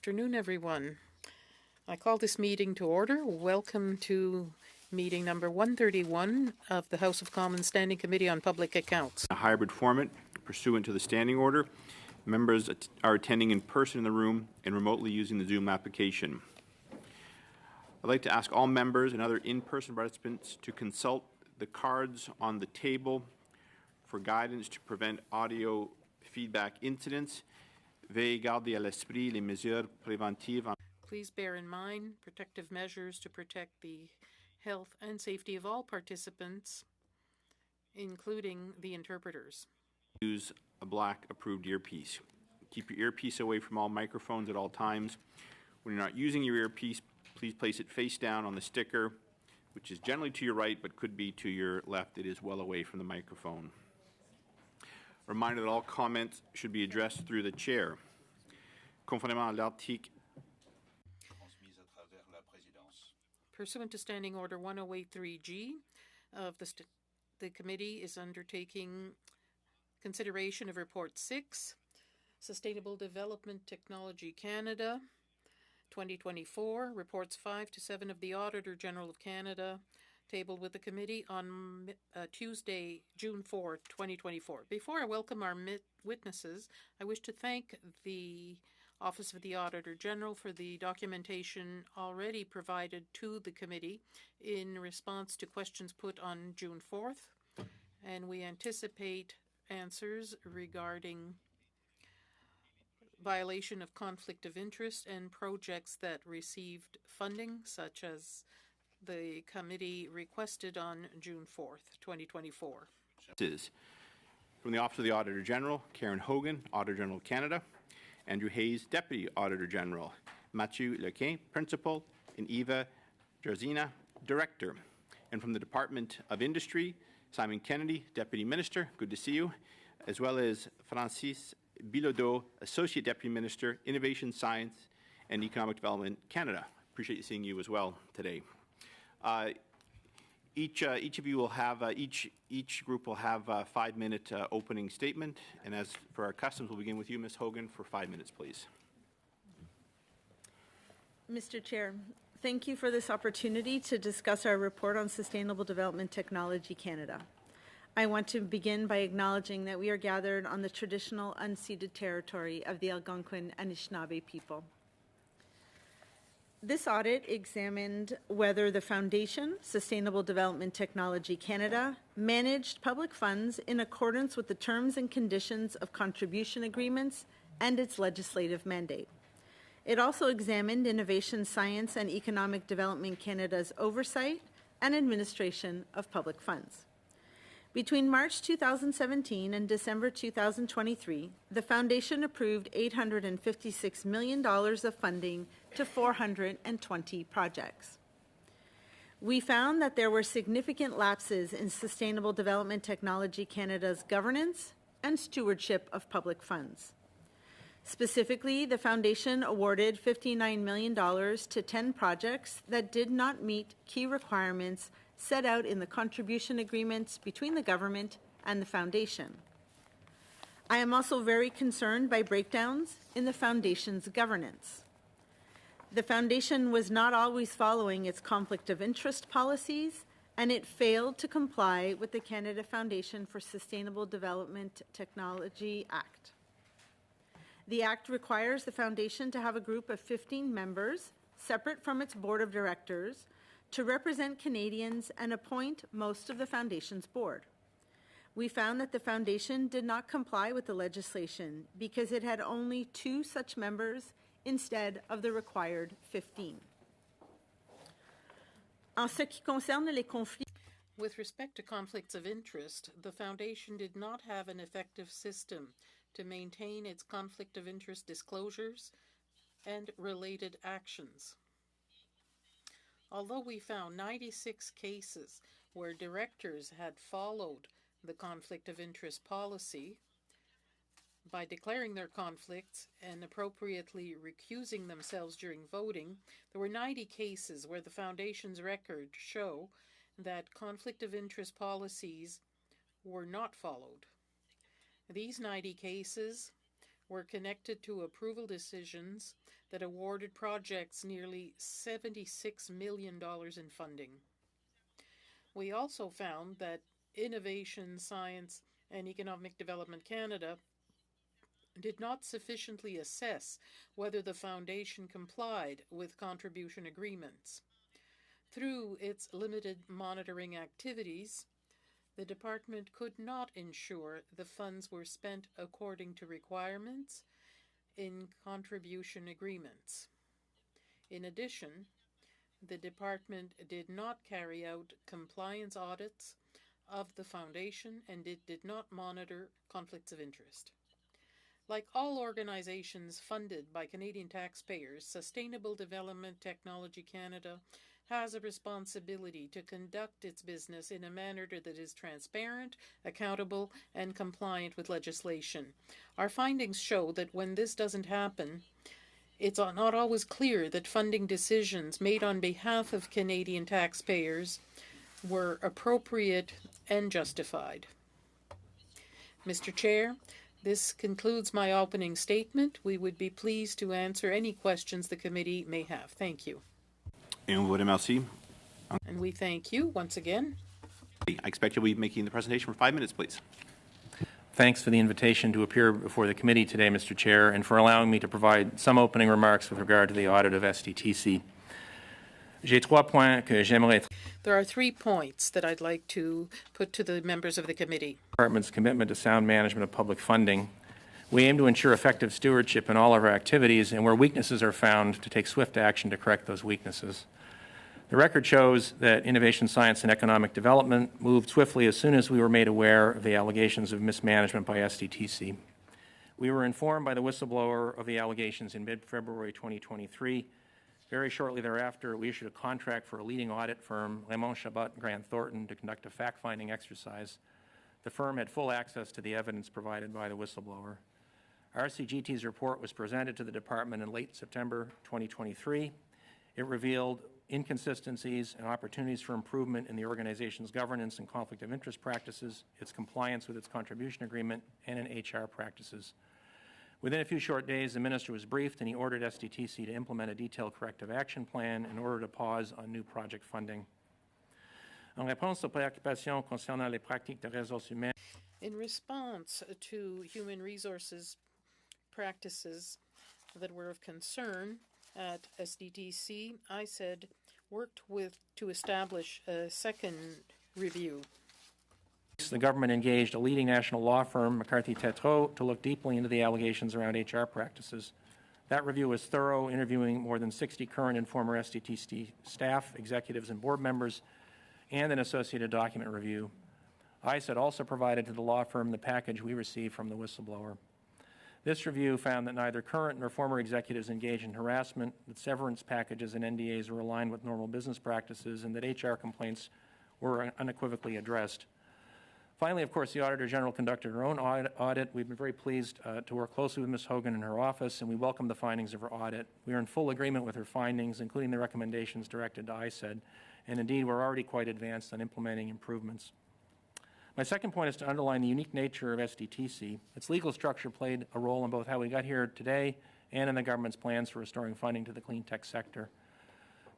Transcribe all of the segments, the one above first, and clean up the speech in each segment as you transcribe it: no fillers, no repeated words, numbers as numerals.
Afternoon, everyone. I call this meeting to order. Welcome to meeting number 131 of the House of Commons Standing Committee on Public Accounts. A hybrid format pursuant to the standing order. Members are attending in person in the room and remotely using the Zoom application. I'd like to ask all members and other in-person participants to consult the cards on the table for guidance to prevent audio feedback incidents. Veuillez garder à l'esprit les mesures préventives. Please bear in mind protective measures to protect the health and safety of all participants, including the interpreters. Use a black approved earpiece. Keep your earpiece away from all microphones at all times. When you're not using your earpiece, please place it face down on the sticker, which is generally to your right but could be to your left. It is well away from the microphone. Reminder that all comments should be addressed through the chair. Conformément à l'article Pursuant to Standing Order 1083G of the committee is undertaking consideration of Report 6, Sustainable Development Technology Canada 2024, Reports 5 to 7 of the Auditor General of Canada, tabled with the committee on Tuesday, June 4, 2024. Before I welcome our witnesses, I wish to thank the Office of the Auditor General for the documentation already provided to the committee in response to questions put on June 4th, and we anticipate answers regarding violation of conflict of interest and projects that received funding, such as the committee requested on June 4th, 2024. From the Office of the Auditor General, Karen Hogan, Auditor General of Canada, Andrew Hayes, Deputy Auditor General, Mathieu Lequin, Principal, and Eva Jarzina, Director. And from the Department of Industry, Simon Kennedy, Deputy Minister, good to see you, as well as Francis Bilodeau, Associate Deputy Minister, Innovation, Science, and Economic Development, Canada. Appreciate seeing you as well today. Each of you will have, each group will have a 5-minute opening statement. And as for our customs, we'll begin with you, Ms. Hogan, for 5 minutes, please. Mr. Chair, thank you for this opportunity to discuss our report on Sustainable Development Technology Canada. I want to begin by acknowledging that we are gathered on the traditional unceded territory of the Algonquin Anishinaabe people. This audit examined whether the Foundation, Sustainable Development Technology Canada, managed public funds in accordance with the terms and conditions of contribution agreements and its legislative mandate. It also examined Innovation, Science and Economic Development Canada's oversight and administration of public funds. Between March 2017 and December 2023, the Foundation approved $856 million of funding to 420 projects. We found that there were significant lapses in Sustainable Development Technology Canada's governance and stewardship of public funds. Specifically, the Foundation awarded $59 million to 10 projects that did not meet key requirements set out in the contribution agreements between the government and the Foundation. I am also very concerned by breakdowns in the Foundation's governance. The Foundation was not always following its conflict of interest policies, and it failed to comply with the Canada Foundation for Sustainable Development Technology Act. The Act requires the Foundation to have a group of 15 members, separate from its board of directors, to represent Canadians and appoint most of the Foundation's board. We found that the Foundation did not comply with the legislation because it had only 2 such members instead of the required 15. En ce qui concerne les conflits, with respect to conflicts of interest, the Foundation did not have an effective system to maintain its conflict of interest disclosures and related actions. Although we found 96 cases where directors had followed the conflict of interest policy by declaring their conflicts and appropriately recusing themselves during voting, there were 90 cases where the Foundation's records show that conflict of interest policies were not followed. These 90 cases were connected to approval decisions that awarded projects nearly $76 million in funding. We also found that Innovation, Science, and Economic Development Canada did not sufficiently assess whether the foundation complied with contribution agreements. Through its limited monitoring activities, the department could not ensure the funds were spent according to requirements in contribution agreements. In addition, the department did not carry out compliance audits of the foundation and it did not monitor conflicts of interest. Like all organizations funded by Canadian taxpayers, Sustainable Development Technology Canada has a responsibility to conduct its business in a manner that is transparent, accountable, and compliant with legislation. Our findings show that when this doesn't happen, it's not always clear that funding decisions made on behalf of Canadian taxpayers were appropriate and justified. Mr. Chair, this concludes my opening statement. We would be pleased to answer any questions the committee may have. Thank you. Et on vous remercie. And we thank you once again. I expect you'll be making the presentation for 5 minutes, please. Thanks for the invitation to appear before the committee today, Mr. Chair, and for allowing me to provide some opening remarks with regard to the audit of SDTC. There are 3 points that I'd like to put to the members of the committee. Department's commitment to sound management of public funding. We aim to ensure effective stewardship in all of our activities, and where weaknesses are found, to take swift action to correct those weaknesses. The record shows that Innovation, Science, and Economic Development moved swiftly as soon as we were made aware of the allegations of mismanagement by SDTC. We were informed by the whistleblower of the allegations in mid-February 2023. Very shortly thereafter, we issued a contract for a leading audit firm, Raymond Chabot Grant Thornton, to conduct a fact-finding exercise. The firm had full access to the evidence provided by the whistleblower. RCGT's report was presented to the department in late September 2023. It revealed inconsistencies and opportunities for improvement in the organization's governance and conflict of interest practices, its compliance with its contribution agreement, and in HR practices. Within a few short days, the minister was briefed and he ordered SDTC to implement a detailed corrective action plan in order to pause on new project funding. En réponse aux préoccupations concernant les pratiques de ressources humaines, in response to human resources practices that were of concern at SDTC, I said worked to establish a second review. The government engaged a leading national law firm, McCarthy Tétrault, to look deeply into the allegations around HR practices. That review was thorough, interviewing more than 60 current and former SDTC staff, executives, and board members, and an associated document review. ICED also provided to the law firm the package we received from the whistleblower. This review found that neither current nor former executives engaged in harassment, that severance packages and NDAs were aligned with normal business practices, and that HR complaints were unequivocally addressed. Finally, of course, the Auditor General conducted her own audit. We've been very pleased to work closely with Ms. Hogan in her office, and we welcome the findings of her audit. We are in full agreement with her findings, including the recommendations directed to ICED, and indeed we're already quite advanced on implementing improvements. My second point is to underline the unique nature of SDTC. Its legal structure played a role in both how we got here today and in the government's plans for restoring funding to the clean tech sector.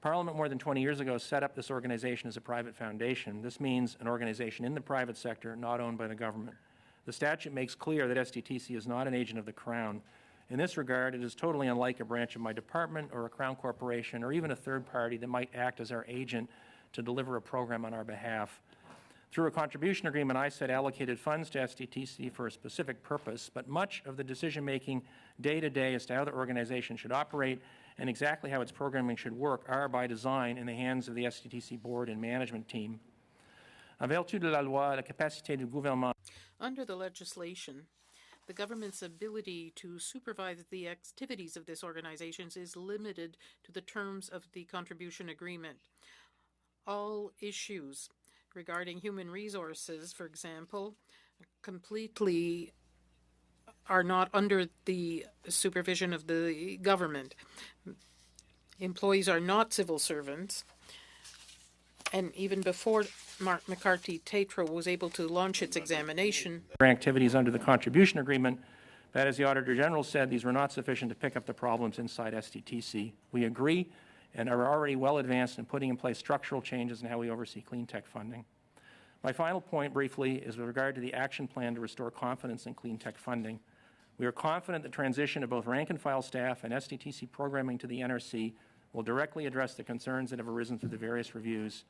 Parliament more than 20 years ago set up this organization as a private foundation. This means an organization in the private sector, not owned by the government. The statute makes clear that SDTC is not an agent of the Crown. In this regard, it is totally unlike a branch of my department or a Crown corporation or even a third party that might act as our agent to deliver a program on our behalf. Through a contribution agreement, ICED allocated funds to SDTC for a specific purpose, but much of the decision-making day-to-day as to how the organization should operate and exactly how its programming should work are, by design, in the hands of the SDTC board and management team. En vertu de la loi, la capacité du gouvernement. Under the legislation, the government's ability to supervise the activities of this organization is limited to the terms of the contribution agreement. All issues regarding human resources, for example, completely are not under the supervision of the government. Employees are not civil servants. And even before McCarthy Tétrault was able to launch its examination, activities under the contribution agreement But as the Auditor General said, these were not sufficient to pick up the problems inside SDTC. We agree and are already well advanced in putting in place structural changes in how we oversee clean tech funding. My final point, briefly, is with regard to the action plan to restore confidence in clean tech funding. We are confident the transition of both rank-and-file staff and SDTC programming to the NRC will directly address the concerns that have arisen through the various reviews.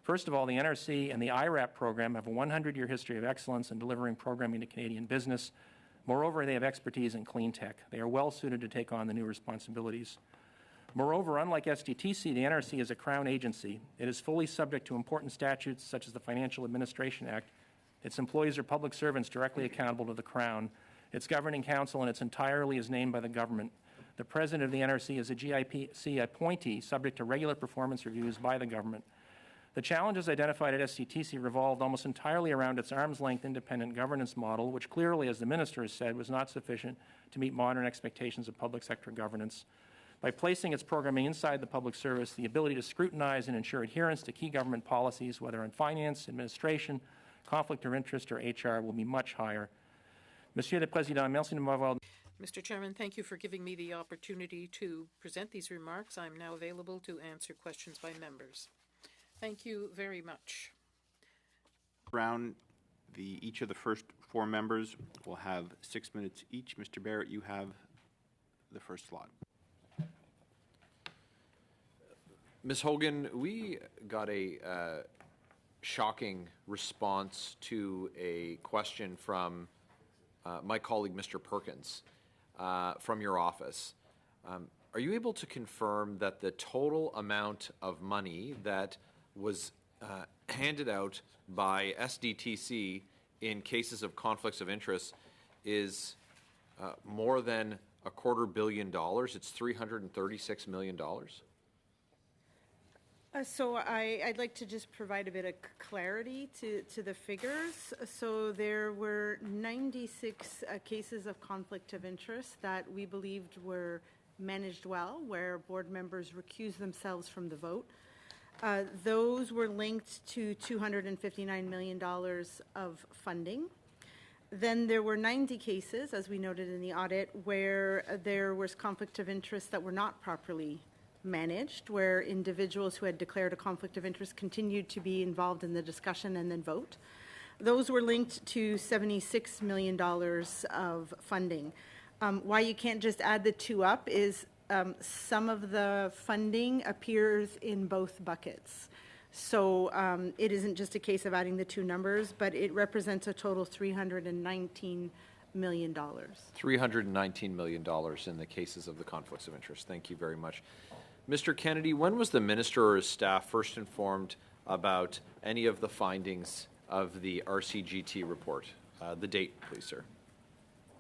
First of all, the NRC and the IRAP program have a 100-year history of excellence in delivering programming to Canadian business. Moreover, they have expertise in clean tech. They are well suited to take on the new responsibilities. Moreover, unlike SDTC, the NRC is a Crown agency. It is fully subject to important statutes such as the Financial Administration Act. Its employees are public servants directly accountable to the Crown. Its governing council in its entirety is named by the government. The president of the NRC is a GIPC appointee subject to regular performance reviews by the government. The challenges identified at SDTC revolved almost entirely around its arm's-length independent governance model, which clearly, as the minister has said, was not sufficient to meet modern expectations of public sector governance. By placing its programming inside the public service, the ability to scrutinize and ensure adherence to key government policies, whether in finance, administration, conflict of interest, or HR, will be much higher. Monsieur le Président, merci de m'avoir. Mr. Chairman, thank you for giving me the opportunity to present these remarks. I am now available to answer questions by members. Thank you very much. Each of the first 4 members will have 6 minutes each. Mr. Barrett, you have the first slot. Ms. Hogan, we got a shocking response to a question from my colleague, Mr. Perkins, from your office. Are you able to confirm that the total amount of money that was handed out by SDTC in cases of conflicts of interest is more than $250 million? It's $336 million. So I'd like to just provide a bit of clarity to the figures. So there were 96 cases of conflict of interest that we believed were managed well, where board members recused themselves from the vote. Those were linked to $259 million of funding. Then there were 90 cases, as we noted in the audit, where there was conflict of interest that were not properly managed, where individuals who had declared a conflict of interest continued to be involved in the discussion and then vote. Those were linked to $76 million of funding. Why you can't just add the two up is some of the funding appears in both buckets. So it isn't just a case of adding the two numbers, but it represents a total $319 million. $319 million in the cases of the conflicts of interest. Thank you very much. Mr. Kennedy, when was the minister or his staff first informed about any of the findings of the RCGT report? The date, please, sir.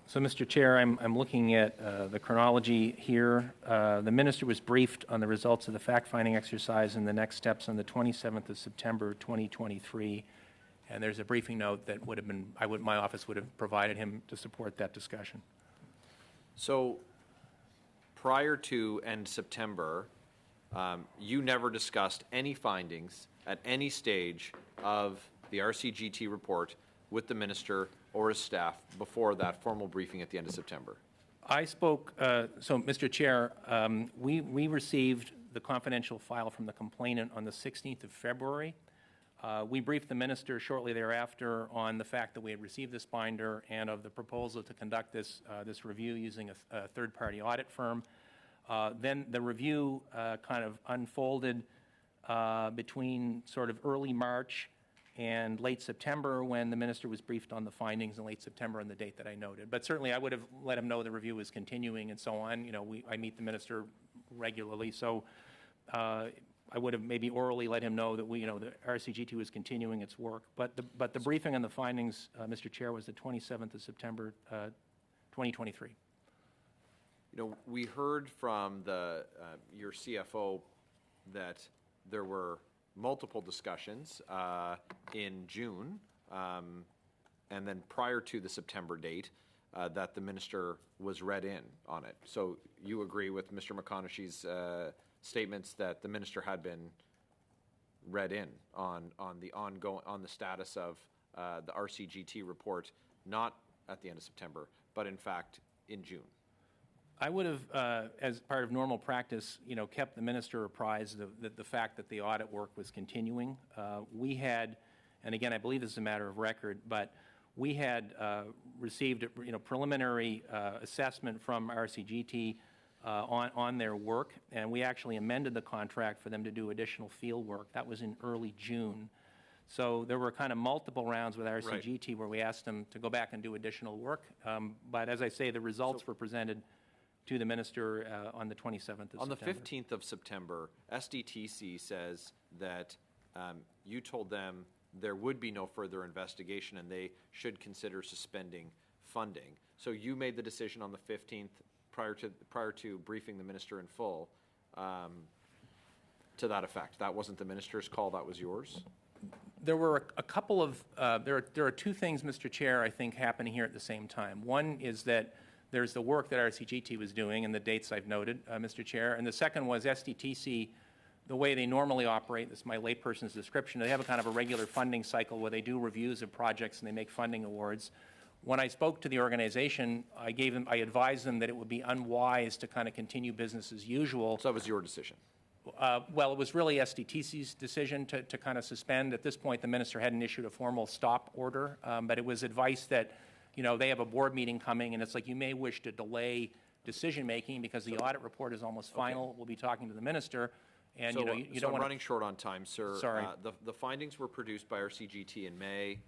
So, Mr. Chair, I'm looking at the chronology here. The minister was briefed on the results of the fact-finding exercise and the next steps on the 27th of September 2023, and there's a briefing note that would have been, my office would have provided him to support that discussion. So, prior to end September, you never discussed any findings at any stage of the RCGT report with the minister or his staff before that formal briefing at the end of September? I spoke, so Mr. Chair, we received the confidential file from the complainant on the 16th of February. We briefed the minister shortly thereafter on the fact that we had received this binder and of the proposal to conduct this review using a third-party audit firm. Then the review kind of unfolded between sort of early March and late September, when the minister was briefed on the findings in late September and the date that I noted. But certainly I would have let him know the review was continuing and so on. You know, I meet the minister regularly, so I would have maybe orally let him know that the RCGT was continuing its work. But the briefing on the findings, Mr. Chair, was the 27th of September, 2023. We heard from your CFO that there were multiple discussions in June, and then prior to the September date, that the minister was read in on it. So you agree with Mr. McConaughey's statements that the minister had been read in on the status of the RCGT report, not at the end of September, but in fact in June? I would have, as part of normal practice, kept the minister apprised of the fact that the audit work was continuing. We had, and again, I believe this is a matter of record, but we had received preliminary assessment from RCGT on their work, and we actually amended the contract for them to do additional field work. That was in early June. So there were kind of multiple rounds with RCGT where we asked them to go back and do additional work. But as I say, the results were presented to the minister on the 27th of September. On the 15th of September, SDTC says that you told them there would be no further investigation and they should consider suspending funding. So you made the decision on the 15th prior to briefing the minister in full to that effect. That wasn't the minister's call, that was yours? There were a couple of, there are two things, Mr. Chair, I think happening here at the same time. One is that there's the work that RCGT was doing and the dates I've noted, Mr. Chair. And the second was SDTC, the way they normally operate, this is my layperson's description, they have a kind of a regular funding cycle where they do reviews of projects and they make funding awards. When I spoke to the organization, I advised them that it would be unwise to kind of continue business as usual. So that was your decision? Well, it was really SDTC's decision to kind of suspend. At this point, the minister hadn't issued a formal stop order, but it was advice that, they have a board meeting coming, and it's like you may wish to delay decision-making because the audit report is almost final. We'll be talking to the minister, and, so, you don't I'm want running short on time, sir. Sorry. The findings were produced by RCGT in May.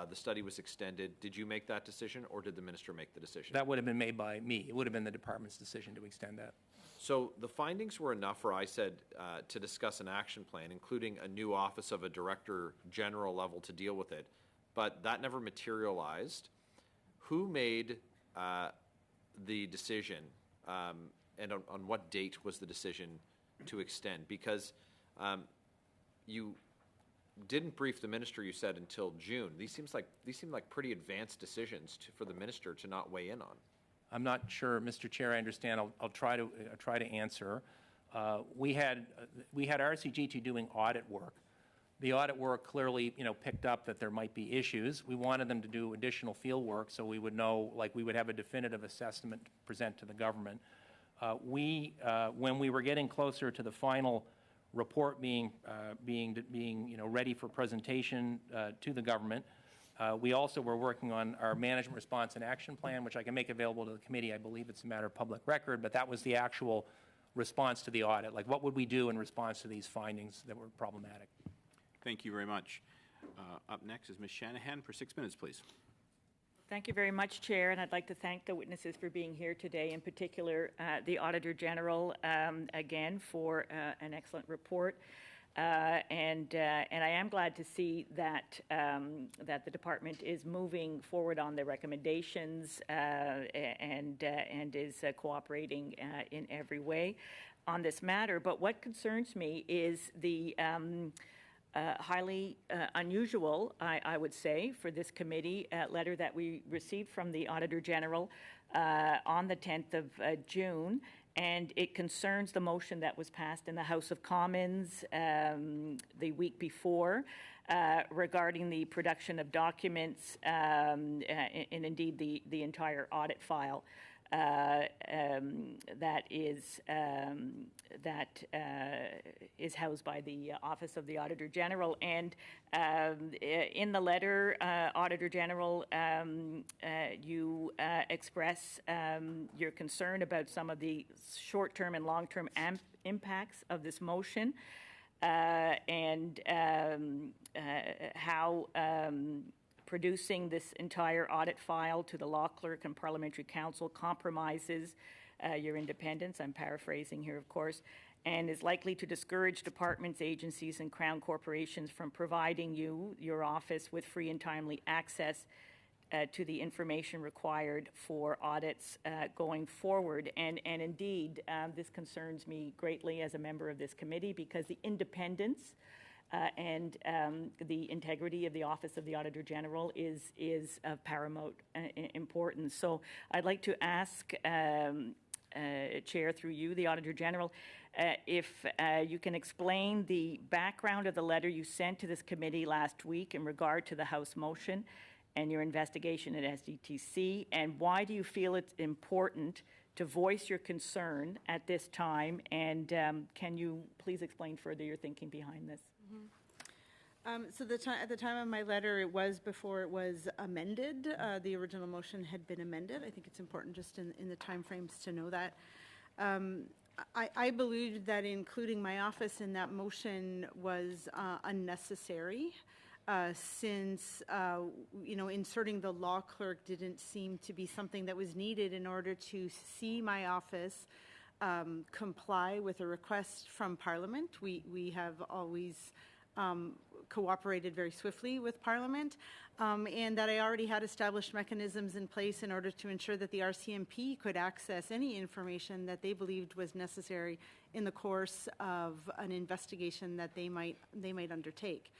The study was extended. Did you make that decision, or did the minister make the decision? That would have been made by me. It would have been the department's decision to extend that. So the findings were enough for ISED to discuss an action plan, including a new office of a director general level to deal with it, but that never materialized. Who made the decision, and on what date was the decision to extend? Because you didn't brief the minister, you said, until June. These seem like pretty advanced decisions for the minister to not weigh in on. I'm not sure, Mr. Chair, I understand. I'll try to answer. We had RCGT doing audit work. The audit work clearly, picked up that there might be issues. We wanted them to do additional field work so we would know, we would have a definitive assessment to present to the government. When we were getting closer to the final report being ready for presentation to the government, we also were working on our management response and action plan, which I can make available to the committee. I believe it's a matter of public record, but that was the actual response to the audit. What would we do in response to these findings that were problematic? Thank you very much. Up next is Ms. Shanahan for 6 minutes, please. Thank you very much, Chair, and I'd like to thank the witnesses for being here today, in particular the Auditor General, again, for an excellent report. And I am glad to see that that the department is moving forward on the recommendations and is cooperating in every way on this matter. But what concerns me is the highly unusual, I would say, for this committee letter that we received from the Auditor General on the 10th of June. And it concerns the motion that was passed in the House of Commons the week before regarding the production of documents and indeed the entire audit file that is housed by the Office of the Auditor General. And in the letter, Auditor General, you express your concern about some of the short-term and long-term impacts of this motion and how producing this entire audit file to the Law Clerk and Parliamentary Council compromises your independence, I'm paraphrasing here, of course, and is likely to discourage departments, agencies, and Crown corporations from providing you, your office, with free and timely access to the information required for audits going forward. And indeed, this concerns me greatly as a member of this committee because the independence and the integrity of the Office of the Auditor General is of paramount importance. So I'd like to ask, Chair, through you, the Auditor General, if you can explain the background of the letter you sent to this committee last week in regard to the House motion and your investigation at SDTC, and why do you feel it's important to voice your concern at this time, and can you please explain further your thinking behind this? So at the time of my letter, it was before it was amended. The original motion had been amended. I think it's important just in the timeframes to know that. I believed that including my office in that motion was unnecessary, since inserting the law clerk didn't seem to be something that was needed in order to see my office comply with a request from Parliament. We have always cooperated very swiftly with Parliament, and that I already had established mechanisms in place in order to ensure that the RCMP could access any information that they believed was necessary in the course of an investigation that they might undertake.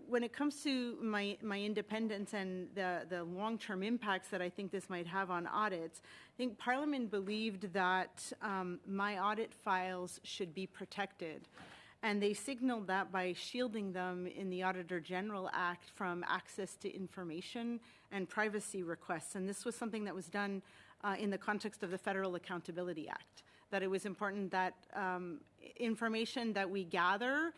When it comes to my independence and the long-term impacts that I think this might have on audits, I think Parliament believed that my audit files should be protected. And they signaled that by shielding them in the Auditor General Act from access to information and privacy requests. And this was something that was done in the context of the Federal Accountability Act, that it was important that information that we gather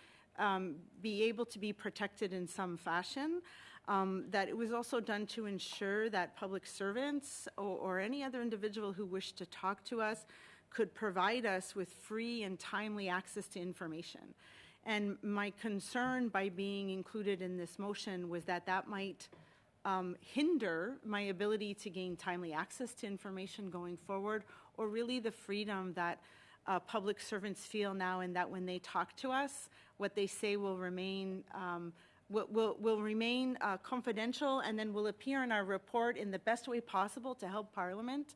be able to be protected in some fashion, that it was also done to ensure that public servants or any other individual who wished to talk to us could provide us with free and timely access to information. And my concern by being included in this motion was that that might hinder my ability to gain timely access to information going forward, or really the freedom that public servants feel now, and that when they talk to us, what they say will remain confidential, and then will appear in our report in the best way possible to help Parliament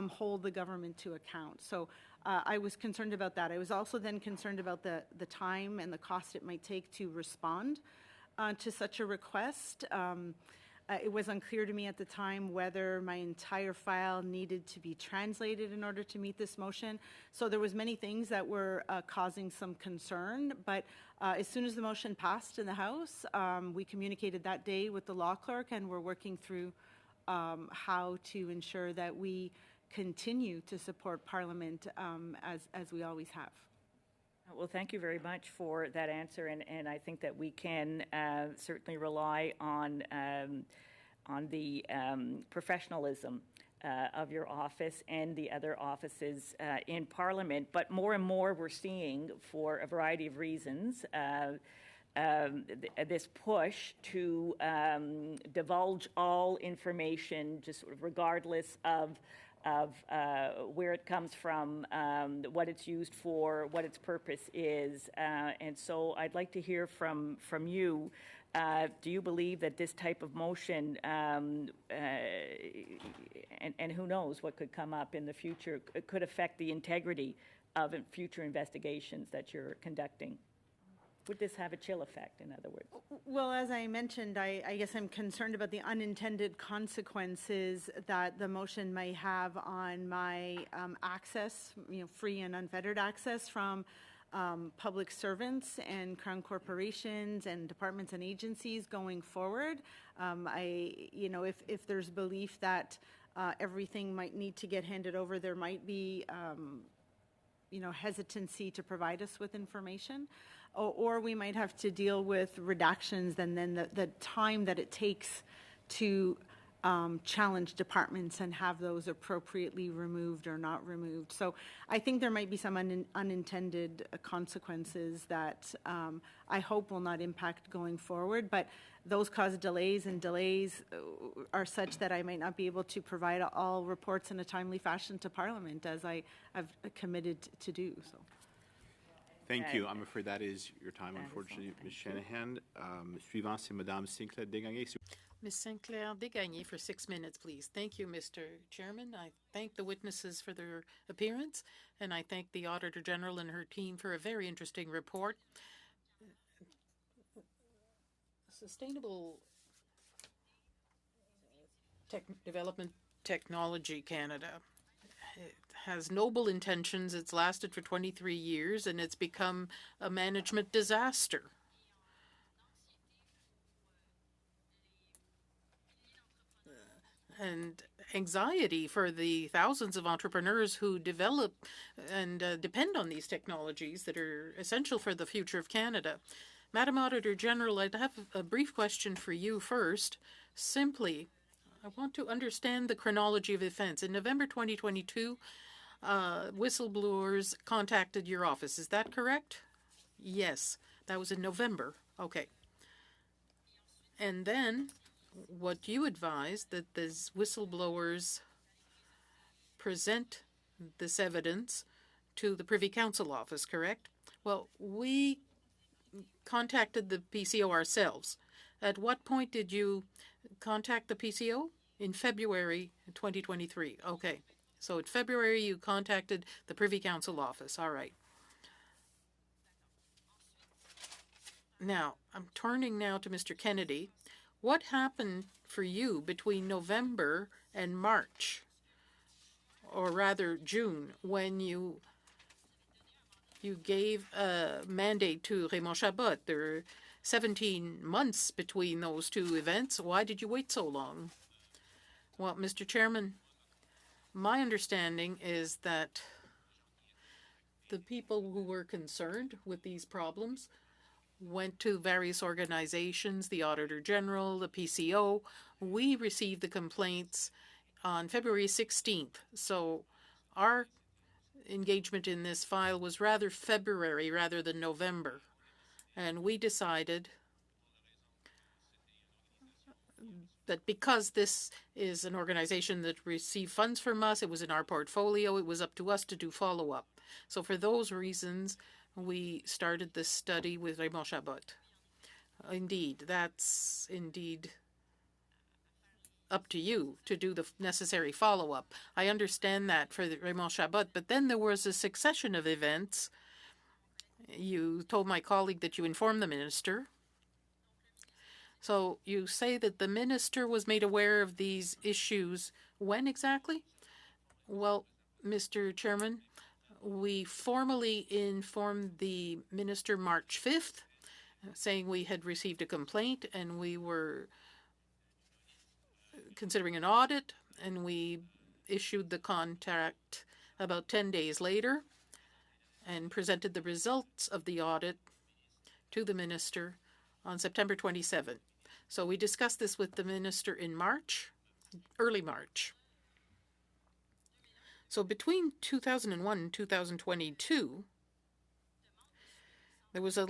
hold the government to account. So I was concerned about that. I was also then concerned about the time and the cost it might take to respond to such a request. It was unclear to me at the time whether my entire file needed to be translated in order to meet this motion. So there was many things that were causing some concern, but as soon as the motion passed in the House, we communicated that day with the law clerk, and we're working through how to ensure that we continue to support Parliament as we always have. Well, thank you very much for that answer, and I think that we can certainly rely on the professionalism of your office and the other offices in Parliament. But more and more we're seeing, for a variety of reasons, this push to divulge all information, just sort of regardless of where it comes from, what it's used for, what its purpose is. And so I'd like to hear from you. Do you believe that this type of motion, and who knows what could come up in the future, could affect the integrity of future investigations that you're conducting? Would this have a chill effect, in other words? Well, as I mentioned, I guess I'm concerned about the unintended consequences that the motion may have on my access, free and unfettered access from public servants and Crown corporations and departments and agencies going forward. If there's belief that everything might need to get handed over, there might be hesitancy to provide us with information. Or we might have to deal with redactions, and then the time that it takes to challenge departments and have those appropriately removed or not removed. So I think there might be some unintended consequences that I hope will not impact going forward, but those cause delays, and delays are such that I might not be able to provide all reports in a timely fashion to Parliament, as I've committed to do. So. Thank you. I'm afraid that is your time, unfortunately, Ms. Shanahan. Suivant, c'est Madame Sinclair Desgagnés. Ms. Sinclair Desgagnés for 6 minutes, please. Thank you, Mr. Chairman. I thank the witnesses for their appearance, and I thank the Auditor General and her team for a very interesting report. Sustainable Development Technology Canada. It has noble intentions. It's lasted for 23 years, and it's become a management disaster. and anxiety for the thousands of entrepreneurs who develop and depend on these technologies that are essential for the future of Canada. Madam Auditor General, I'd have a brief question for you first. Simply, I want to understand the chronology of events. In November 2022, whistleblowers contacted your office. Is that correct? Yes, that was in November. Okay. And then what you advised that these whistleblowers present this evidence to the Privy Council office, correct? Well, we contacted the PCO ourselves. At what point did you contact the PCO? In February 2023. Okay. So in February, you contacted the Privy Council office. All right. Now, I'm turning now to Mr. Kennedy. What happened for you between November and March, or rather June, when you gave a mandate to Raymond Chabot? There were 17 months between those two events. Why did you wait so long? Well, Mr. Chairman, my understanding is that the people who were concerned with these problems went to various organizations, the Auditor General, the PCO. We received the complaints on February 16th. So our engagement in this file was rather February rather than November. And we decided that because this is an organization that received funds from us, it was in our portfolio, it was up to us to do follow-up. So for those reasons, we started this study with Raymond Chabot. Indeed, that's indeed up to you to do the necessary follow-up. I understand that for Raymond Chabot, but then there was a succession of events. You told my colleague that you informed the minister. So you say that the minister was made aware of these issues when exactly? Well, Mr. Chairman, we formally informed the minister March 5th, saying we had received a complaint and we were considering an audit, and we issued the contract about 10 days later and presented the results of the audit to the minister on September 27th. So we discussed this with the minister in March, early March. So between 2001 and 2022, there was a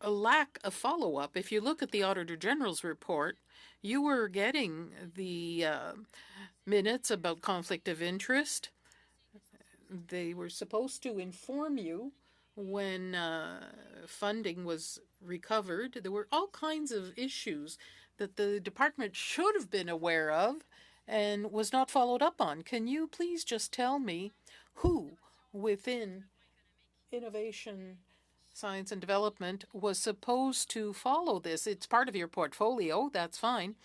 lack of follow-up. If you look at the Auditor General's report, you were getting the minutes about conflict of interest. They were supposed to inform you when funding was recovered. There were all kinds of issues that the department should have been aware of and was not followed up on. Can you please just tell me who within Innovation, Science and Development was supposed to follow this? It's part of your portfolio, that's fine.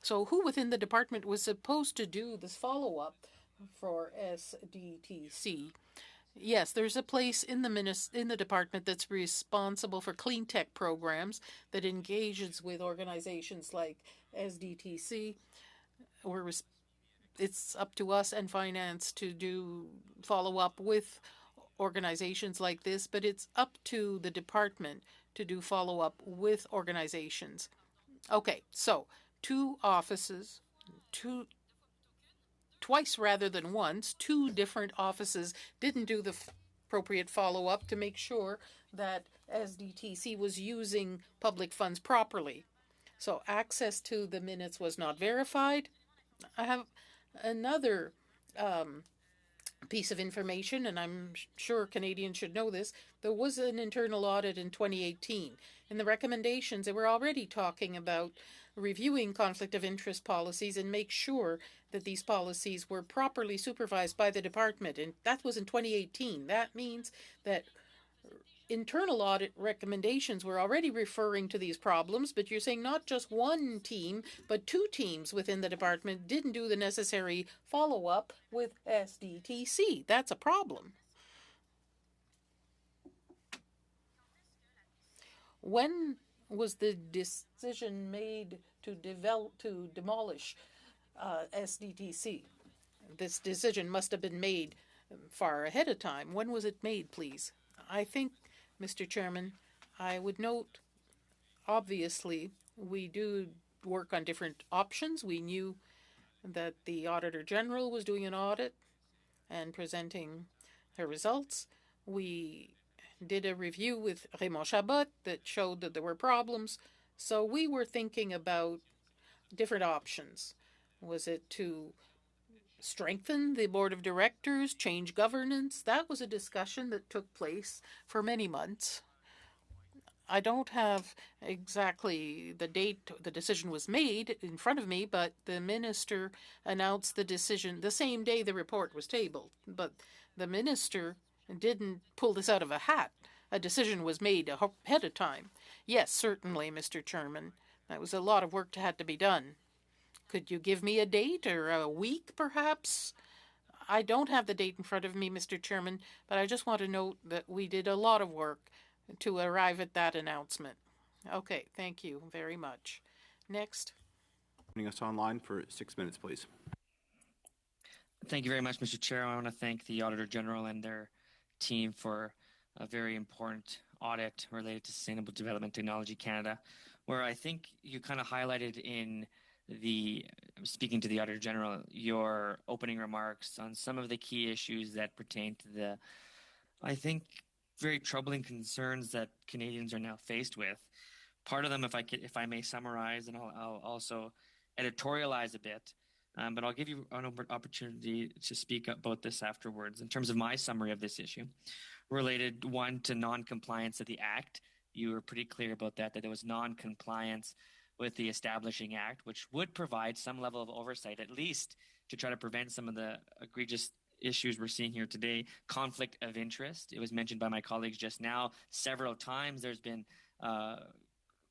So who within the department was supposed to do this follow-up for SDTC? Yes, there's a place in the department that's responsible for clean tech programs that engages with organizations like SDTC. It's up to us and finance to do follow-up with organizations like this, but it's up to the department to do follow-up with organizations. Okay, so two offices, twice rather than once, two different offices didn't do the appropriate follow-up to make sure that SDTC was using public funds properly. So access to the minutes was not verified. I have another piece of information, and I'm sure Canadians should know this. There was an internal audit in 2018. In the recommendations, they were already talking about reviewing conflict of interest policies and make sure that these policies were properly supervised by the department. And that was in 2018. That means that internal audit recommendations were already referring to these problems, but you're saying not just one team, but two teams within the department didn't do the necessary follow-up with SDTC. That's a problem. When was the decision made to demolish SDTC. This decision must have been made far ahead of time. When was it made, please? I think, Mr. Chairman, I would note, obviously, we do work on different options. We knew that the Auditor General was doing an audit and presenting her results. We did a review with Raymond Chabot that showed that there were problems. So we were thinking about different options. Was it to strengthen the board of directors, change governance? That was a discussion that took place for many months. I don't have exactly the date the decision was made in front of me, but the minister announced the decision the same day the report was tabled. But the minister didn't pull this out of a hat. A decision was made ahead of time. Yes, certainly, Mr. Chairman. That was a lot of work that had to be done. Could you give me a date or a week, perhaps? I don't have the date in front of me, Mr. Chairman, but I just want to note that we did a lot of work to arrive at that announcement. Okay, thank you very much. Next. Joining us online for 6 minutes, please. Thank you very much, Mr. Chair. I want to thank the Auditor General and their team for a very important audit related to Sustainable Development Technology Canada, where I think you kind of highlighted in speaking to the Auditor General, your opening remarks on some of the key issues that pertain to the, I think, very troubling concerns that Canadians are now faced with. Part of them, if I may summarize, and I'll also editorialize a bit, but I'll give you an opportunity to speak about this afterwards. In terms of my summary of this issue, related, one, to non-compliance of the Act. You were pretty clear about that there was non-compliance with the Establishing Act, which would provide some level of oversight, at least to try to prevent some of the egregious issues we're seeing here today. Conflict of interest. It was mentioned by my colleagues just now several times. There's been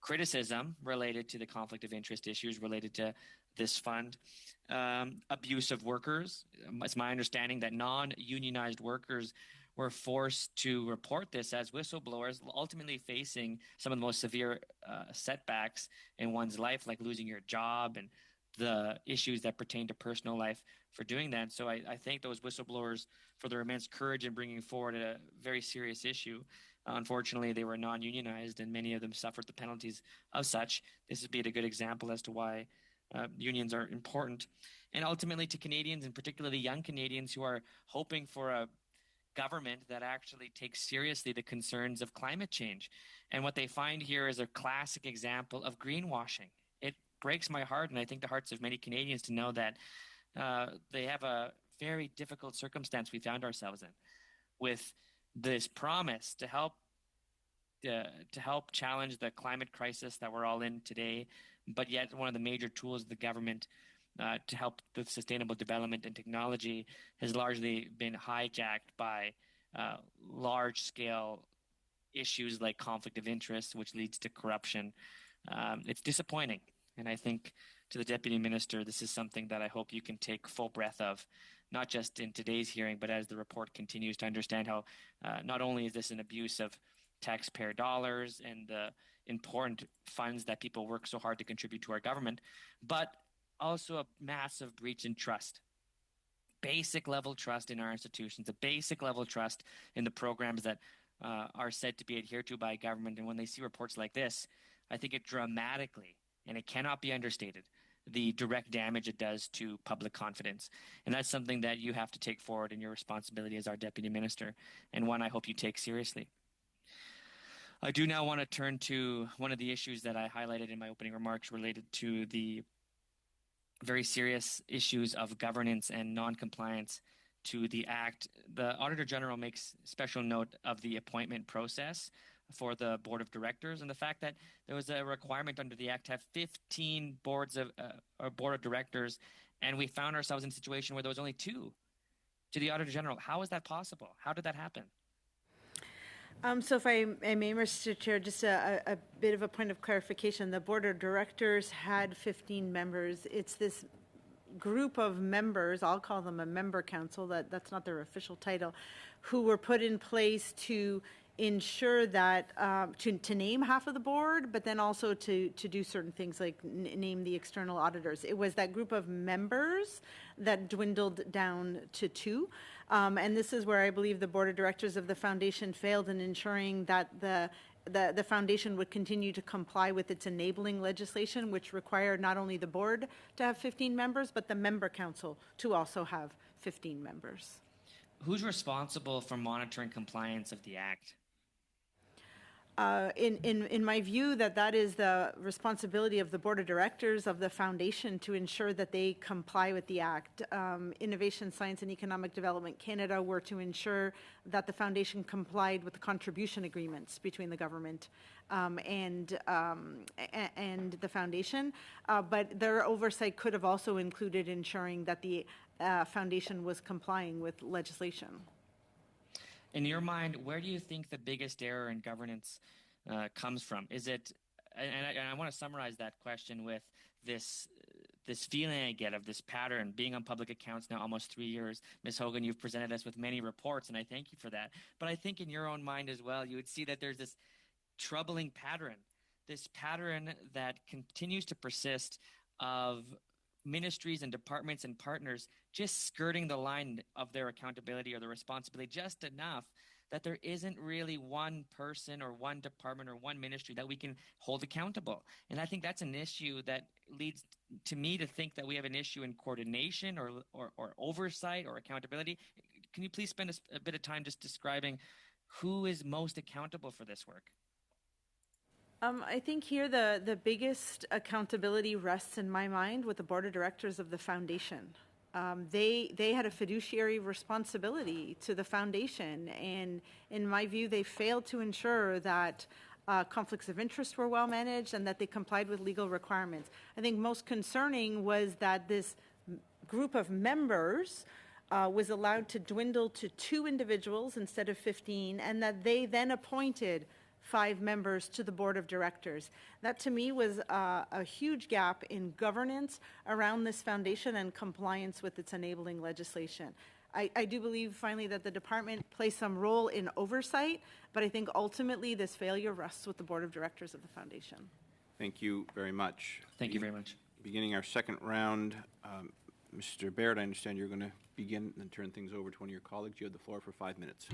criticism related to the conflict of interest issues related to this fund. Abuse of workers. It's my understanding that non-unionized workers were forced to report this as whistleblowers, ultimately facing some of the most severe setbacks in one's life, like losing your job and the issues that pertain to personal life for doing that. So I thank those whistleblowers for their immense courage in bringing forward a very serious issue. Unfortunately, they were non-unionized, and many of them suffered the penalties of such. This would be a good example as to why unions are important. And ultimately to Canadians, and particularly young Canadians who are hoping for a government that actually takes seriously the concerns of climate change. And what they find here is a classic example of greenwashing. It breaks my heart, and I think the hearts of many Canadians, to know that they have a very difficult circumstance we found ourselves in, with this promise to help challenge the climate crisis that we're all in today, but yet one of the major tools of the government to help with sustainable development and technology has largely been hijacked by large-scale issues like conflict of interest, which leads to corruption. It's disappointing, and I think to the Deputy Minister, this is something that I hope you can take full breath of, not just in today's hearing, but as the report continues to understand how not only is this an abuse of taxpayer dollars and the important funds that people work so hard to contribute to our government, but also a massive breach in trust. Basic level trust in our institutions, a basic level trust in the programs that are said to be adhered to by government. And when they see reports like this, I think it dramatically, and it cannot be understated, the direct damage it does to public confidence. And that's something that you have to take forward in your responsibility as our Deputy Minister, and one I hope you take seriously. I do now want to turn to one of the issues that I highlighted in my opening remarks related to the very serious issues of governance and non-compliance to the Act. The Auditor General makes special note of the appointment process for the Board of Directors and the fact that there was a requirement under the Act to have 15 Board of Directors, and we found ourselves in a situation where there was only 2 to the Auditor General. How is that possible? How did that happen? So if I may, Mr. Chair, just a bit of a point of clarification. The Board of Directors had 15 members. It's this group of members, I'll call them a member council, that's not their official title, who were put in place to ensure that, to name half of the board, but then also to do certain things like name the external auditors. It was that group of members that dwindled down to 2. And this is where I believe the board of directors of the foundation failed in ensuring that the foundation would continue to comply with its enabling legislation, which required not only the board to have 15 members, but the member council to also have 15 members. Who's responsible for monitoring compliance of the Act? In my view, that is the responsibility of the board of directors of the foundation to ensure that they comply with the Act. Innovation, Science and Economic Development Canada were to ensure that the foundation complied with the contribution agreements between the government and the foundation, but their oversight could have also included ensuring that the foundation was complying with legislation. In your mind, where do you think the biggest error in governance comes from? Is it, and I want to summarize that question with this feeling I get of this pattern, being on public accounts now almost 3 years. Ms. Hogan, you've presented us with many reports, and I thank you for that. But I think in your own mind as well, you would see that there's this troubling pattern, this pattern that continues to persist of ministries and departments and partners just skirting the line of their accountability or their responsibility just enough that there isn't really one person or one department or one ministry that we can hold accountable. And I think that's an issue that leads to me to think that we have an issue in coordination or oversight or accountability. Can you please spend a bit of time just describing who is most accountable for this work? I think here the biggest accountability rests in my mind with the board of directors of the foundation. They had a fiduciary responsibility to the foundation, and in my view, they failed to ensure that conflicts of interest were well managed and that they complied with legal requirements. I think most concerning was that this group of members was allowed to dwindle to 2 individuals instead of 15, and that they then appointed 5 members to the board of directors. That to me was a huge gap in governance around this foundation and compliance with its enabling legislation. I do believe finally that the department plays some role in oversight, but I think ultimately this failure rests with the board of directors of the foundation. Thank you very much. Thank you very much. Beginning our second round, Mr. Baird, I understand you're going to begin and turn things over to one of your colleagues. You have the floor for 5 minutes.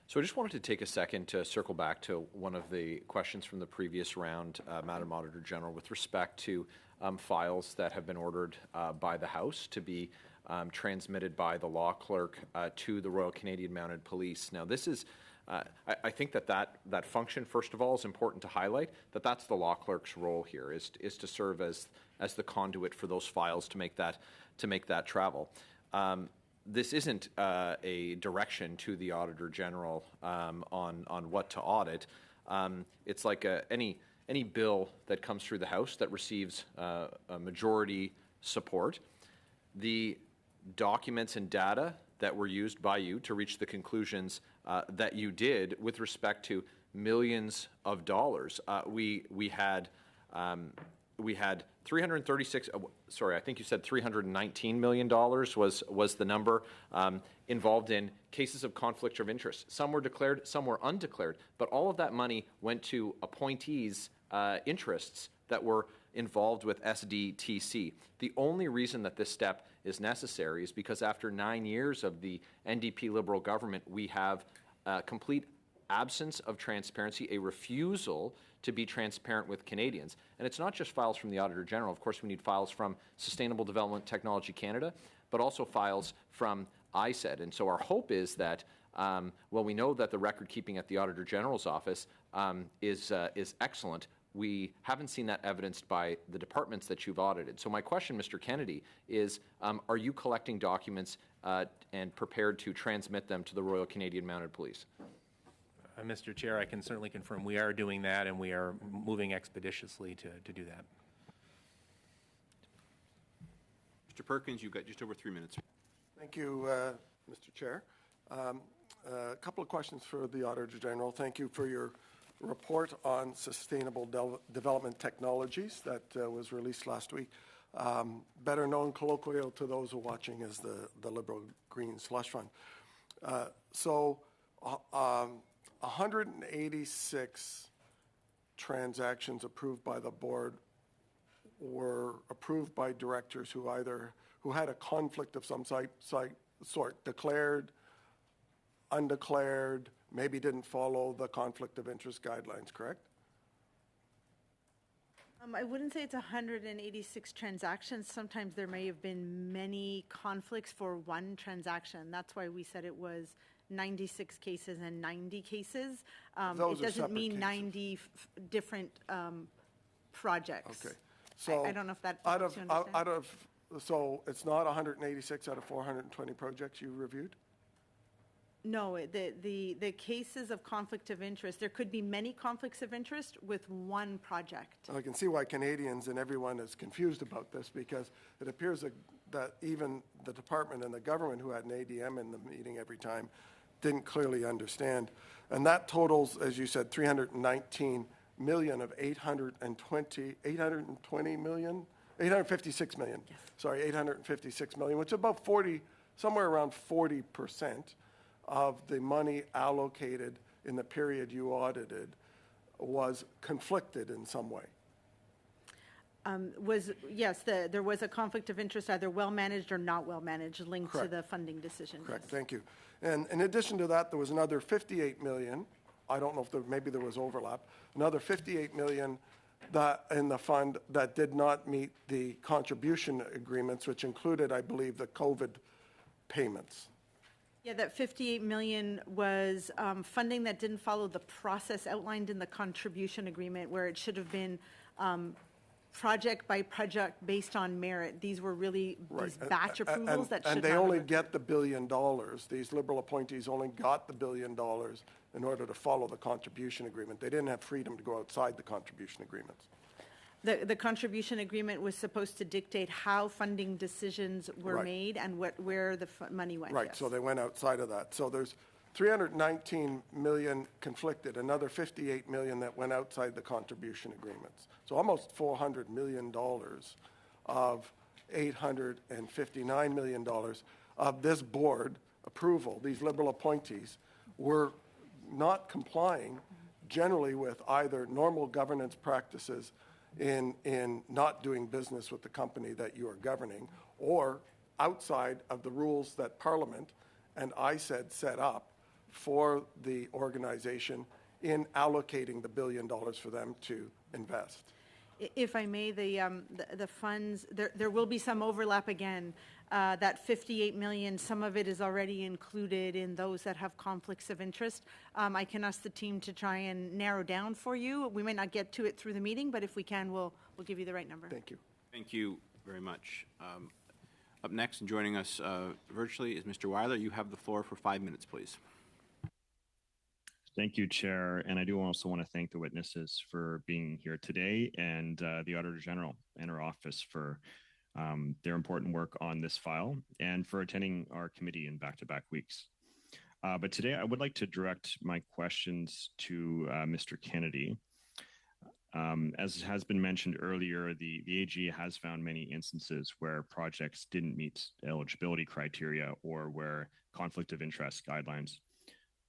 So I just wanted to take a second to circle back to one of the questions from the previous round, Madam Auditor General, with respect to files that have been ordered by the House to be transmitted by the law clerk to the Royal Canadian Mounted Police. Now, this is, I think that function, first of all, is important to highlight, that's the law clerk's role here, is to serve as the conduit for those files to make that travel. This isn't a direction to the Auditor General on what to audit. It's like any bill that comes through the House that receives a majority support. The documents and data that were used by you to reach the conclusions that you did with respect to millions of dollars. We had 336. Sorry, I think you said $319 million was the number involved in cases of conflict of interest. Some were declared, some were undeclared, but all of that money went to appointees' interests that were involved with SDTC. The only reason that this step is necessary is because after 9 years of the NDP Liberal government, we have a complete absence of transparency, a refusal to be transparent with Canadians. And it's not just files from the Auditor General. Of course, we need files from Sustainable Development Technology Canada, but also files from ISED. And so our hope is that, well, we know that the record keeping at the Auditor General's office is excellent. We haven't seen that evidenced by the departments that you've audited. So my question, Mr. Kennedy, is are you collecting documents and prepared to transmit them to the Royal Canadian Mounted Police? Mr. Chair, I can certainly confirm we are doing that, and we are moving expeditiously to do that. Mr. Perkins, you've got just over 3 minutes. Thank you, Mr. Chair. A couple of questions for the Auditor General. Thank you for your report on sustainable development technologies that was released last week. Better known colloquially to those who are watching as the Liberal Green Slush Fund. 186 transactions approved by the board were approved by directors who had a conflict of some sort, declared, undeclared, maybe didn't follow the conflict of interest guidelines, correct? I wouldn't say it's 186 transactions. Sometimes there may have been many conflicts for one transaction. That's why we said it was 96 cases and 90 cases. Those it are doesn't separate mean cases. 90 different projects. Okay. So I don't know if that helps you understand. So it's not 186 out of 420 projects you reviewed? No, the cases of conflict of interest, there could be many conflicts of interest with one project. I can see why Canadians and everyone is confused about this, because it appears that even the department and the government, who had an ADM in the meeting every time, didn't clearly understand. And that totals, as you said, 319 million of 856 million. Yes. Sorry, 856 million, which is about somewhere around 40% of the money allocated in the period you audited was conflicted in some way. There was a conflict of interest, either well-managed or not well-managed, linked Correct. to the funding decision. Correct, yes. thank you. And in addition to that, there was another 58 million, I don't know if maybe there was overlap, another 58 million that in the fund that did not meet the contribution agreements, which included, I believe, the COVID payments. Yeah, that 58 million was funding that didn't follow the process outlined in the contribution agreement, where it should have been project by project based on merit. These were really these batch approvals that should And they not only have get the $1 billion. These Liberal appointees only got the $1 billion in order to follow the contribution agreement. They didn't have freedom to go outside the contribution agreements. The contribution agreement was supposed to dictate how funding decisions were Right. made and where the money went. Right, yes. so they went outside of that. So there's 319 million conflicted, another 58 million that went outside the contribution agreements. So almost $400 million of $859 million of this board approval, these Liberal appointees, were not complying generally with either normal governance practices in not doing business with the company that you are governing, or outside of the rules that Parliament and ISED set up for the organization in allocating the $1 billion for them to invest. If I may, the funds, there will be some overlap again. That 58 million, some of it is already included in those that have conflicts of interest. I can ask the team to try and narrow down for you. We might not get to it through the meeting, but if we can, we'll give you the right number. Thank you. Thank you very much. Up next and joining us virtually is Mr. Weiler. You have the floor for 5 minutes, please. Thank you, Chair. And I do also want to thank the witnesses for being here today, and the Auditor General and her office for their important work on this file, and for attending our committee in back-to-back weeks. But today I would like to direct my questions to Mr. Kennedy. As has been mentioned earlier, the AG has found many instances where projects didn't meet eligibility criteria, or where conflict of interest guidelines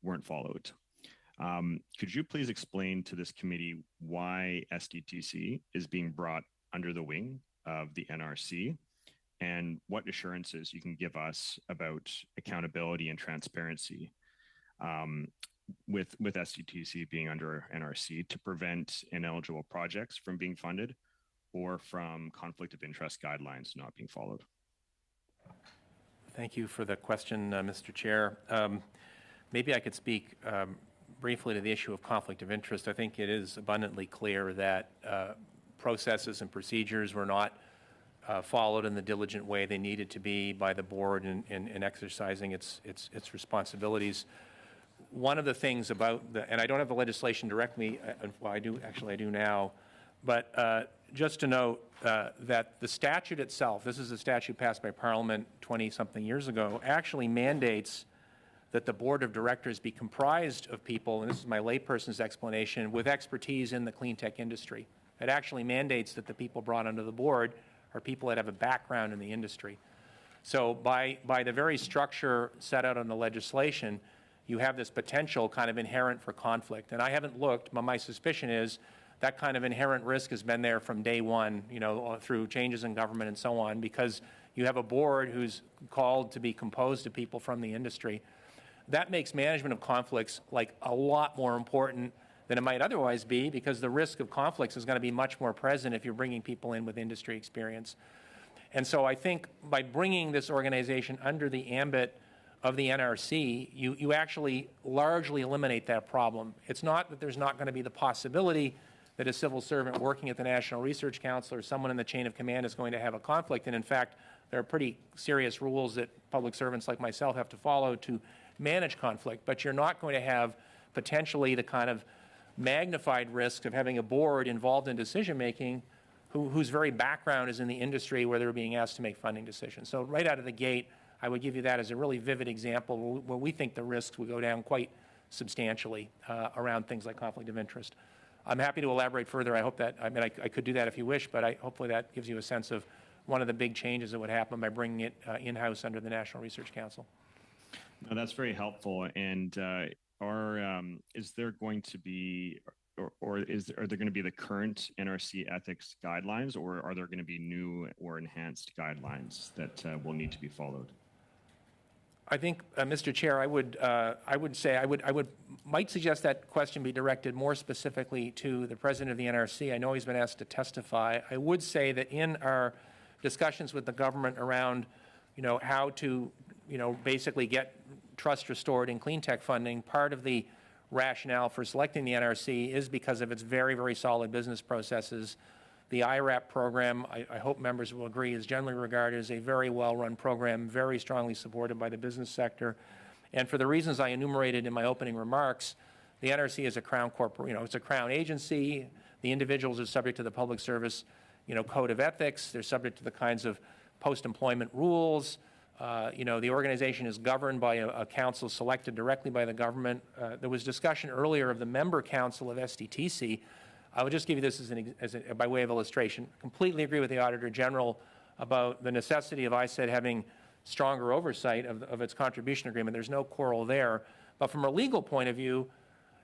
weren't followed. Could you please explain to this committee why SDTC is being brought under the wing of the NRC, and what assurances you can give us about accountability and transparency with SDTC being under NRC to prevent ineligible projects from being funded, or from conflict of interest guidelines not being followed? Thank you for the question, Mr. Chair. Maybe I could speak briefly to the issue of conflict of interest. I think it is abundantly clear that processes and procedures were not followed in the diligent way they needed to be by the board in exercising its responsibilities. One of the things about and I don't have the legislation directly, well, I do now, but just to note that the statute itself, this is a statute passed by Parliament 20-something years ago, actually mandates that the board of directors be comprised of people, and this is my layperson's explanation, with expertise in the clean tech industry. It actually mandates that the people brought onto the board are people that have a background in the industry. So by the very structure set out in the legislation, you have this potential kind of inherent for conflict. And I haven't looked, but my suspicion is that kind of inherent risk has been there from day one, through changes in government and so on, because you have a board who's called to be composed of people from the industry. That makes management of conflicts like a lot more important than it might otherwise be, because the risk of conflicts is going to be much more present if you're bringing people in with industry experience. And so I think by bringing this organization under the ambit of the NRC, you actually largely eliminate that problem. It's not that there's not going to be the possibility that a civil servant working at the National Research Council or someone in the chain of command is going to have a conflict. And in fact, there are pretty serious rules that public servants like myself have to follow to manage conflict. But you're not going to have potentially the kind of magnified risk of having a board involved in decision-making whose very background is in the industry where they're being asked to make funding decisions. So right out of the gate, I would give you that as a really vivid example where we think the risks will go down quite substantially around things like conflict of interest. I'm happy to elaborate further. I hope that, I could do that if you wish, but hopefully that gives you a sense of one of the big changes that would happen by bringing it in-house under the National Research Council. No, that's very helpful. And is there going to be, are there going to be the current NRC ethics guidelines, or are there going to be new or enhanced guidelines that will need to be followed? I think, Mr. Chair, I might suggest that question be directed more specifically to the President of the NRC. I know he's been asked to testify. I would say that in our discussions with the government around, how to, basically get trust restored in clean tech funding, part of the rationale for selecting the NRC is because of its very, very solid business processes. The IRAP program, I hope members will agree, is generally regarded as a very well-run program, very strongly supported by the business sector. And for the reasons I enumerated in my opening remarks, the NRC is a Crown corporate, it's a Crown agency. The individuals are subject to the Public Service, Code of Ethics. They're subject to the kinds of post-employment rules. The organization is governed by a council selected directly by the government. There was discussion earlier of the member council of SDTC. I would just give you this by way of illustration. Completely agree with the Auditor General about the necessity of ISED having stronger oversight of its contribution agreement. There's no quarrel there. But from a legal point of view,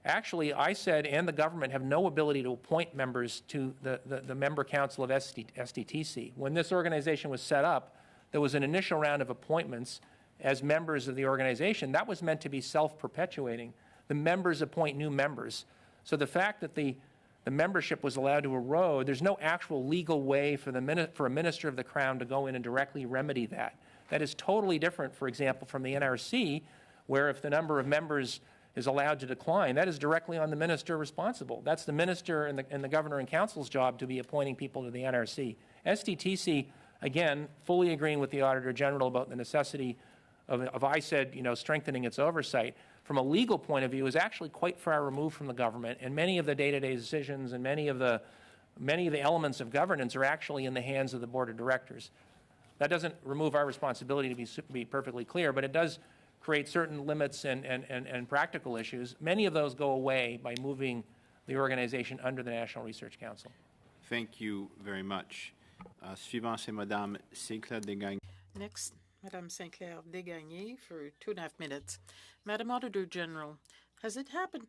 actually ISED and the government have no ability to appoint members to the member council of SDTC. When this organization was set up, there was an initial round of appointments as members of the organization. That was meant to be self-perpetuating. The members appoint new members. So the fact that the membership was allowed to erode, there's no actual legal way for a minister of the Crown to go in and directly remedy that. That is totally different, for example, from the NRC, where if the number of members is allowed to decline, that is directly on the minister responsible. That's the minister and the governor and council's job to be appointing people to the NRC. SDTC, again, fully agreeing with the Auditor General about the necessity of ISED, strengthening its oversight, from a legal point of view, is actually quite far removed from the government, and many of the day-to-day decisions and many of the elements of governance are actually in the hands of the board of directors. That doesn't remove our responsibility to be perfectly clear, but it does create certain limits and practical issues. Many of those go away by moving the organization under the National Research Council. Thank you very much. Suivant, c'est Madame Sinclair Desgagne. Next, Madame Sinclair Desgagne for 2.5 minutes. Madam Auditor General, has it happened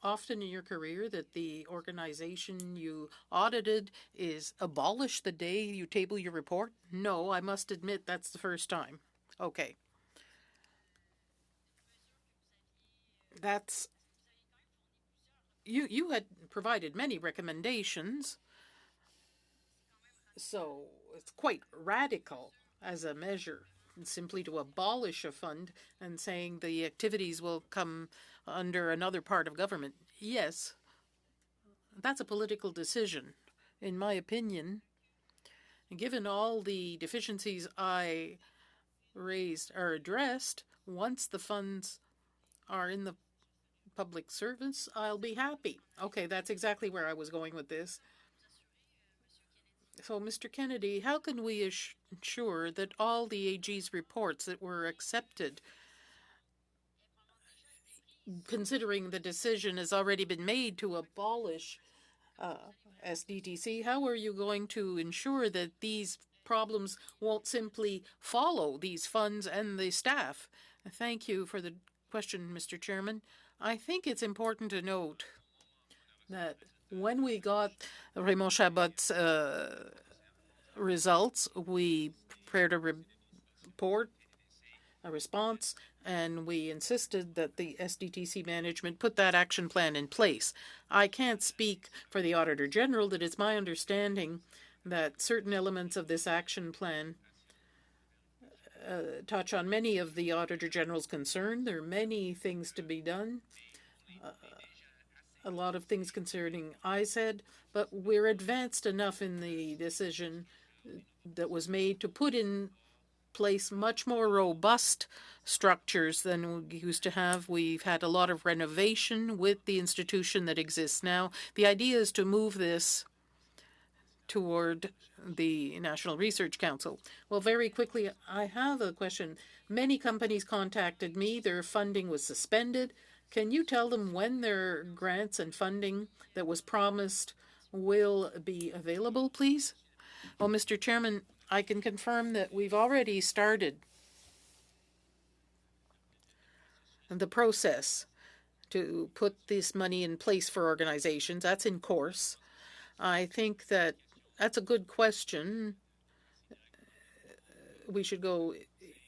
often in your career that the organization you audited is abolished the day you table your report? No, I must admit that's the first time. Okay. That's... You had provided many recommendations, so it's quite radical as a measure, simply to abolish a fund and saying the activities will come under another part of government. Yes, that's a political decision. In my opinion, given all the deficiencies I raised are addressed, once the funds are in the public service, I'll be happy. Okay, that's exactly where I was going with this. So, Mr. Kennedy, how can we ensure that all the AG's reports that were accepted, considering the decision has already been made to abolish SDTC, how are you going to ensure that these problems won't simply follow these funds and the staff? Thank you for the Question, Mr. Chairman. I think it's important to note that when we got Raymond Chabot's results, we prepared a report, a response, and we insisted that the SDTC management put that action plan in place. I can't speak for the Auditor General, that it's my understanding that certain elements of this action plan touch on many of the Auditor General's concern. There are many things to be done, a lot of things concerning ISED, but we're advanced enough in the decision that was made to put in place much more robust structures than we used to have. We've had a lot of renovation with the institution that exists now. The idea is to move this toward the National Research Council. Well, very quickly, I have a question. Many companies contacted me. Their funding was suspended. Can you tell them when their grants and funding that was promised will be available, please? Well, Mr. Chairman, I can confirm that we've already started the process to put this money in place for organizations. That's in course. I think that that's a good question. We should go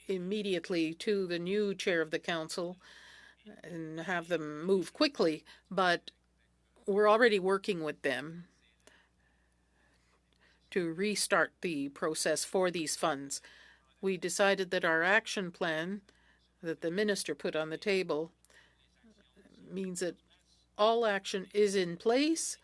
immediately to the new chair of the council and have them move quickly, but we're already working with them to restart the process for these funds. We decided that our action plan that the minister put on the table means that all action is in place.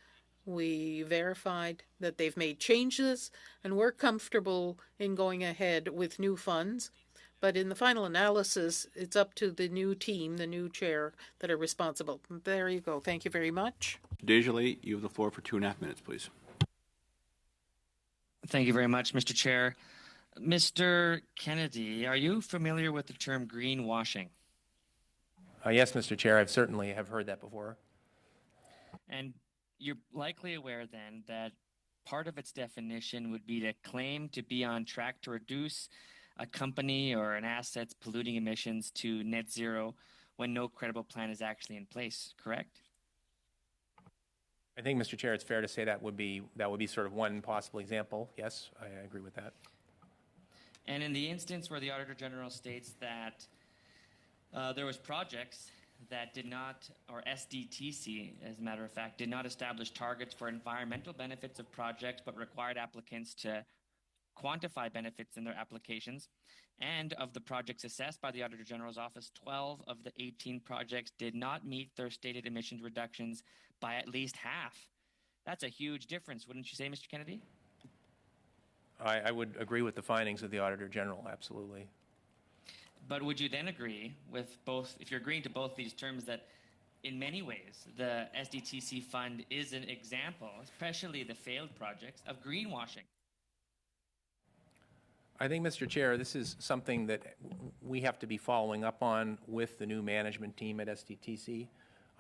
We verified that they've made changes, and we're comfortable in going ahead with new funds. But in the final analysis, it's up to the new team, the new chair, that are responsible. There you go. Thank you very much. Desjardins, you have the floor for 2.5 minutes, please. Thank you very much, Mr. Chair. Mr. Kennedy, are you familiar with the term greenwashing? Yes, Mr. Chair, I've certainly have heard that before. And you're likely aware then that part of its definition would be to claim to be on track to reduce a company or an asset's polluting emissions to net zero when no credible plan is actually in place, correct? I think, Mr. Chair, it's fair to say that would be sort of one possible example. Yes, I agree with that. And in the instance where the Auditor General states that there was projects that did not, or SDTC, as a matter of fact, did not establish targets for environmental benefits of projects, but required applicants to quantify benefits in their applications. And of the projects assessed by the Auditor General's office, 12 of the 18 projects did not meet their stated emissions reductions by at least half. That's a huge difference, wouldn't you say, Mr. Kennedy? I would agree with the findings of the Auditor General, absolutely. But would you then agree with both, if you're agreeing to both these terms, that in many ways the SDTC fund is an example, especially the failed projects, of greenwashing? I think, Mr. Chair, this is something that we have to be following up on with the new management team at SDTC.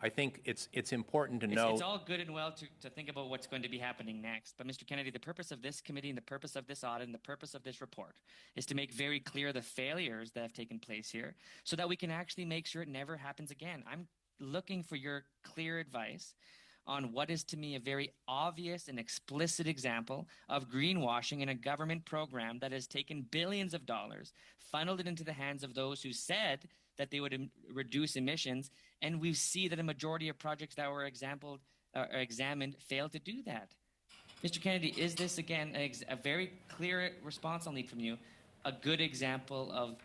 I think it's important to know. It's all good and well to think about what's going to be happening next. But, Mr. Kennedy, the purpose of this committee and the purpose of this audit and the purpose of this report is to make very clear the failures that have taken place here so that we can actually make sure it never happens again. I'm looking for your clear advice on what is to me a very obvious and explicit example of greenwashing in a government program that has taken billions of dollars, funneled it into the hands of those who said that they would reduce emissions, and we see that a majority of projects that were examined failed to do that. Mr. Kennedy, is this, again, a very clear response I'll need from you, a good example of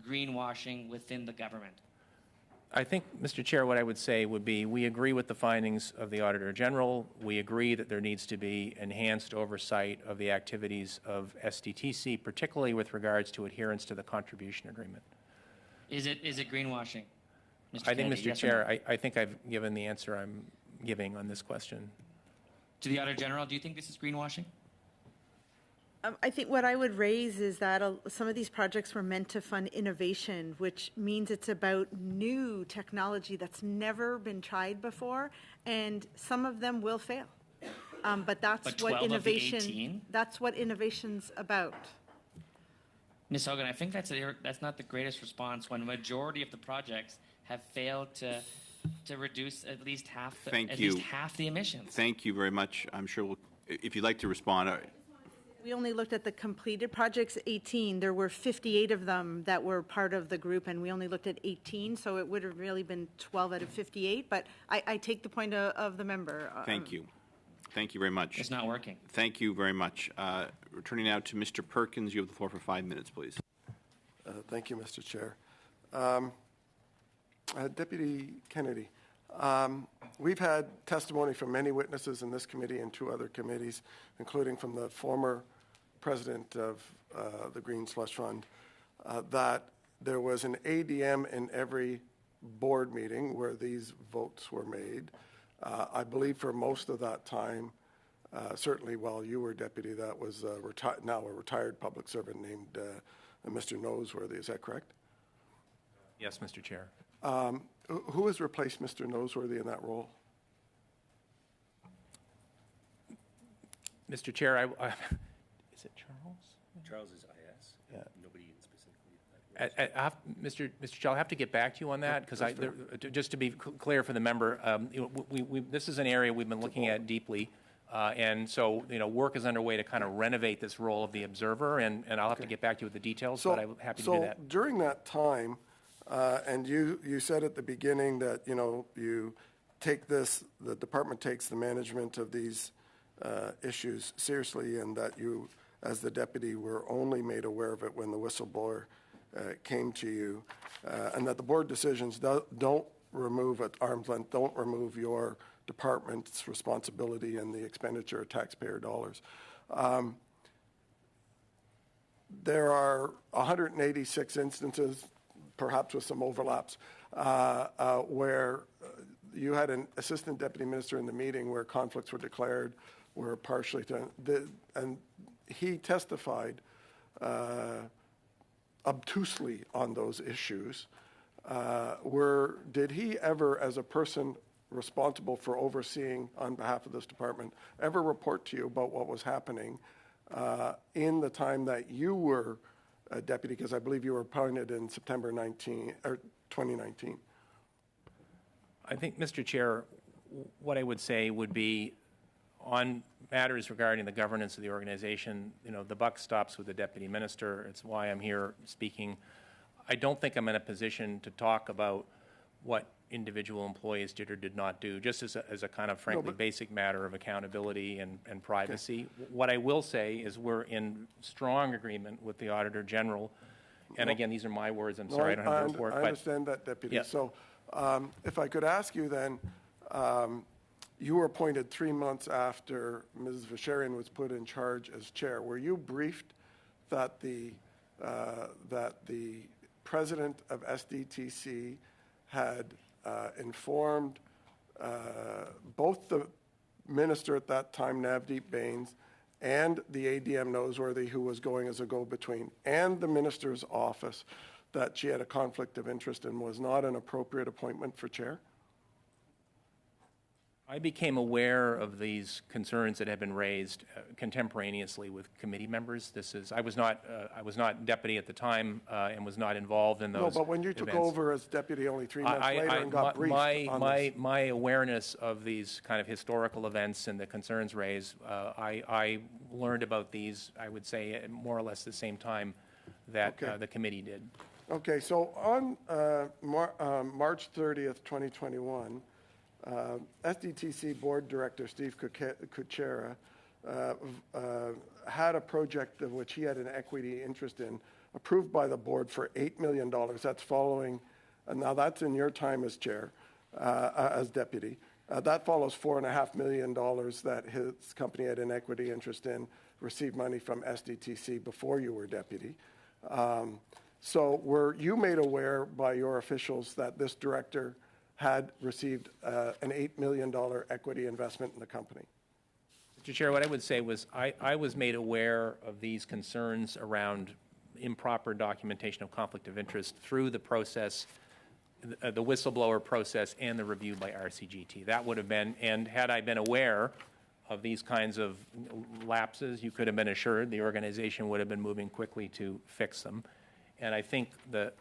greenwashing within the government? I think, Mr. Chair, what I would say would be we agree with the findings of the Auditor General. We agree that there needs to be enhanced oversight of the activities of SDTC, particularly with regards to adherence to the contribution agreement. Is it greenwashing, Mr. I think, Kennedy, Mr. yes Chair, I think I've given the answer I'm giving on this question. To the Auditor General, do you think this is greenwashing? I think what I would raise is that some of these projects were meant to fund innovation, which means it's about new technology that's never been tried before, and some of them will fail. But that's what innovation. That's what innovation's about. Ms. Hogan, I think that's not the greatest response when a majority of the projects have failed to reduce at least half the emissions. Thank you very much. I'm sure if you'd like to respond. We only looked at the completed projects, 18. There were 58 of them that were part of the group, and we only looked at 18, so it would have really been 12 out of 58. But I take the point of the member. Thank you. Thank you very much. It's not working. Thank you very much. Returning now to Mr. Perkins. You have the floor for 5 minutes, please. Thank you, Mr. Chair. Deputy Kennedy, we've had testimony from many witnesses in this committee and 2 other committees, including from the former president of the Green Slush Fund, that there was an ADM in every board meeting where these votes were made. I believe for most of that time, certainly while you were deputy, that was now a retired public servant named Mr. Noseworthy. Is that correct? Yes, Mr. Chair. Who has replaced Mr. Noseworthy in that role? Mr. Chair, is it Charles? Charles is IS. Yeah. Nobody specifically. Mr. Chair, I'll have to get back to you on that because just to be clear for the member, this is an area we've been looking at deeply. And so, work is underway to kind of renovate this role of the observer, and I'll have to get back to you with the details, but I'm happy to do that. So during that time, and you said at the beginning that, you take this, the department takes the management of these issues seriously, and that you, as the deputy, were only made aware of it when the whistleblower came to you, and that the board decisions don't remove, at arm's length, don't remove your department's responsibility and the expenditure of taxpayer dollars. There are 186 instances, perhaps with some overlaps, where you had an assistant deputy minister in the meeting where conflicts were declared, were partially and he testified obtusely on those issues. Did he ever, as a person responsible for overseeing on behalf of this department, ever report to you about what was happening in the time that you were a deputy? Because I believe you were appointed in September 2019. I think, Mr. Chair, what I would say would be on matters regarding the governance of the organization, the buck stops with the deputy minister. It's why I'm here speaking. I don't think I'm in a position to talk about what individual employees did or did not do, just as a kind of, frankly, basic matter of accountability and privacy. Okay. What I will say is we're in strong agreement with the Auditor General. And again, these are my words. I'm sorry, I don't have the report. I understand that, Deputy. Yeah. So if I could ask you then, you were appointed 3 months after Ms. Vacherian was put in charge as chair. Were you briefed that the president of SDTC had informed both the minister at that time, Navdeep Bains, and the ADM Noseworthy, who was going as a go-between, and the minister's office, that she had a conflict of interest and was not an appropriate appointment for chair? I became aware of these concerns that had been raised contemporaneously with committee members. I was not deputy at the time and was not involved in those. No, but when you took over as deputy only 3 months later and got briefed on this. My awareness of these kind of historical events and the concerns raised, I learned about these, I would say, at more or less the same time that the committee did. Okay, so on March 30th, 2021, SDTC Board Director Steve Kuchera had a project of which he had an equity interest in, approved by the board for $8 million. That's following, now that's in your time as chair, as deputy. That follows $4.5 million that his company had an equity interest in, received money from SDTC before you were deputy. So were you made aware by your officials that this director had received an $8 million equity investment in the company? Mr. Chair, what I would say was I was made aware of these concerns around improper documentation of conflict of interest through the process, the whistleblower process, and the review by RCGT. That would have been, and had I been aware of these kinds of lapses, you could have been assured the organization would have been moving quickly to fix them. And I think the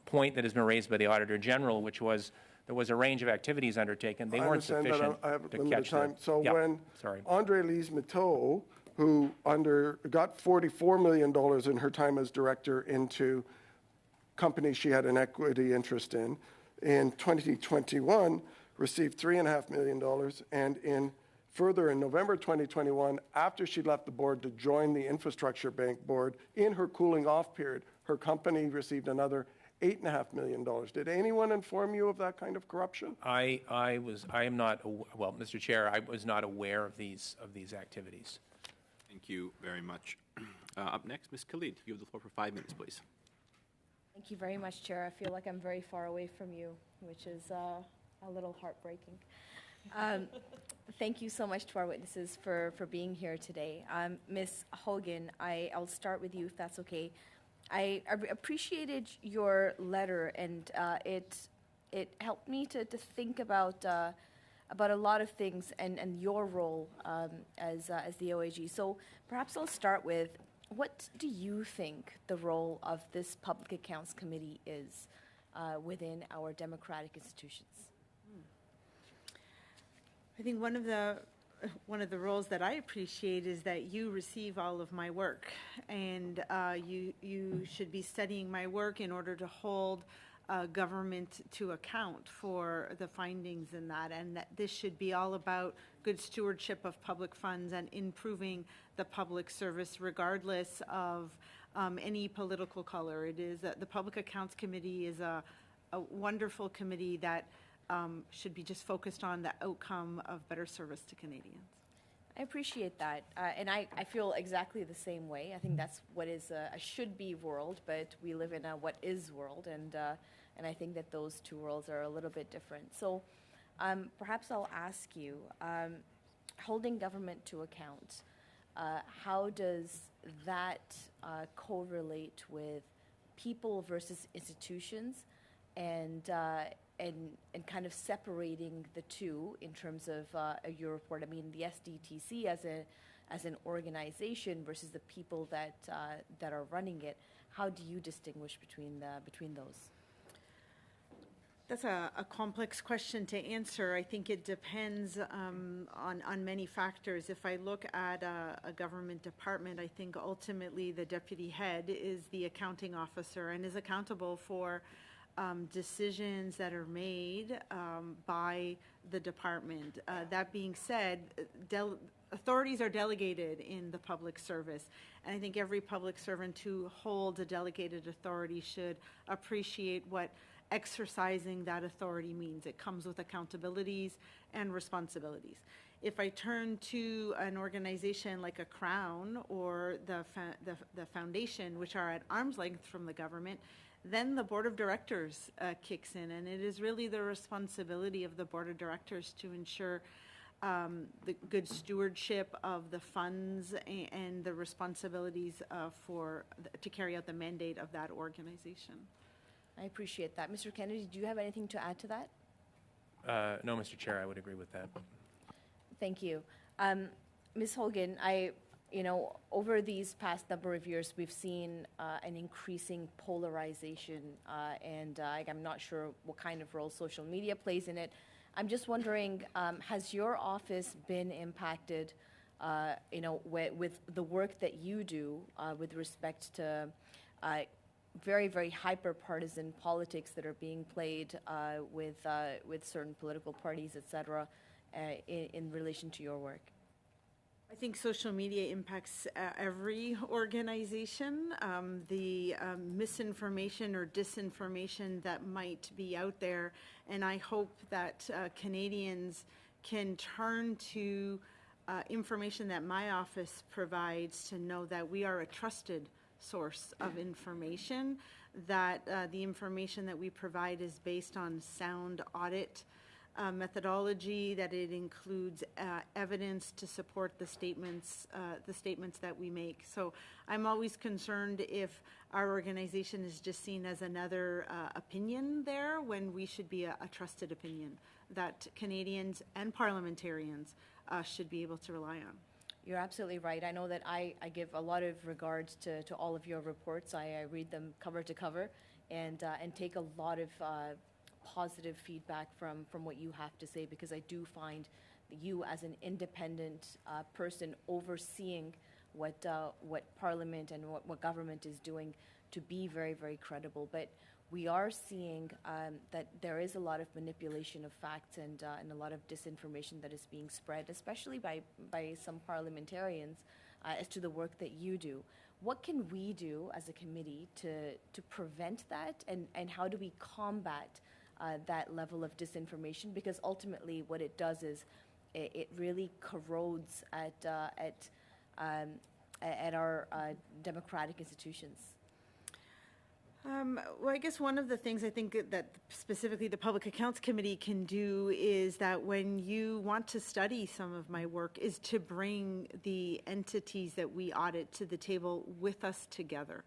point that has been raised by the Auditor General, which was there was a range of activities undertaken, they I weren't understand sufficient that I have to limited catch time. So yeah, when sorry. Andre Lise Mateau, who got $44 million in her time as director into companies she had an equity interest in 2021 received $3.5 million, and in November 2021, after she left the board to join the Infrastructure Bank board, in her cooling off period, her company received another $8.5 million. Did anyone inform you of that kind of corruption? I am not, well, Mr. Chair, I was not aware of these activities. Thank you very much. Up next, Ms. Khalid. You have the floor for 5 minutes, please. Thank you very much, Chair. I feel like I'm very far away from you, which is a little heartbreaking. Thank you so much to our witnesses for being here today. Ms. Hogan, I'll start with you, if that's okay. I appreciated your letter, and it helped me to think about a lot of things and your role as the OAG. So perhaps I'll start with, what do you think the role of this Public Accounts Committee is within our democratic institutions? I think one of the roles that I appreciate is that you receive all of my work, and you should be studying my work in order to hold government to account for the findings in that, and that this should be all about good stewardship of public funds and improving the public service regardless of any political color. It is the Public Accounts Committee is a wonderful committee that should be just focused on the outcome of better service to Canadians. I appreciate that, and I feel exactly the same way. I think that's what is a should-be world, but we live in a what-is world, and I think that those two worlds are a little bit different. So perhaps I'll ask you, holding government to account, how does that correlate with people versus institutions, and kind of separating the two in terms of your report? I mean, the SDTC as an organization versus the people that are running it. How do you distinguish between those? That's a complex question to answer. I think it depends on many factors. If I look at a government department, I think ultimately the deputy head is the accounting officer and is accountable for decisions that are made by the department. That being said, authorities are delegated in the public service, and I think every public servant who holds a delegated authority should appreciate what exercising that authority means. It comes with accountabilities and responsibilities. If I turn to an organization like a Crown or the foundation, which are at arm's length from the government, then the board of directors kicks in, and it is really the responsibility of the board of directors to ensure the good stewardship of the funds and the responsibilities to carry out the mandate of that organization. I appreciate that. Mr. Kennedy, do you have anything to add to that? No, Mr. Chair, I would agree with that. Thank you. Ms. Hogan, over these past number of years, we've seen an increasing polarization, and I'm not sure what kind of role social media plays in it. I'm just wondering, has your office been impacted, with the work that you do with respect to very, very hyper-partisan politics that are being played with certain political parties, et cetera, in relation to your work? I think social media impacts every organization. The misinformation or disinformation that might be out there, and I hope that Canadians can turn to information that my office provides to know that we are a trusted source of information, that the information that we provide is based on sound audit methodology, that it includes evidence to support the statements that we make. So I'm always concerned if our organization is just seen as another opinion there, when we should be a trusted opinion that Canadians and parliamentarians should be able to rely on. You're absolutely right. I know that I give a lot of regards to all of your reports. I read them cover to cover and take a lot of positive feedback from what you have to say, because I do find you as an independent person overseeing what Parliament and what government is doing to be very, very credible. But we are seeing that there is a lot of manipulation of facts and a lot of disinformation that is being spread, especially by some parliamentarians, as to the work that you do. What can we do as a committee to prevent that, and how do we combat that level of disinformation? Because ultimately what it does is it really corrodes at our democratic institutions. Well, I guess one of the things I think that specifically the Public Accounts Committee can do is that when you want to study some of my work is to bring the entities that we audit to the table with us together.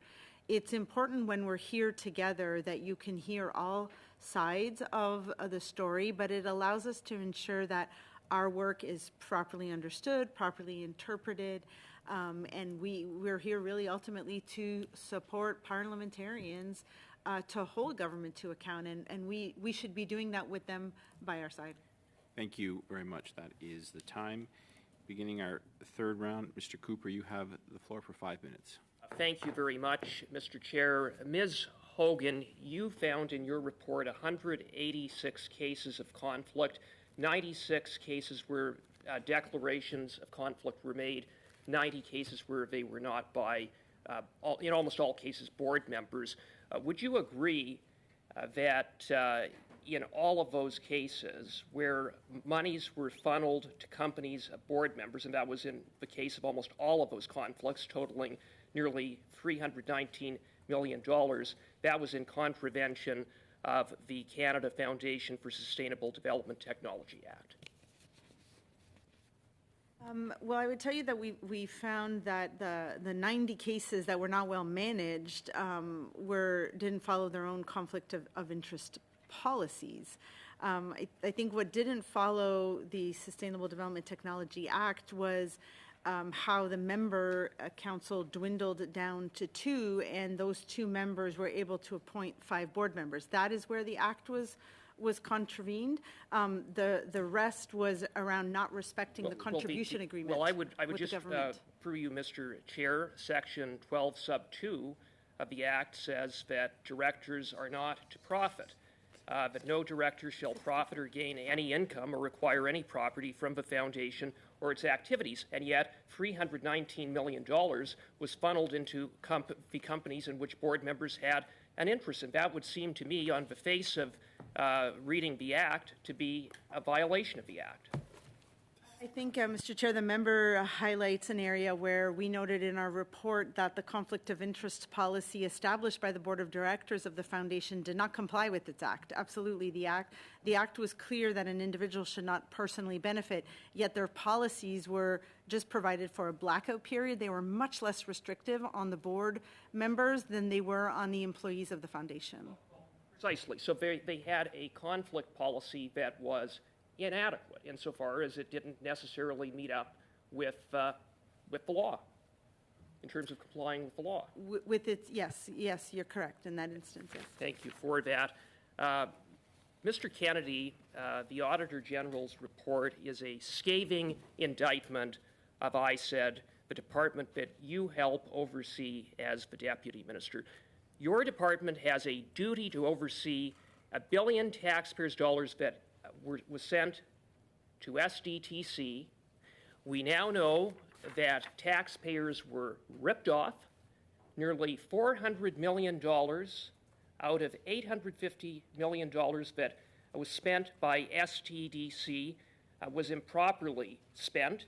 It's important when we're here together that you can hear all sides of the story, but it allows us to ensure that our work is properly understood, properly interpreted, and we're here really ultimately to support parliamentarians to hold government to account, and we should be doing that with them by our side. Thank you very much. That is the time. Beginning our third round, Mr. Cooper, you have the floor for 5 minutes. Thank you very much, Mr. Chair. Ms. Hogan, you found in your report 186 cases of conflict, 96 cases where declarations of conflict were made, 90 cases where they were not by, in almost all cases, board members. Would you agree that in all of those cases where monies were funneled to companies' board members, and that was in the case of almost all of those conflicts, totaling nearly $319 million, that was in contravention of the Canada Foundation for Sustainable Development Technology Act? Well, I would tell you that we found that the 90 cases that were not well managed didn't follow their own conflict of interest policies. I think what didn't follow the Sustainable Development Technology Act was how the member council dwindled down to 2, and those 2 members were able to appoint 5 board members. That is where the act was contravened. The rest was around not respecting the contribution agreement. Well, I would just through you, Mr. Chair, Section 12 sub 2 of the Act says that directors are not to profit, that no director shall profit or gain any income or require any property from the foundation or its activities, and yet $319 million was funneled into the companies in which board members had an interest, and that would seem to me, on the face of reading the Act, to be a violation of the Act. I think, Mr. Chair, the member highlights an area where we noted in our report that the conflict of interest policy established by the Board of Directors of the Foundation did not comply with its act. Absolutely, the act was clear that an individual should not personally benefit, yet their policies were just provided for a blackout period. They were much less restrictive on the board members than they were on the employees of the Foundation. Precisely. So they had a conflict policy that was inadequate insofar as it didn't necessarily meet up with the law, in terms of complying with the law. With its, yes, you're correct in that instance, yes. Thank you for that. Mr. Kennedy, the Auditor General's report is a scathing indictment of ISED, the department that you help oversee as the Deputy Minister. Your department has a duty to oversee $1 billion taxpayers' dollars that was sent to SDTC. We now know that taxpayers were ripped off. Nearly $400 million out of $850 million that was spent by SDTC was improperly spent.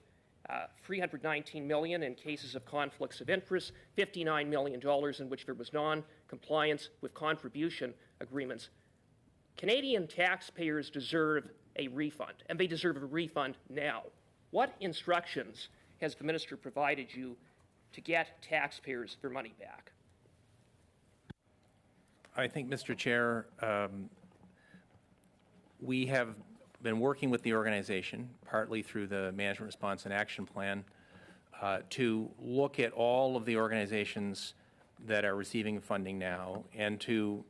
$319 million in cases of conflicts of interest, $59 million in which there was non-compliance with contribution agreements. Canadian taxpayers deserve a refund, and they deserve a refund now. What instructions has the minister provided you to get taxpayers their money back? I think, Mr. Chair, we have been working with the organization, partly through the Management Response and Action Plan, to look at all of the organizations that are receiving funding now and to,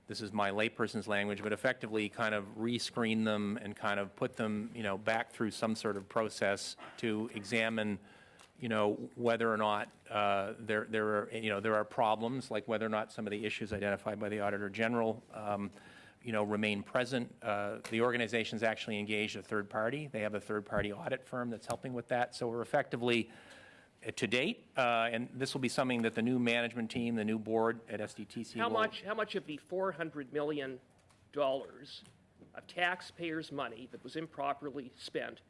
this is my layperson's language, but effectively kind of rescreen them and kind of put them, back through some sort of process to examine, whether or not there are problems, like whether or not some of the issues identified by the Auditor General, remain present. The organization's actually engaged a third party. They have a third-party audit firm that's helping with that. So we're effectively, to date, and this will be something that the new management team, the new board at SDTC How much of the $400 million of taxpayers' money that was improperly spent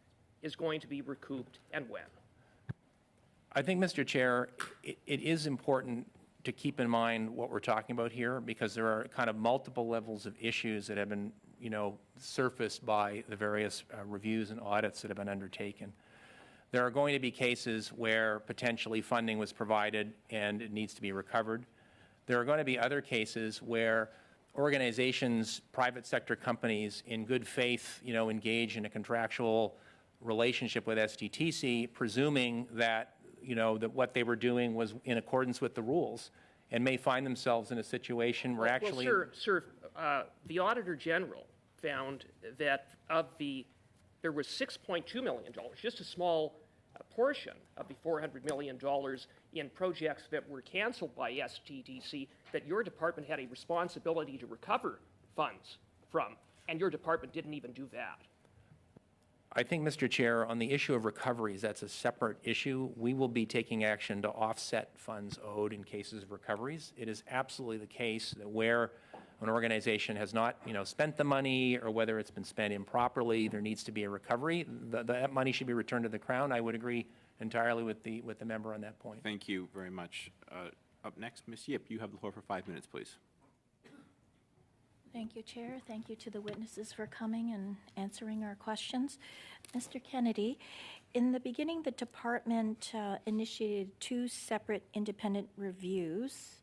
is going to be recouped, and when? I think, Mr. Chair, it is important to keep in mind what we're talking about here, because there are kind of multiple levels of issues that have been, surfaced by the various reviews and audits that have been undertaken. There are going to be cases where potentially funding was provided and it needs to be recovered. There are going to be other cases where organizations, private sector companies, in good faith, engage in a contractual relationship with SDTC, presuming that, that what they were doing was in accordance with the rules, and may find themselves in a situation where actually... Well, sir, the Auditor General found that there was $6.2 million, just a small portion of the $400 million in projects that were canceled by SDTC that your department had a responsibility to recover funds from, and your department didn't even do that. I think, Mr. Chair, on the issue of recoveries, that's a separate issue. We will be taking action to offset funds owed in cases of recoveries. It is absolutely the case that where an organization has not, spent the money, or whether it's been spent improperly, there needs to be a recovery. That money should be returned to the Crown. I would agree entirely with the member on that point. Thank you very much. Up next, Ms. Yip, you have the floor for 5 minutes, please. Thank you, Chair. Thank you to the witnesses for coming and answering our questions. Mr. Kennedy, in the beginning, the department initiated 2 separate independent reviews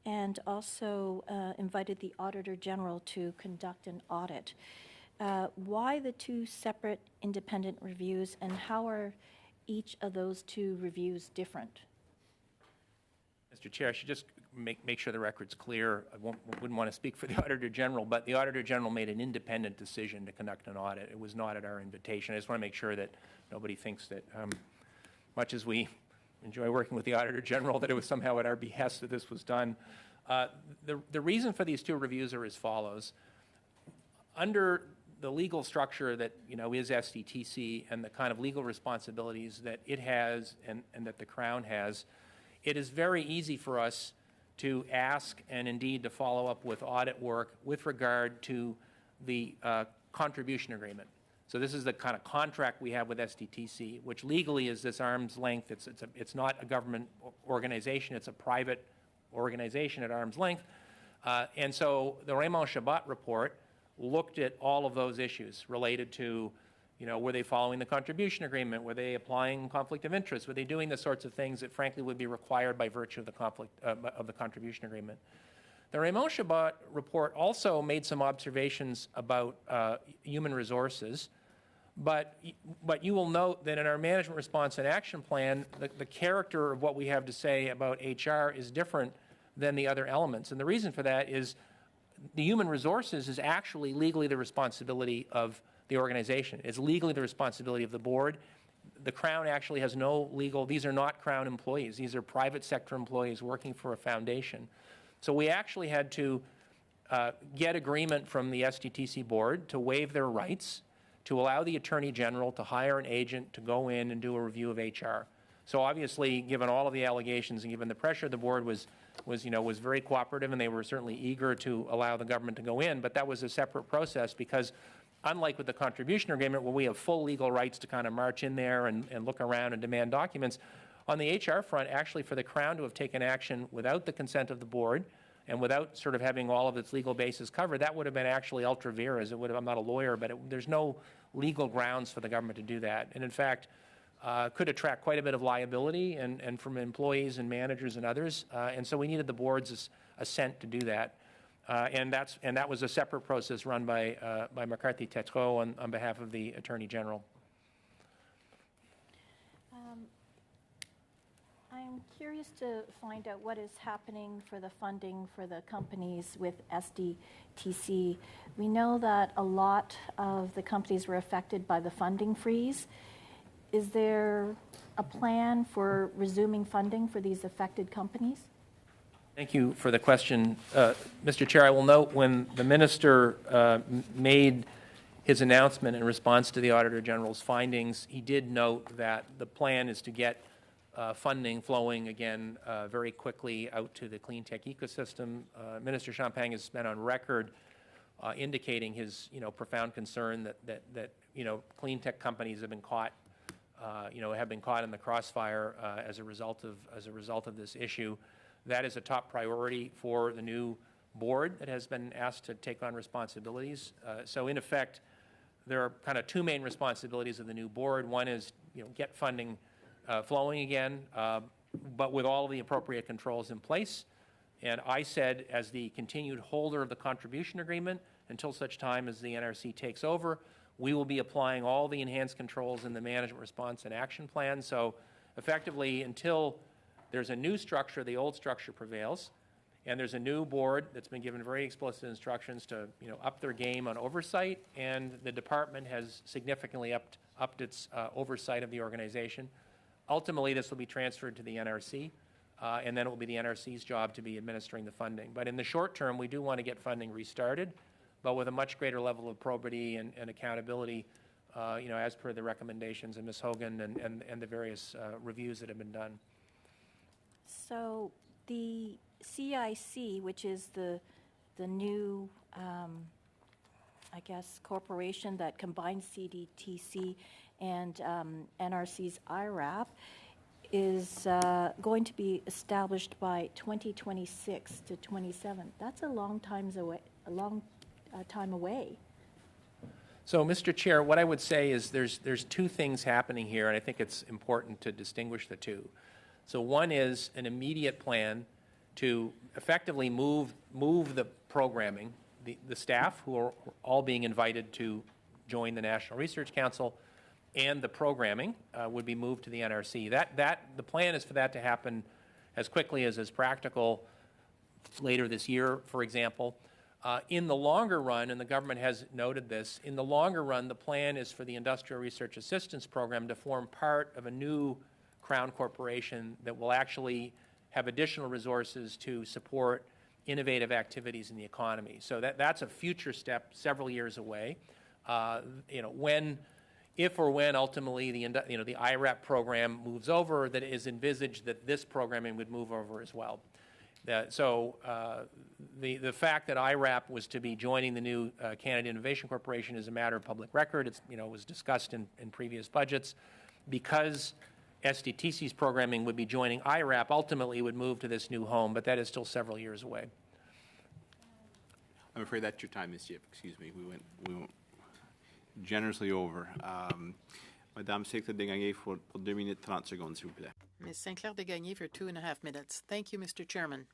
and also invited the Auditor General to conduct an audit. Why the 2 separate independent reviews, and how are each of those 2 reviews different? Mr. Chair, I should just make sure the record's clear. I wouldn't want to speak for the Auditor General, but the Auditor General made an independent decision to conduct an audit. It was not at our invitation. I just want to make sure that nobody thinks that, much as we enjoy working with the Auditor General, that it was somehow at our behest that this was done. The reason for these 2 reviews are as follows. Under the legal structure that, is SDTC, and the kind of legal responsibilities that it has and that the Crown has, it is very easy for us to ask and indeed to follow up with audit work with regard to the contribution agreement. So this is the kind of contract we have with SDTC, which legally is this arm's length. It's not a government organization. It's a private organization at arm's length. And so the Raymond Chabot report looked at all of those issues related to, were they following the contribution agreement? Were they applying conflict of interest? Were they doing the sorts of things that frankly would be required by virtue of the of the contribution agreement? The Raymond Chabot report also made some observations about human resources, but you will note that in our management response and action plan, the character of what we have to say about HR is different than the other elements. And the reason for that is the human resources is actually legally the responsibility of the organization. It's legally the responsibility of the board. The Crown actually has no legal, these are not Crown employees. These are private sector employees working for a foundation. So we actually had to get agreement from the SDTC board to waive their rights, to allow the Attorney General to hire an agent to go in and do a review of HR. So obviously, given all of the allegations and given the pressure, the board was very cooperative, and they were certainly eager to allow the government to go in, but that was a separate process because unlike with the contribution agreement where we have full legal rights to kind of march in there and look around and demand documents, on the HR front, actually for the Crown to have taken action without the consent of the board and without sort of having all of its legal bases covered, that would have been actually ultra vires. It would have, I'm not a lawyer, but there's no legal grounds for the government to do that. And in fact, could attract quite a bit of liability and from employees and managers and others. And so we needed the board's assent to do that. And that was a separate process run by McCarthy Tétrault on behalf of the Attorney General. I'm curious to find out what is happening for the funding for the companies with SDTC. We know that a lot of the companies were affected by the funding freeze. Is there a plan for resuming funding for these affected companies? Thank you for the question. Mr. Chair, I will note when the minister made his announcement in response to the Auditor General's findings, he did note that the plan is to get funding flowing again very quickly out to the clean tech ecosystem. Minister Champagne has been on record indicating his profound concern that clean tech companies have been caught have been caught in the crossfire as a result of this issue. That is a top priority for the new board that has been asked to take on responsibilities. So in effect, there are kind of two main responsibilities of the new board. One is get funding flowing again, but with all the appropriate controls in place. And I said, as the continued holder of the contribution agreement, until such time as the NRC takes over, we will be applying all the enhanced controls in the management response and action plan. So effectively, until there's a new structure, the old structure prevails, and there's a new board that's been given very explicit instructions to up their game on oversight, and the department has significantly upped its oversight of the organization. Ultimately, this will be transferred to the NRC, and then it will be the NRC's job to be administering the funding. But in the short term, we do want to get funding restarted, but with a much greater level of probity and accountability, as per the recommendations of Ms. Hogan and the various reviews that have been done. So the CIC, which is the new, corporation that combines CDTC and NRC's IRAP, is going to be established by 2026 to 27. That's a long time away. So, Mr. Chair, what I would say is there's two things happening here, and I think it's important to distinguish the two. So one is an immediate plan to effectively move the programming, the staff who are all being invited to join the National Research Council, and the programming would be moved to the NRC. The plan is for that to happen as quickly as is practical later this year, for example. In the longer run, and the government has noted this, in the longer run, the plan is for the Industrial Research Assistance Program to form part of a new Crown Corporation that will actually have additional resources to support innovative activities in the economy. So that's a future step several years away. If or when ultimately the IRAP program moves over, that it is envisaged that this programming would move over as well. The fact that IRAP was to be joining the new Canada Innovation Corporation is a matter of public record. It was discussed in previous budgets. Because SDTC's programming would be joining IRAP, ultimately it would move to this new home, but that is still several years away. I'm afraid that's your time, Ms. Yip. Excuse me. We went generously over. Madame Secrétaire Desgagnés pour 2 minutes 30 secondes, s'il vous plaît. Ms. Sinclair Desgagnés for 2.5 minutes. Thank you, Mr. Chairman.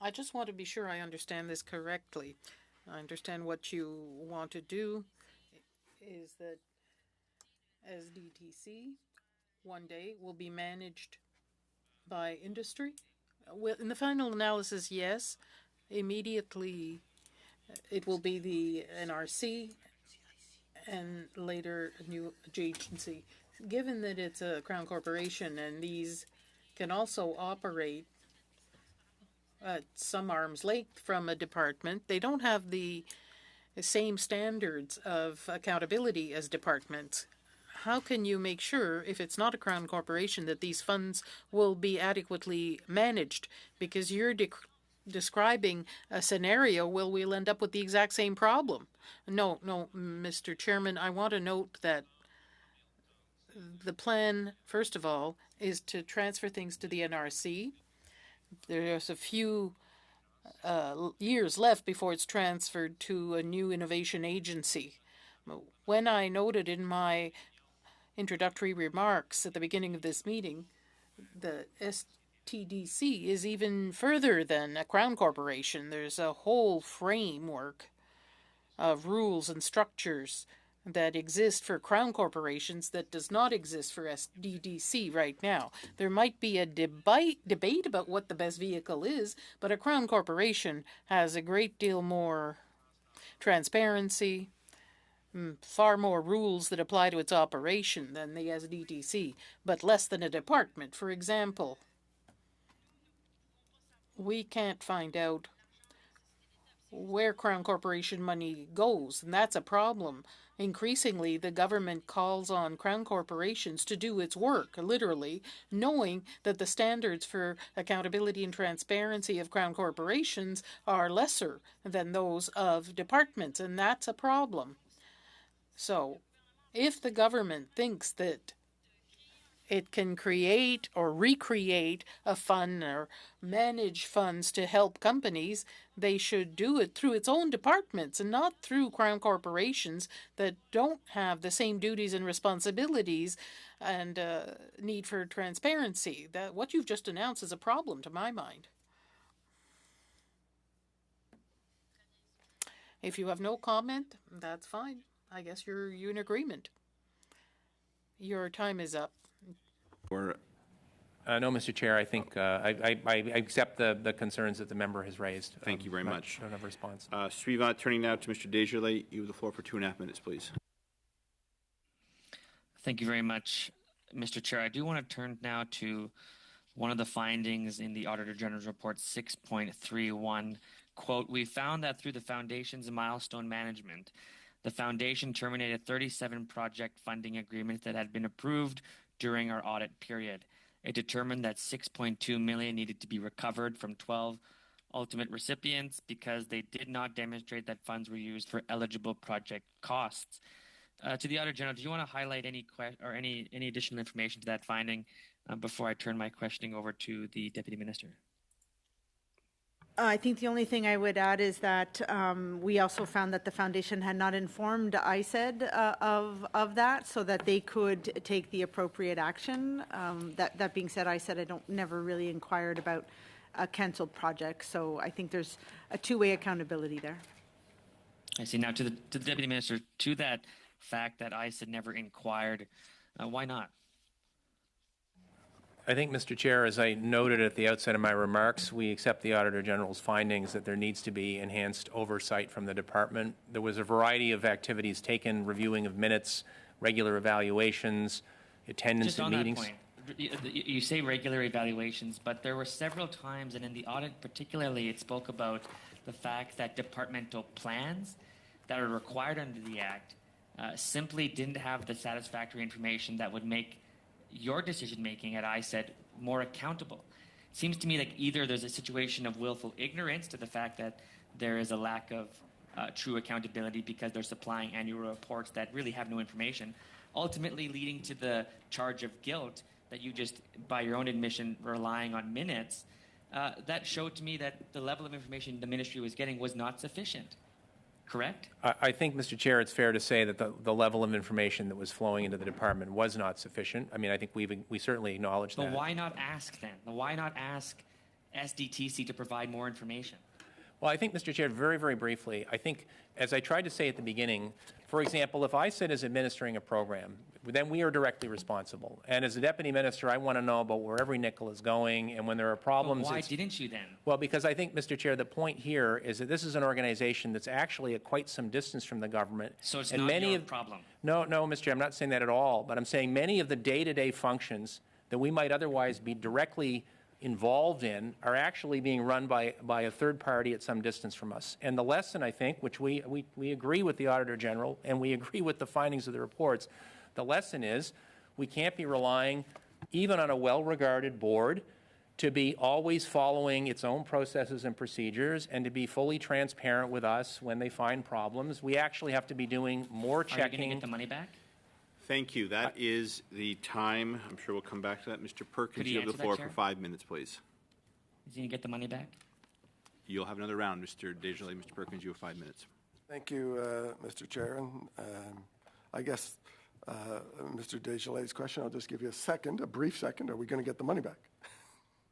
I just want to be sure I understand this correctly. I understand what you want to do is that SDTC one day will be managed by industry. Well, in the final analysis, yes. Immediately, it will be the NRC and later a new agency. Given that it's a Crown Corporation and these can also operate at some arm's length from a department, they don't have the same standards of accountability as departments. How can you make sure, if it's not a Crown Corporation, that these funds will be adequately managed? Because you're describing a scenario where we'll end up with the exact same problem. No, Mr. Chairman, I want to note that the plan, first of all, is to transfer things to the NRC. There's a few years left before it's transferred to a new innovation agency. When I noted in my introductory remarks at the beginning of this meeting, the STDC is even further than a Crown Corporation. There's a whole framework of rules and structures that exist for Crown corporations that does not exist for SDDC right now. There might be a debate about what the best vehicle is, but a Crown corporation has a great deal more transparency, far more rules that apply to its operation than the SDDC, but less than a department. For example, we can't find out where Crown Corporation money goes, and that's a problem. Increasingly, the government calls on Crown corporations to do its work, literally, knowing that the standards for accountability and transparency of Crown corporations are lesser than those of departments, and that's a problem. So, if the government thinks that it can create or recreate a fund or manage funds to help companies, they should do it through its own departments and not through Crown corporations that don't have the same duties and responsibilities and need for transparency. That what you've just announced is a problem to my mind. If you have no comment, that's fine. I guess you're in agreement. Your time is up. No, Mr. Chair. I think I accept the concerns that the member has raised. Thank you very much. I don't have a response. Suivant, turning now to Mr. Desjardins. You have the floor for 2.5 minutes, please. Thank you very much, Mr. Chair. I do want to turn now to one of the findings in the Auditor General's Report 6.31. Quote, we found that through the Foundation's milestone management, the Foundation terminated 37 project funding agreements that had been approved during our audit period. It determined that $6.2 million needed to be recovered from 12 ultimate recipients because they did not demonstrate that funds were used for eligible project costs. To the Auditor General, do you want to highlight any additional information to that finding before I turn my questioning over to the Deputy Minister? I think the only thing I would add is that we also found that the Foundation had not informed ISED of that so that they could take the appropriate action. That being said, ISED never really inquired about a cancelled project, so I think there's a two-way accountability there. I see. Now to the Deputy Minister, to that fact that ISED never inquired, why not? I think, Mr. Chair, as I noted at the outset of my remarks, we accept the Auditor General's findings that there needs to be enhanced oversight from the department. There was a variety of activities taken, reviewing of minutes, regular evaluations, attendance at meetings. Just on that point, you say regular evaluations, but there were several times, and in the audit particularly, it spoke about the fact that departmental plans that are required under the Act simply didn't have the satisfactory information that would make your decision-making at ISED more accountable. It seems to me like either there's a situation of willful ignorance to the fact that there is a lack of true accountability because they're supplying annual reports that really have no information, ultimately leading to the charge of guilt that you just, by your own admission, relying on minutes. That showed to me that the level of information the ministry was getting was not sufficient. Correct? I think, Mr. Chair, it's fair to say that the level of information that was flowing into the department was not sufficient. I mean, I think we certainly acknowledge that. But why not ask then? Why not ask SDTC to provide more information? Well, I think, Mr. Chair, very, very briefly, I think, as I tried to say at the beginning, for example, if ISED is administering a program, then we are directly responsible. And as a Deputy Minister, I want to know about where every nickel is going, and when there are problems... But why didn't you then? Well, because I think, Mr. Chair, the point here is that this is an organization that's actually at quite some distance from the government. So it's not your problem? No, Mr. Chair, I'm not saying that at all, but I'm saying many of the day-to-day functions that we might otherwise be directly involved in are actually being run by a third party at some distance from us. And the lesson, I think, which we agree with the Auditor General and we agree with the findings of the reports, the lesson is we can't be relying even on a well-regarded board to be always following its own processes and procedures and to be fully transparent with us when they find problems. We actually have to be doing more checking. Are you going to get the money back? Thank you. That is the time. I'm sure we'll come back to that. Mr. Perkins, you have the floor for 5 minutes, please. Is he going to get the money back? You'll have another round, Mr. Desjardins. Mr. Perkins, you have 5 minutes. Thank you, Mr. Chair. And I guess Mr. Desjardins' question, I'll just give you a brief second. Are we going to get the money back?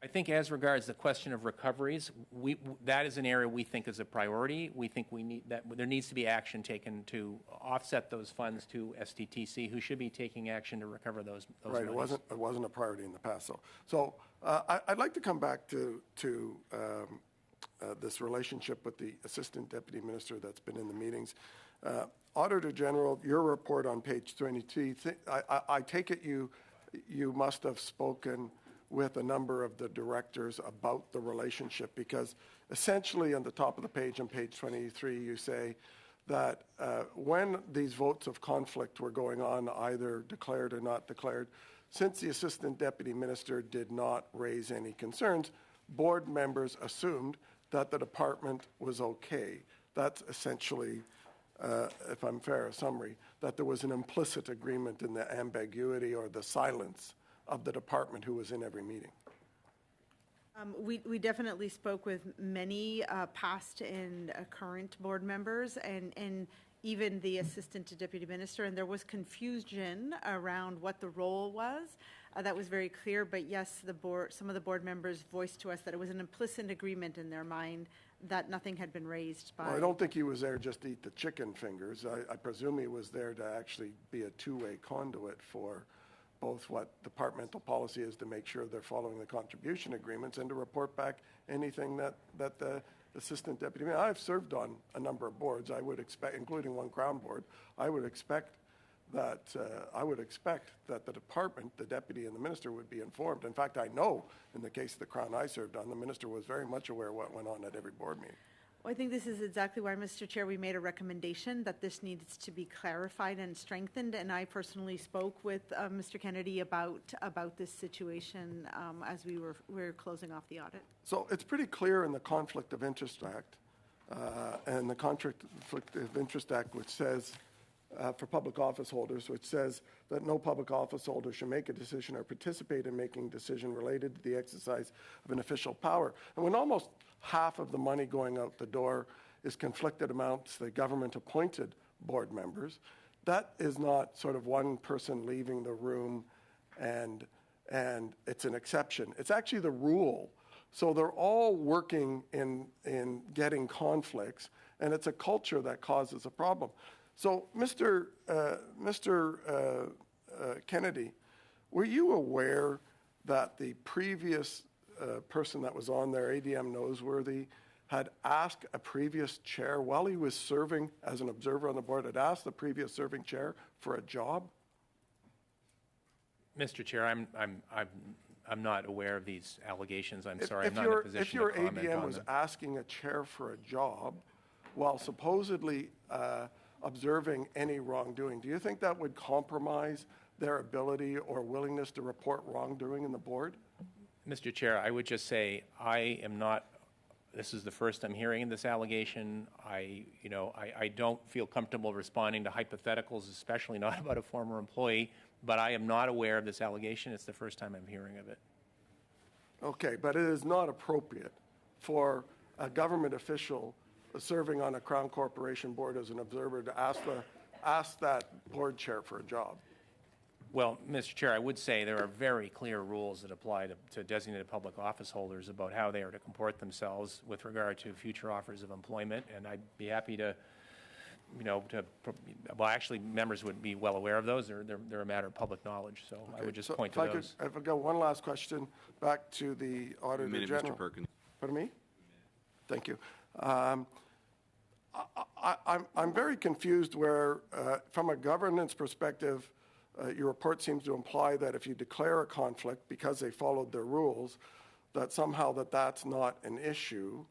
I think as regards the question of recoveries, that is an area we think is a priority. We think there needs to be action taken to offset those funds to STTC, who should be taking action to recover those Right, monies. it wasn't a priority in the past. So I'd like to come back to this relationship with the Assistant Deputy Minister that's been in the meetings. Auditor General, your report on page 22, I take it you must have spoken with a number of the directors about the relationship, because essentially on the top of the page on page 23 you say that when these votes of conflict were going on, either declared or not declared, since the Assistant Deputy Minister did not raise any concerns, board members assumed that the department was okay. That's essentially, if I'm fair, a summary, that there was an implicit agreement in the ambiguity or the silence of the department who was in every meeting. We definitely spoke with many past and current board members and even the assistant to deputy minister, and there was confusion around what the role was. That was very clear, but yes, some of the board members voiced to us that it was an implicit agreement in their mind that nothing had been raised by... Well, I don't think he was there just to eat the chicken fingers. I presume he was there to actually be a two-way conduit for both what departmental policy is to make sure they're following the contribution agreements and to report back anything that the assistant deputy. I've served on a number of boards. I would expect, including one Crown board, I would expect that the department, the deputy and the minister would be informed. In fact, I know in the case of the Crown I served on, the minister was very much aware of what went on at every board meeting. Well, I think this is exactly why, Mr. Chair, we made a recommendation that this needs to be clarified and strengthened, and I personally spoke with Mr. Kennedy about this situation as we were closing off the audit. So it's pretty clear in the Conflict of Interest Act and the Conflict of Interest Act, which says for public office holders, which says that no public office holder should make a decision or participate in making a decision related to the exercise of an official power. And when almost half of the money going out the door is conflicted amounts to government-appointed board members, that is not sort of one person leaving the room and it's an exception. It's actually the rule. So they're all working in getting conflicts, and it's a culture that causes a problem. So, Mr. Kennedy, were you aware that the previous person that was on there, ADM Noseworthy, had asked a previous chair, while he was serving as an observer on the board, had asked the previous serving chair for a job? Mr. Chair, I'm not aware of these allegations. I'm sorry, I'm not in a position to comment on them. If your ADM was asking a chair for a job while supposedly observing any wrongdoing, do you think that would compromise their ability or willingness to report wrongdoing in the board? Mr. Chair, I would just say I am not, this is the first I'm hearing this allegation. I don't feel comfortable responding to hypotheticals, especially not about a former employee, but I am not aware of this allegation. It's the first time I'm hearing of it. Okay, but it is not appropriate for a government official serving on a Crown Corporation board as an observer to ask that board chair for a job. Well, Mr. Chair, I would say there are very clear rules that apply to designated public office holders about how they are to comport themselves with regard to future offers of employment, and I'd be happy to, well, actually, members would be well aware of those. They're a matter of public knowledge, so okay. I would just point to those. If I got one last question back to the Auditor General. Mr. Perkins. Pardon me? Thank you. I'm very confused where, from a governance perspective, your report seems to imply that if you declare a conflict because they followed their rules, that somehow that's not an issue,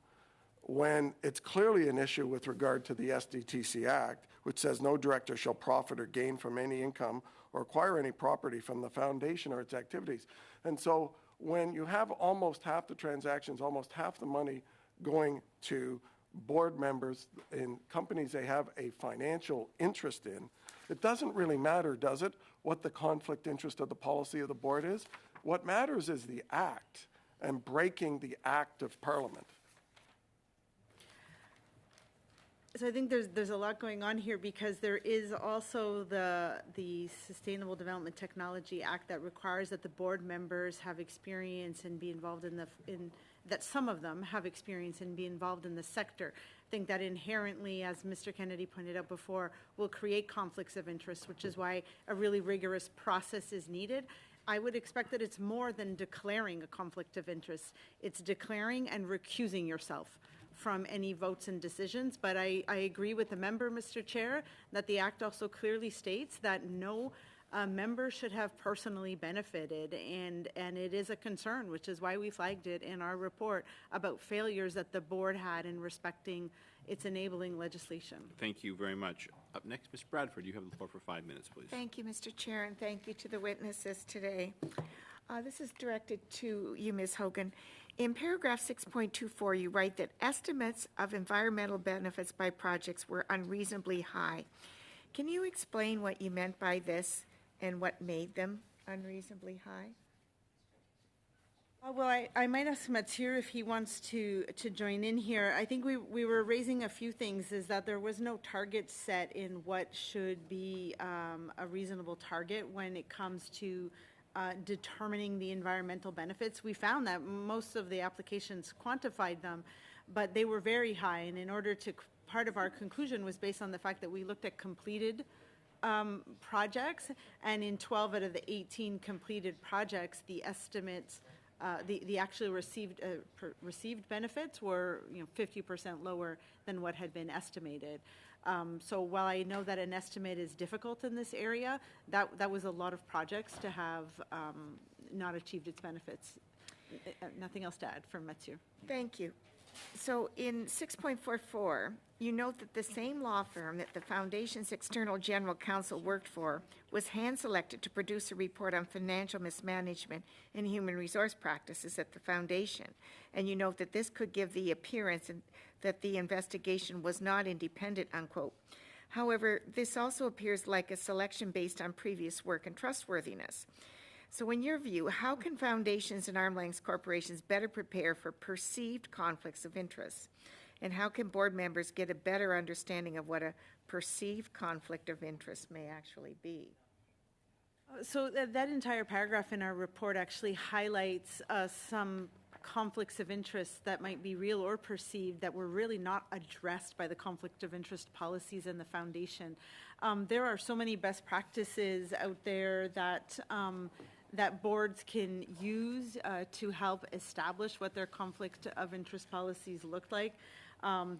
when it's clearly an issue with regard to the SDTC Act, which says no director shall profit or gain from any income or acquire any property from the foundation or its activities. And so when you have almost half the transactions, almost half the money going to board members in companies they have a financial interest in, it doesn't really matter, does it, what the conflict interest of the policy of the board is? What matters is the act and breaking the act of Parliament. So I think there's a lot going on here because there is also the Sustainable Development Technology Act that requires that the board members have experience and be involved that some of them have experience and be involved in the sector. I think that inherently, as Mr. Kennedy pointed out before, will create conflicts of interest, which is why a really rigorous process is needed. I would expect that it's more than declaring a conflict of interest. It's declaring and recusing yourself from any votes and decisions. But I agree with the member, Mr. Chair, that the Act also clearly states that no member should have personally benefited, and it is a concern, which is why we flagged it in our report about failures that the board had in respecting its enabling legislation. Thank you very much. Up next, Ms. Bradford, you have the floor for 5 minutes, please. Thank you, Mr. Chair, and thank you to the witnesses today. This is directed to you, Ms. Hogan. In paragraph 6.24, you write that estimates of environmental benefits by projects were unreasonably high. Can you explain what you meant by this and what made them unreasonably high? Well, I might ask Mathieu if he wants to join in here. I think we were raising a few things, is that there was no target set in what should be a reasonable target when it comes to determining the environmental benefits. We found that most of the applications quantified them, but they were very high. And in order to, part of our conclusion was based on the fact that we looked at completed projects, and in 12 out of the 18 completed projects, the estimates, the actually received benefits were 50% lower than what had been estimated. So while I know that an estimate is difficult in this area, that was a lot of projects to have not achieved its benefits. Nothing else to add from Mathieu. Thank you. So in 6.44, you note that the same law firm that the Foundation's external general counsel worked for was hand-selected to produce a report on financial mismanagement and human resource practices at the Foundation. And you note that this could give the appearance that the investigation was not independent, unquote. However, this also appears like a selection based on previous work and trustworthiness. So in your view, how can foundations and arm's-length corporations better prepare for perceived conflicts of interest? And how can board members get a better understanding of what a perceived conflict of interest may actually be? So that entire paragraph in our report actually highlights some conflicts of interest that might be real or perceived that were really not addressed by the conflict of interest policies in the Foundation. There are so many best practices out there that that boards can use to help establish what their conflict of interest policies look like.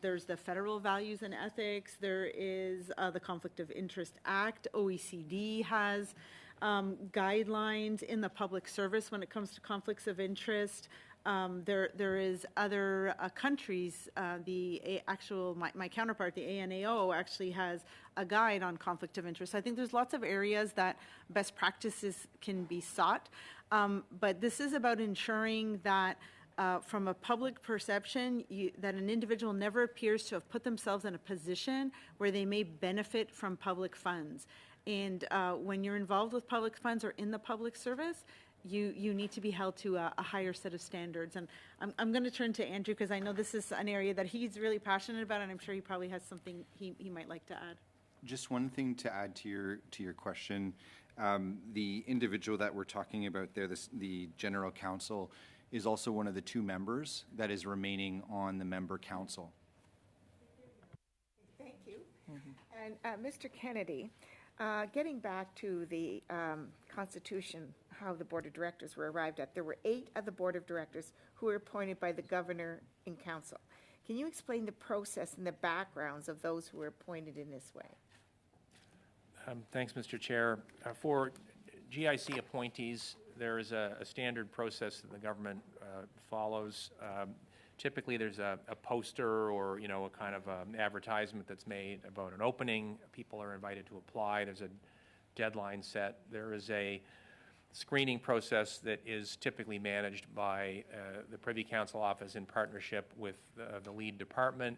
There's the Federal Values and Ethics. There is the Conflict of Interest Act. OECD has guidelines in the public service when it comes to conflicts of interest. There is other countries, my counterpart, the ANAO, actually has a guide on conflict of interest. I think there's lots of areas that best practices can be sought, but this is about ensuring that from a public perception, that an individual never appears to have put themselves in a position where they may benefit from public funds. And when you're involved with public funds or in the public service, you need to be held to a higher set of standards. And I'm going to turn to Andrew because I know this is an area that he's really passionate about, and I'm sure he probably has something he might like to add. Just one thing to add to your question. The individual that we're talking about there, the general counsel, is also one of the 2 members that is remaining on the member council. Thank you. And Mr. Kennedy, getting back to the Constitution, how the Board of Directors were arrived at, there were 8 of the Board of Directors who were appointed by the Governor in Council. Can you explain the process and the backgrounds of those who were appointed in this way? Thanks, Mr. Chair. For GIC appointees, there is a standard process that the government follows. Typically, there's a poster or, a kind of advertisement that's made about an opening. People are invited to apply. There's a deadline set. There is a screening process that is typically managed by the Privy Council office in partnership with the lead department.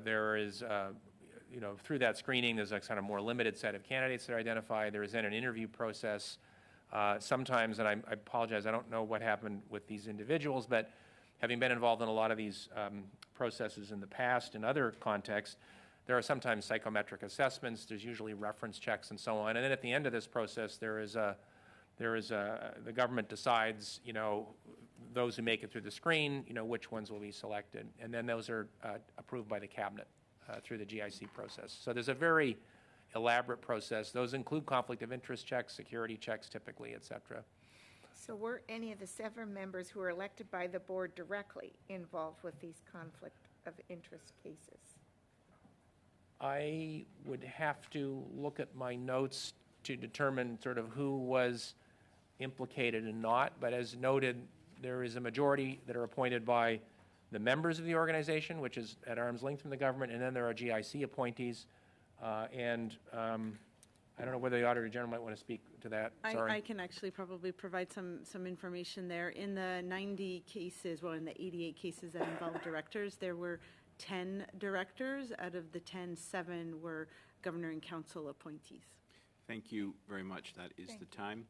There is, through that screening, there's a kind of more limited set of candidates that are identified. There is then an interview process. Sometimes, and I apologize, I don't know what happened with these individuals, but having been involved in a lot of these processes in the past in other contexts, there are sometimes psychometric assessments, there's usually reference checks and so on. And then at the end of this process, the government decides, those who make it through the screen, which ones will be selected. And then those are approved by the cabinet through the GIC process. So there's a very elaborate process. Those include conflict of interest checks, security checks typically, et cetera. So were any of the 7 members who were elected by the board directly involved with these conflict of interest cases? I would have to look at my notes to determine sort of who was implicated and not, but as noted, there is a majority that are appointed by the members of the organization, which is at arm's length from the government, and then there are GIC appointees. I don't know whether the Auditor General might want to speak to that. Sorry. I can actually probably provide some information there. In the 90 cases, in the 88 cases that involved directors, there were 10 directors. Out of the 10, 7 were Governor and Council appointees. Thank you very much. That is the time.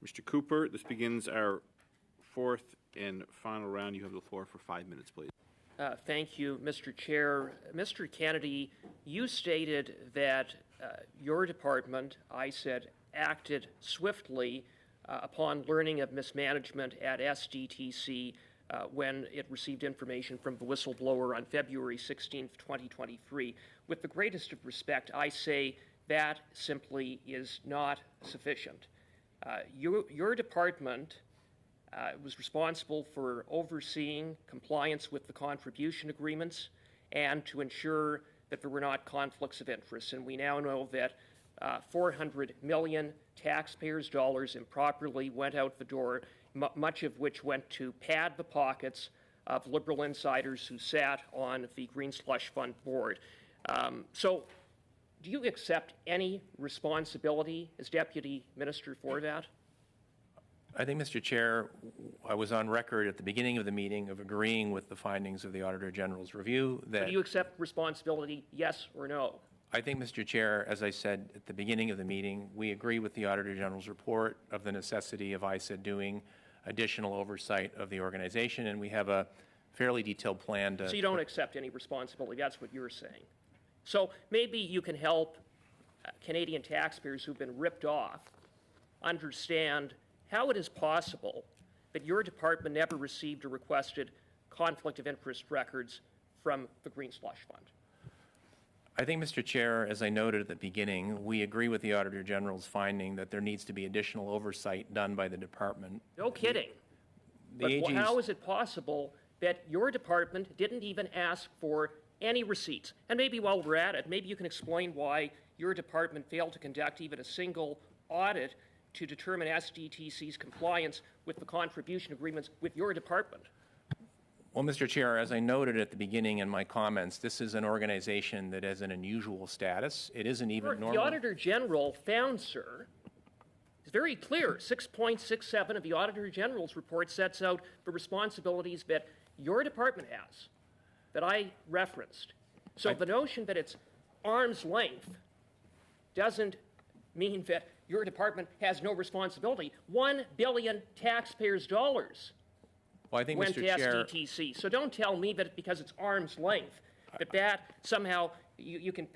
Mr. Cooper, this begins our 4th and final round. You have the floor for 5 minutes, please. Thank you, Mr. Chair. Mr. Kennedy, you stated that your department, I said, acted swiftly upon learning of mismanagement at SDTC when it received information from the whistleblower on February 16th, 2023. With the greatest of respect, I say that simply is not sufficient. Your department was responsible for overseeing compliance with the contribution agreements and to ensure that there were not conflicts of interest. And we now know that 400 million taxpayers' dollars improperly went out the door, much of which went to pad the pockets of Liberal insiders who sat on the Green Slush Fund board. So do you accept any responsibility as Deputy Minister for that? I think, Mr. Chair, I was on record at the beginning of the meeting of agreeing with the findings of the Auditor General's review that... So do you accept responsibility, yes or no? I think, Mr. Chair, as I said at the beginning of the meeting, we agree with the Auditor General's report of the necessity of ISA doing additional oversight of the organization, and we have a fairly detailed plan to... So you don't accept any responsibility, that's what you're saying. So maybe you can help Canadian taxpayers who've been ripped off understand how it is possible that your department never received or requested conflict of interest records from the Green Slush Fund. I think, Mr. Chair, as I noted at the beginning, we agree with the Auditor General's finding that there needs to be additional oversight done by the department. No kidding. But how is it possible that your department didn't even ask for any receipts? And maybe while we're at it, maybe you can explain why your department failed to conduct even a single audit to determine SDTC's compliance with the contribution agreements with your department. Well, Mr. Chair, as I noted at the beginning in my comments, this is an organization that has an unusual status. It isn't even normal. The Auditor General found, sir, it's very clear, 6.67 of the Auditor General's report sets out the responsibilities that your department has, that I referenced. So the notion that it's arm's length doesn't mean that your department has no responsibility. 1 billion taxpayers' dollars went to SDTC. So don't tell me that because it's arm's length, that somehow you can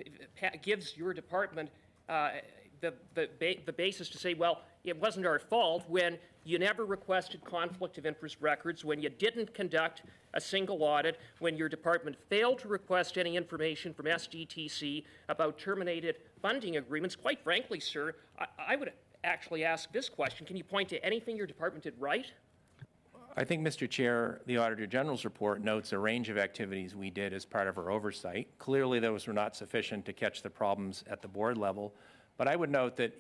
gives your department the basis to say, well, it wasn't our fault when you never requested conflict of interest records, when you didn't conduct a single audit, when your department failed to request any information from SDTC about terminated funding agreements. Quite frankly, sir, I would actually ask this question. Can you point to anything your department did right? I think, Mr. Chair, the Auditor General's report notes a range of activities we did as part of our oversight. Clearly, those were not sufficient to catch the problems at the board level. But I would note that,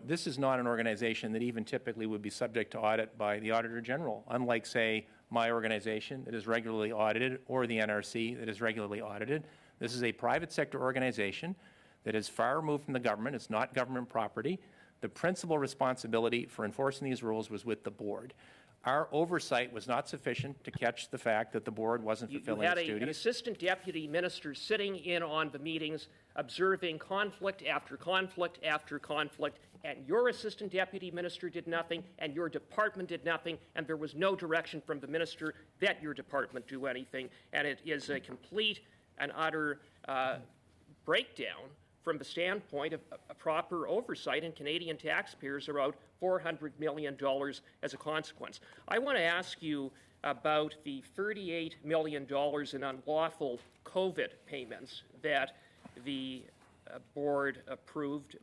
this is not an organization that even typically would be subject to audit by the Auditor General, unlike, say, my organization that is regularly audited or the NRC that is regularly audited. This is a private sector organization that is far removed from the government. It's not government property. The principal responsibility for enforcing these rules was with the board. Our oversight was not sufficient to catch the fact that the board wasn't fulfilling its duties. You had an assistant deputy minister sitting in on the meetings observing conflict after conflict after conflict, and your assistant deputy minister did nothing, and your department did nothing, and there was no direction from the minister that your department do anything, and it is a complete and utter breakdown from the standpoint of a proper oversight, and Canadian taxpayers are out $400 million as a consequence. I want to ask you about the $38 million in unlawful COVID payments that the board approved,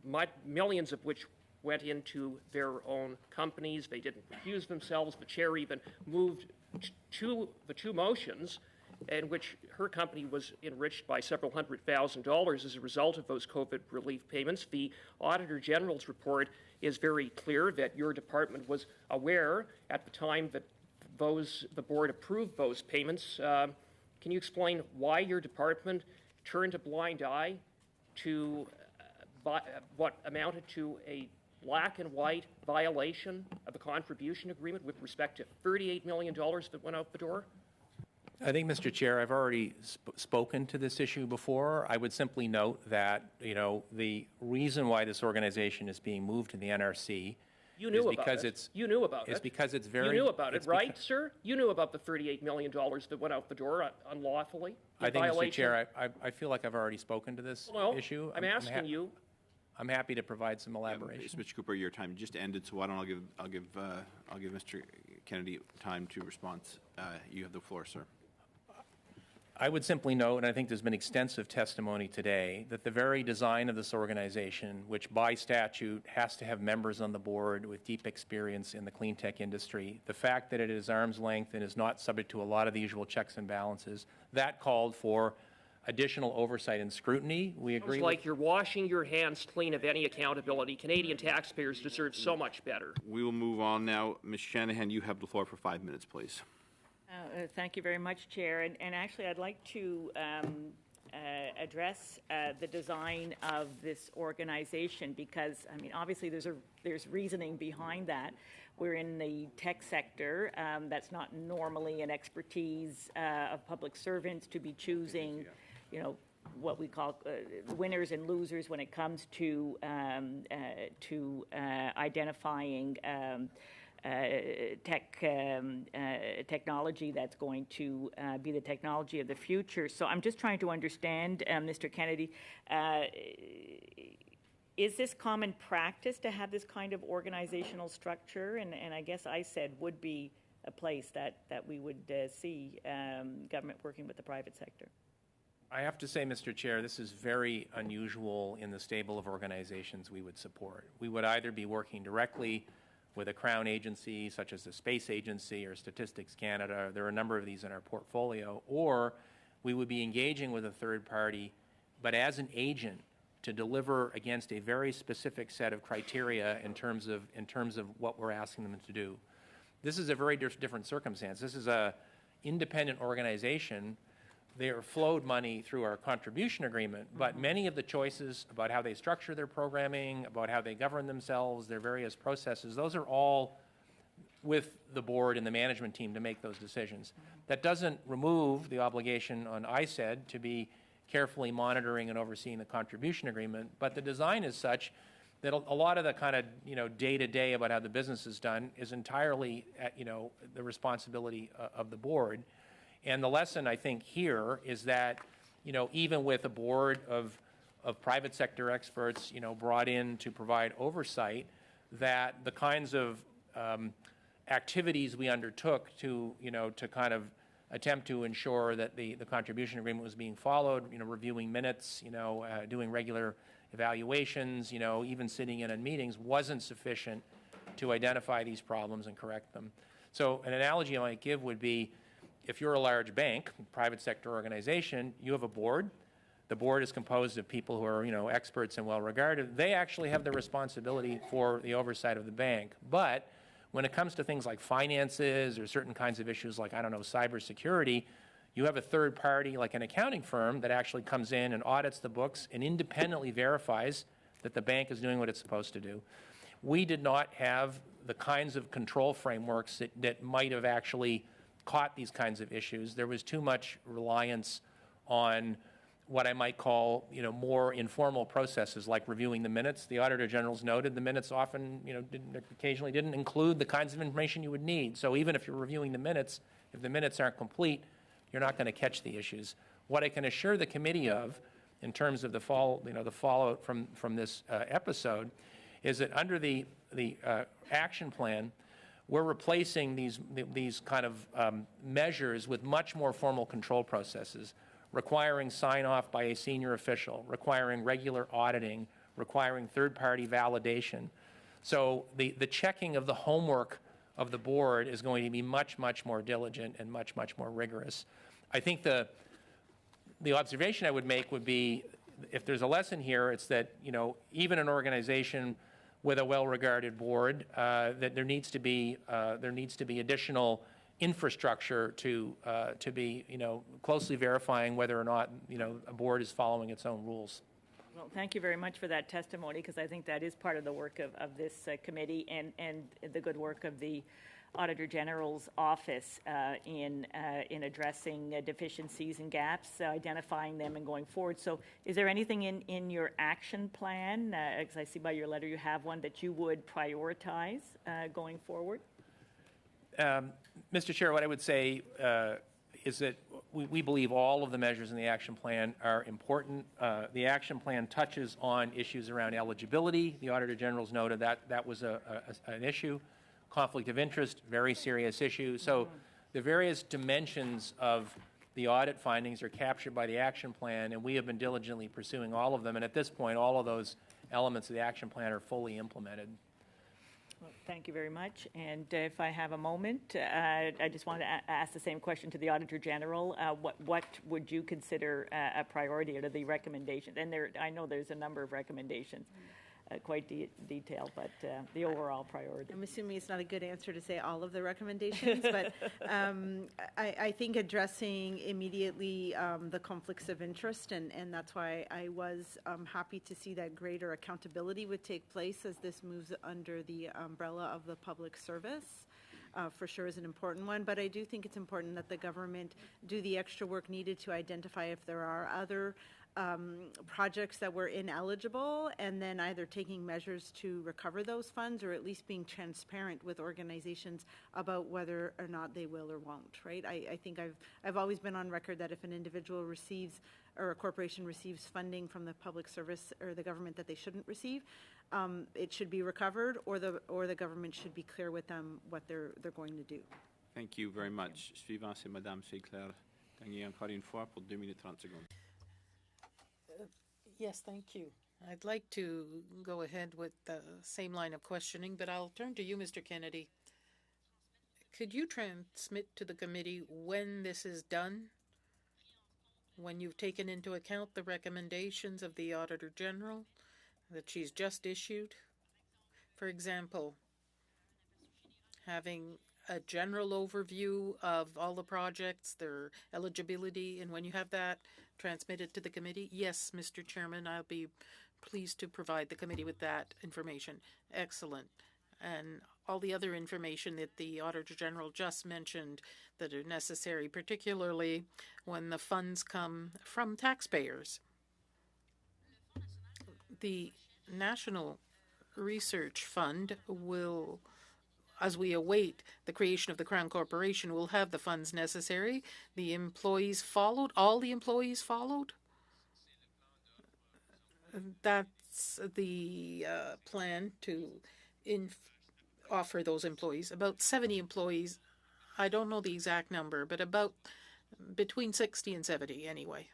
millions of which went into their own companies. They didn't recuse themselves. The chair even moved the two motions in which her company was enriched by several $100,000 as a result of those COVID relief payments. The Auditor General's report is very clear that your department was aware at the time that the board approved those payments. Can you explain why your department turned a blind eye to what amounted to a black and white violation of the contribution agreement with respect to $38 million that went out the door? I think, Mr. Chair, I've already spoken to this issue before. I would simply note that, the reason why this organization is being moved to the NRC You knew is about because it. it's You knew about is it. because it's very. You knew about it, right, sir? You knew about the $38 million that went out the door unlawfully. I think, violation. Mr. Chair, I feel like I've already spoken to this issue. I'm asking you. I'm happy to provide some elaboration. Mr. Cooper, your time just ended, so why don't I'll give Mr. Kennedy time to respond. You have the floor, sir. I would simply note, and I think there's been extensive testimony today, that the very design of this organization, which by statute has to have members on the board with deep experience in the clean tech industry, the fact that it is arm's length and is not subject to a lot of the usual checks and balances, that called for additional oversight and scrutiny. We agree. It's like you're washing your hands clean of any accountability. Canadian taxpayers deserve so much better. We will move on now. Ms. Shanahan, you have the floor for 5 minutes, please. Thank you very much, Chair. And actually, I'd like to address the design of this organization because, I mean, obviously there's reasoning behind that. We're in the tech sector. That's not normally an expertise of public servants to be choosing, what we call winners and losers when it comes to identifying technology that's going to be the technology of the future. So I'm just trying to understand, Mr. Kennedy, is this common practice to have this kind of organizational structure? And I guess I said would be a place that we would see government working with the private sector. I have to say, Mr. Chair, this is very unusual in the stable of organizations we would support. We would either be working directly with a Crown agency, such as the Space Agency or Statistics Canada. There are a number of these in our portfolio. Or we would be engaging with a third party, but as an agent to deliver against a very specific set of criteria in terms of what we're asking them to do. This is a very different circumstance. This is an independent organization. They are flowed money through our contribution agreement, but many of the choices about how they structure their programming, about how they govern themselves, their various processes, those are all with the board and the management team to make those decisions. That doesn't remove the obligation on ISED to be carefully monitoring and overseeing the contribution agreement, but the design is such that a lot of the kind of day-to-day about how the business is done is entirely at the responsibility of the board. And the lesson, I think, here is that, even with a board of private sector experts, brought in to provide oversight, that the kinds of activities we undertook to kind of attempt to ensure that the contribution agreement was being followed, reviewing minutes, doing regular evaluations, even sitting in on meetings, wasn't sufficient to identify these problems and correct them. So an analogy I might give would be, if you're a large bank, private sector organization, you have a board. The board is composed of people who are, experts and well-regarded. They actually have the responsibility for the oversight of the bank. But when it comes to things like finances or certain kinds of issues like, cybersecurity, you have a third party like an accounting firm that actually comes in and audits the books and independently verifies that the bank is doing what it's supposed to do. We did not have the kinds of control frameworks that might have actually caught these kinds of issues. There was too much reliance on what I might call, more informal processes like reviewing the minutes. The Auditor General's noted the minutes often, occasionally didn't include the kinds of information you would need. So even if you're reviewing the minutes, if the minutes aren't complete, you're not going to catch the issues. What I can assure the committee of, in terms of the fallout from this episode, is that under the action plan, we're replacing these kind of measures with much more formal control processes, requiring sign-off by a senior official, requiring regular auditing, requiring third-party validation. So the checking of the homework of the board is going to be much, much more diligent and much, much more rigorous. I think the observation I would make would be, if there's a lesson here, it's that, even an organization with a well-regarded board, that there needs to be additional infrastructure to be, closely verifying whether or not, a board is following its own rules. Well, thank you very much for that testimony, because I think that is part of the work of this committee and the good work of the Auditor General's office in addressing deficiencies and gaps, identifying them and going forward. So is there anything in your action plan, because I see by your letter you have one, that you would prioritize going forward? Mr. Chair, what I would say is that we believe all of the measures in the action plan are important. The action plan touches on issues around eligibility. The Auditor General's noted that was an issue. Conflict of interest, very serious issue. So the various dimensions of the audit findings are captured by the action plan, and we have been diligently pursuing all of them. And at this point, all of those elements of the action plan are fully implemented. Well, thank you very much. And if I have a moment, I just wanted to ask the same question to the Auditor General. What would you consider a priority out of the recommendations? And I know there's a number of recommendations. Quite detailed, but the overall priority. I'm assuming it's not a good answer to say all of the recommendations, but I think addressing immediately the conflicts of interest, and that's why I was happy to see that greater accountability would take place as this moves under the umbrella of the public service. For sure is an important one, but I do think it's important that the government do the extra work needed to identify if there are other projects that were ineligible, and then either taking measures to recover those funds or at least being transparent with organizations about whether or not they will or won't, right? I think I've always been on record that if an individual receives or a corporation receives funding from the public service or the government that they shouldn't receive, it should be recovered, or the government should be clear with them what they're going to do. Thank you very much. Suivant, c'est Madame Sinclair. Dernier encore une fois pour 2 minutes 30 secondes. Yes, thank you. I'd like to go ahead with the same line of questioning, but I'll turn to you, Mr. Kennedy. Could you transmit to the committee when this is done? When you've taken into account the recommendations of the Auditor General that she's just issued? For example, having a general overview of all the projects, their eligibility, and when you have that transmitted to the committee? Yes, Mr. Chairman, I'll be pleased to provide the committee with that information. Excellent. And all the other information that the Auditor General just mentioned that are necessary, particularly when the funds come from taxpayers. The National Research Fund will, as we await the creation of the Crown Corporation, will have the funds necessary. The employees followed. All the employees followed. That's the plan to offer those employees. About 70 employees. I don't know the exact number, but about between 60 and 70 anyway.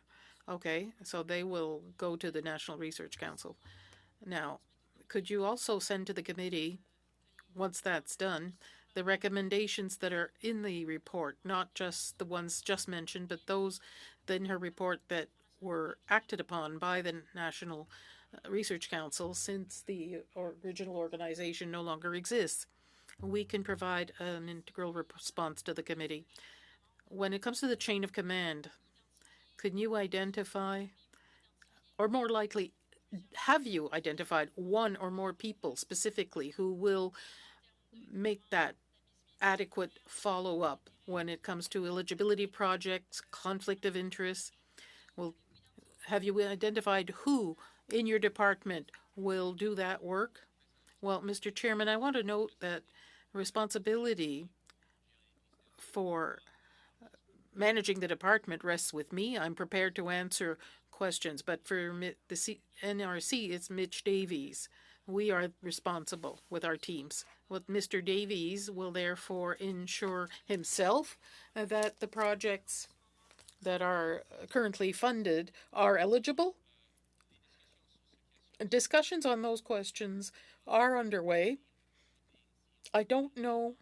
Okay, so they will go to the National Research Council. Now, could you also send to the committee, once that's done, the recommendations that are in the report, not just the ones just mentioned, but those in her report that were acted upon by the National Research Council since the original organization no longer exists? We can provide an integral response to the committee. When it comes to the chain of command, can you identify, or more likely, have you identified one or more people specifically who will make that adequate follow-up when it comes to eligibility projects, conflict of interest? Well, have you identified who in your department will do that work? Well, Mr. Chairman, I want to note that responsibility for managing the department rests with me. I'm prepared to answer questions, but for the NRC, it's Mitch Davies. We are responsible with our teams. Well, Mr. Davies will therefore ensure himself that the projects that are currently funded are eligible. Discussions on those questions are underway. I don't know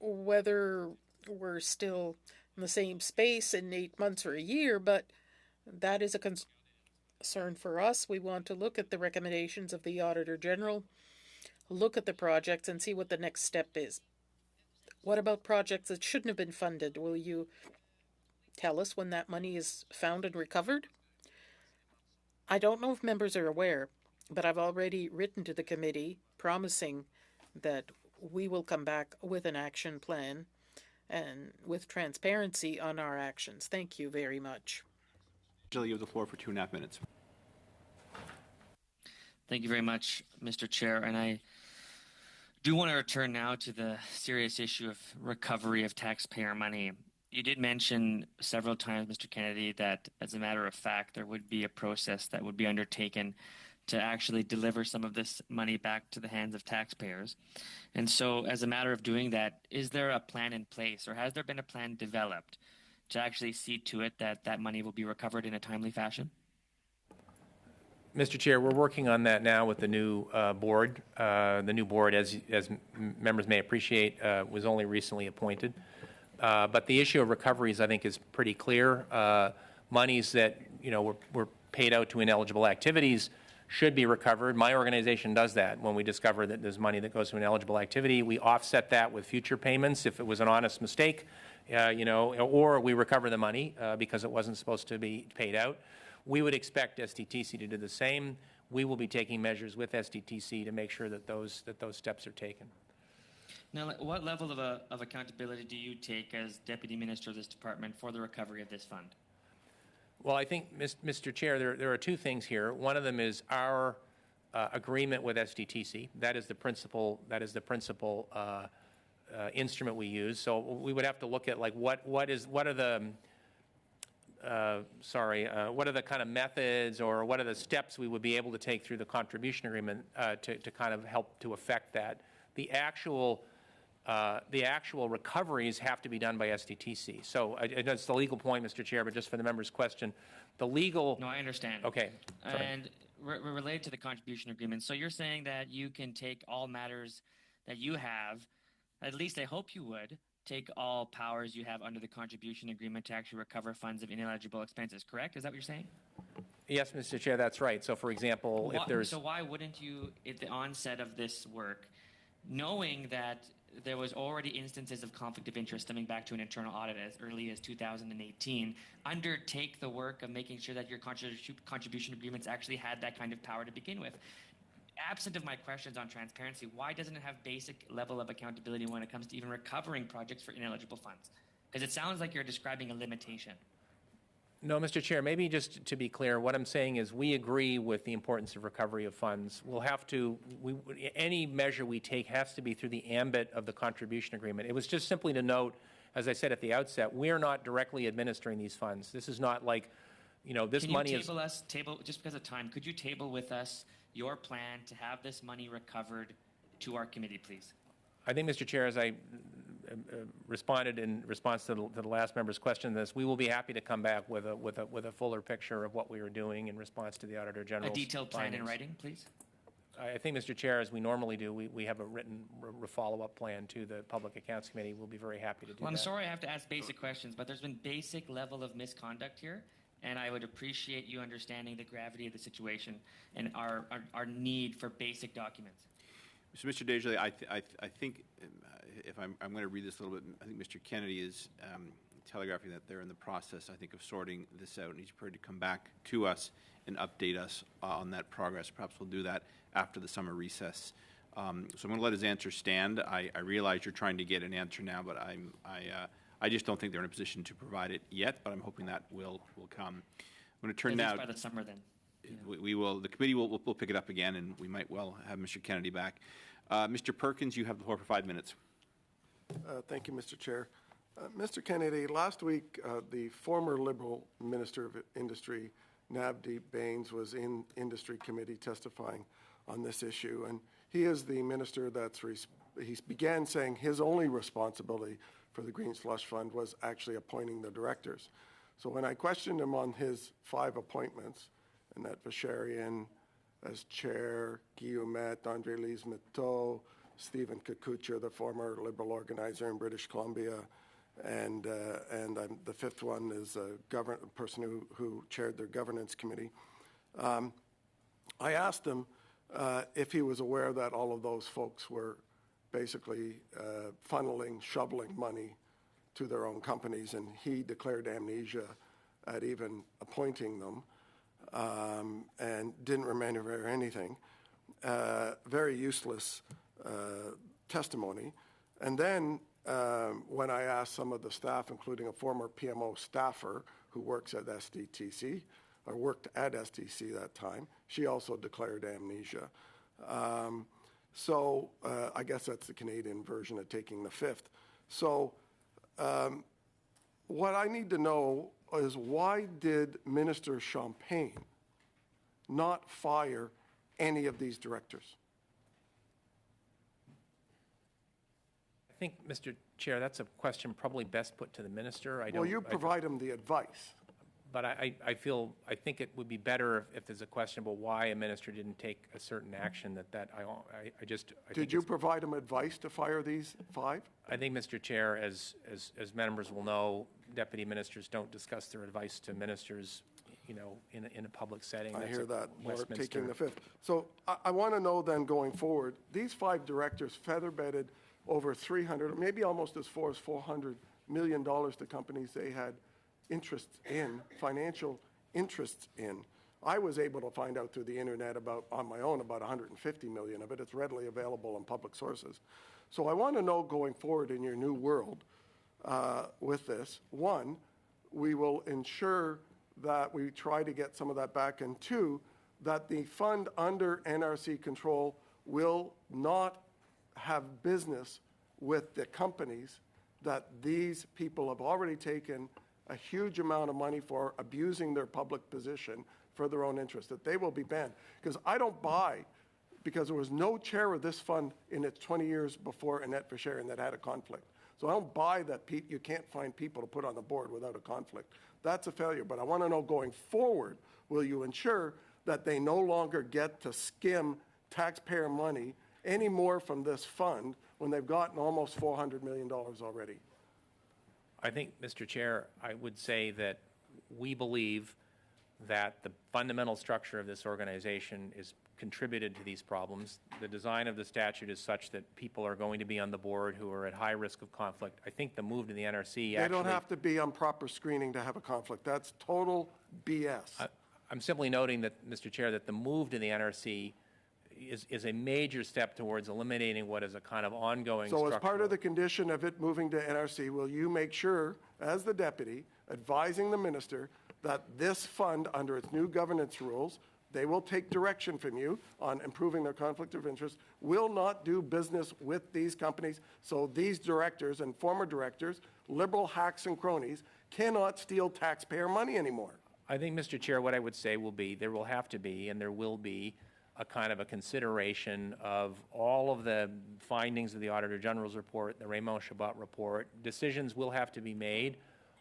whether we're still in the same space in 8 months or a year, but that is a concern for us. We want to look at the recommendations of the Auditor General, look at the projects and see what the next step is. What about projects that shouldn't have been funded? Will you tell us when that money is found and recovered? I don't know if members are aware, but I've already written to the committee promising that we will come back with an action plan and with transparency on our actions. Thank you very much. Jill, you have the floor for 2.5 minutes. Thank you very much, Mr. Chair. And I do want to return now to the serious issue of recovery of taxpayer money. You did mention several times, Mr. Kennedy, that as a matter of fact, there would be a process that would be undertaken to actually deliver some of this money back to the hands of taxpayers. And so as a matter of doing that, is there a plan in place, or has there been a plan developed to actually see to it that that money will be recovered in a timely fashion? Mr. Chair, we're working on that now with the new board. The new board, as members may appreciate, was only recently appointed. But the issue of recoveries, I think, is pretty clear. Monies that were paid out to ineligible activities should be recovered. My organization does that. When we discover that there's money that goes to an eligible activity, we offset that with future payments if it was an honest mistake, or we recover the money because it wasn't supposed to be paid out. We would expect SDTC to do the same. We will be taking measures with SDTC to make sure that those steps are taken. Now, what level of accountability do you take as Deputy Minister of this department for the recovery of this fund? Well, I think, Mr. Chair, there are two things here. One of them is our agreement with SDTC. That is the principal instrument we use. So we would have to look at what are the kind of methods, or what are the steps we would be able to take through the contribution agreement to kind of help to affect that. The actual recoveries have to be done by SDTC. So that's the legal point, Mr. Chair, but just for the member's question, the legal... No, I understand. Okay. Sorry. And related to the contribution agreement, so you're saying that you can take all matters that you have, at least I hope you would, take all powers you have under the contribution agreement to actually recover funds of ineligible expenses, correct? Is that what you're saying? Yes, Mr. Chair, that's right. So, for example, if there's... So why wouldn't you, at the onset of this work, knowing that there was already instances of conflict of interest stemming back to an internal audit as early as 2018, undertake the work of making sure that your contribution agreements actually had that kind of power to begin with? Absent of my questions on transparency, why doesn't it have basic level of accountability when it comes to even recovering projects for ineligible funds? Because it sounds like you're describing a limitation. No, Mr. Chair, maybe just to be clear, what I'm saying is we agree with the importance of recovery of funds. We'll have to, any measure we take has to be through the ambit of the contribution agreement. It was just simply to note, as I said at the outset, we're not directly administering these funds. This is not like, this money is... Can you table, just because of time, could you table with us your plan to have this money recovered to our committee, please? I think, Mr. Chair, as I responded in response to the last member's question, we will be happy to come back with a fuller picture of what we are doing in response to the Auditor General's A detailed plan findings. in writing, please? I think, Mr. Chair, as we normally do, we have a written follow-up plan to the Public Accounts Committee. We'll be very happy to do that. Well, I'm sorry I have to ask basic questions, but there's been basic level of misconduct here, and I would appreciate you understanding the gravity of the situation and our need for basic documents. So, Mr. Desjardins, I think, if I'm going to read this a little bit, I think Mr. Kennedy is telegraphing that they're in the process, I think, of sorting this out, and he's prepared to come back to us and update us on that progress. Perhaps we'll do that after the summer recess. So I'm going to let his answer stand. I realize you're trying to get an answer now, but I just don't think they're in a position to provide it yet, but I'm hoping that will come. I'm I'm going to turn At now. least by the summer then. We will. The committee will pick it up again, and we might well have Mr. Kennedy back. Mr. Perkins, you have the floor for 5 minutes. Thank you, Mr. Chair. Mr. Kennedy, last week, the former Liberal Minister of Industry, Navdeep Bains, was in Industry Committee testifying on this issue, and he is the minister he began saying his only responsibility for the Green Slush Fund was actually appointing the directors. So when I questioned him on his 5 appointments, Annette Vacherian as chair, Guy Ouimet, Andre Lise-Miteau, Stephen Kikucha, the former Liberal organizer in British Columbia, and the 5th one is a person who chaired their governance committee. I asked him if he was aware that all of those folks were basically shoveling money to their own companies, and he declared amnesia at even appointing them, and didn't remember anything. Very useless testimony. And then when I asked some of the staff, including a former PMO staffer who works at SDTC, or worked at SDC that time, she also declared amnesia. So I guess that's the Canadian version of taking the fifth. So what I need to know is, why did Minister Champagne not fire any of these directors? I think, Mr. Chair, that's a question probably best put to the minister. Well, you provide him the advice. But I think it would be better if there's a question about why a minister didn't take a certain action. Did you provide him advice to fire these 5? I think, Mr. Chair, as members will know, deputy ministers don't discuss their advice to ministers, in a public setting. I hear that. We're Westminster. taking the fifth. So I want to know then, going forward, these 5 directors feather-bedded over 300, maybe almost as far as $400 million to companies they had interests in, financial interests in. I was able to find out through the internet on my own about 150 million of it. It's readily available on public sources. So I want to know, going forward in your new world with this, 1, we will ensure that we try to get some of that back, and 2, that the fund under NRC control will not have business with the companies that these people have already taken a huge amount of money for, abusing their public position for their own interest, that they will be banned. Because I don't buy, because there was no chair of this fund in its 20 years before Annette Vacherian that had a conflict. So I don't buy that you can't find people to put on the board without a conflict. That's a failure. But I want to know, going forward, will you ensure that they no longer get to skim taxpayer money any more from this fund when they've gotten almost $400 million already? I think, Mr. Chair, I would say that we believe that the fundamental structure of this organization is contributed to these problems. The design of the statute is such that people are going to be on the board who are at high risk of conflict. I think the move to the NRC They don't have to be on proper screening to have a conflict. That's total BS. I'm simply noting that, Mr. Chair, that the move to the NRC is a major step towards eliminating what is a kind of ongoing So as part of the condition of it moving to NRC, will you make sure, as the deputy, advising the minister that this fund, under its new governance rules, they will take direction from you on improving their conflict of interest, will not do business with these companies, so these directors and former directors, liberal hacks and cronies, cannot steal taxpayer money anymore? I think, Mr. Chair, what I would say will be, there will have to be, and there will be, a kind of a consideration of all of the findings of the Auditor General's report, the Raymond Chabot report. Decisions will have to be made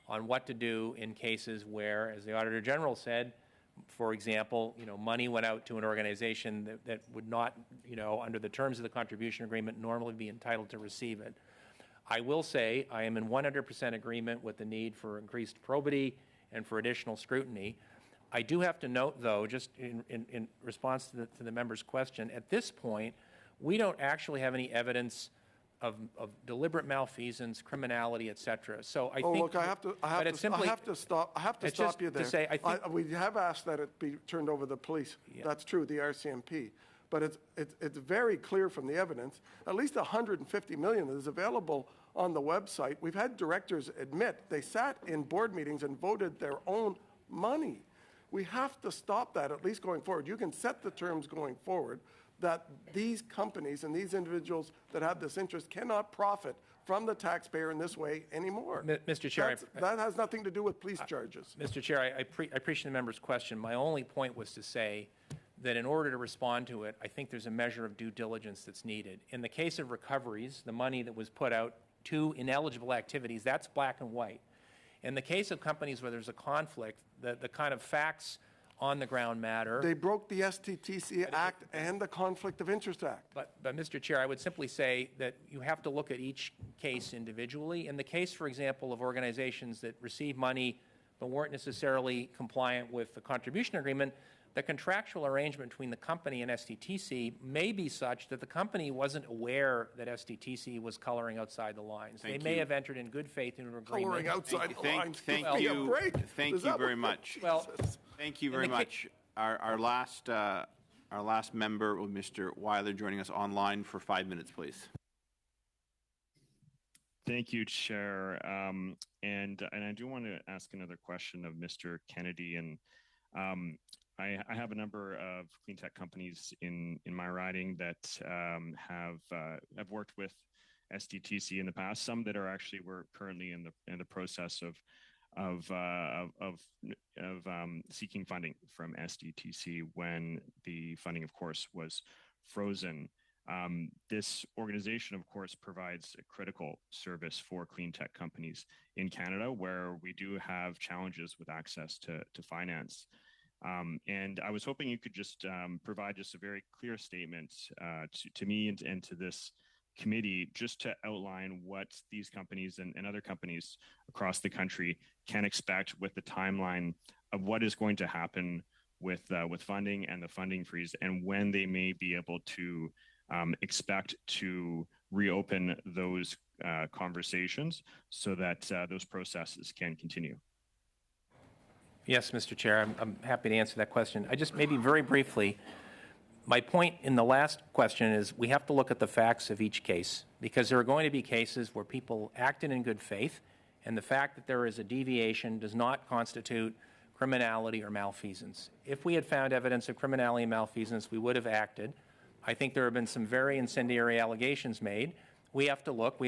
on what to do in cases where, as the Auditor General said, for example, money went out to an organization that would not, under the terms of the contribution agreement, normally be entitled to receive it. I will say I am in 100% agreement with the need for increased probity and for additional scrutiny. I do have to note, though, just in response to the member's question, at this point, we don't actually have any evidence of deliberate malfeasance, criminality, et cetera. So I think. Look, I have to stop you there. To say, we have asked that it be turned over to the police. Yeah. That's true, the RCMP. But it's very clear from the evidence. At least $150 million is available on the website. We've had directors admit they sat in board meetings and voted their own money. We have to stop that, at least going forward. You can set the terms going forward that these companies and these individuals that have this interest cannot profit from the taxpayer in this way anymore. Mr. Chair, that has nothing to do with police charges. Mr. Chair, I appreciate the member's question. My only point was to say that in order to respond to it, I think there's a measure of due diligence that's needed. In the case of recoveries, the money that was put out to ineligible activities, that's black and white. In the case of companies where there's a conflict, the kind of facts on the ground matter. They broke the STTC Act and the Conflict of Interest Act. But Mr. Chair, I would simply say that you have to look at each case individually. In the case, for example, of organizations that receive money but weren't necessarily compliant with the contribution agreement, the contractual arrangement between the company and STTC may be such that the company wasn't aware that STTC was coloring outside the lines. They may have entered in good faith into an agreement. Coloring outside the lines. Thank you very much. Well, thank you very much. Our last member, Mr. Weiler, joining us online for 5 minutes, please. Thank you, Chair. And I do want to ask another question of Mr. Kennedy. And I have a number of clean tech companies in my riding that have worked with STTC in the past. Some that are actually we're currently in the process of seeking funding from STTC when the funding, of course, was frozen. This organization, of course, provides a critical service for clean tech companies in Canada, where we do have challenges with access to finance. And I was hoping you could just provide just a very clear statement to me and to this committee, just to outline what these companies and other companies across the country can expect with the timeline of what is going to happen with funding and the funding freeze, and when they may be able to expect to reopen those conversations so that those processes can continue. Yes, Mr. Chair, I'm happy to answer that question. I just maybe very briefly, my point in the last question is we have to look at the facts of each case, because there are going to be cases where people acted in good faith, and the fact that there is a deviation does not constitute criminality or malfeasance. If we had found evidence of criminality and malfeasance, we would have acted. I think there have been some very incendiary allegations made. We have to look,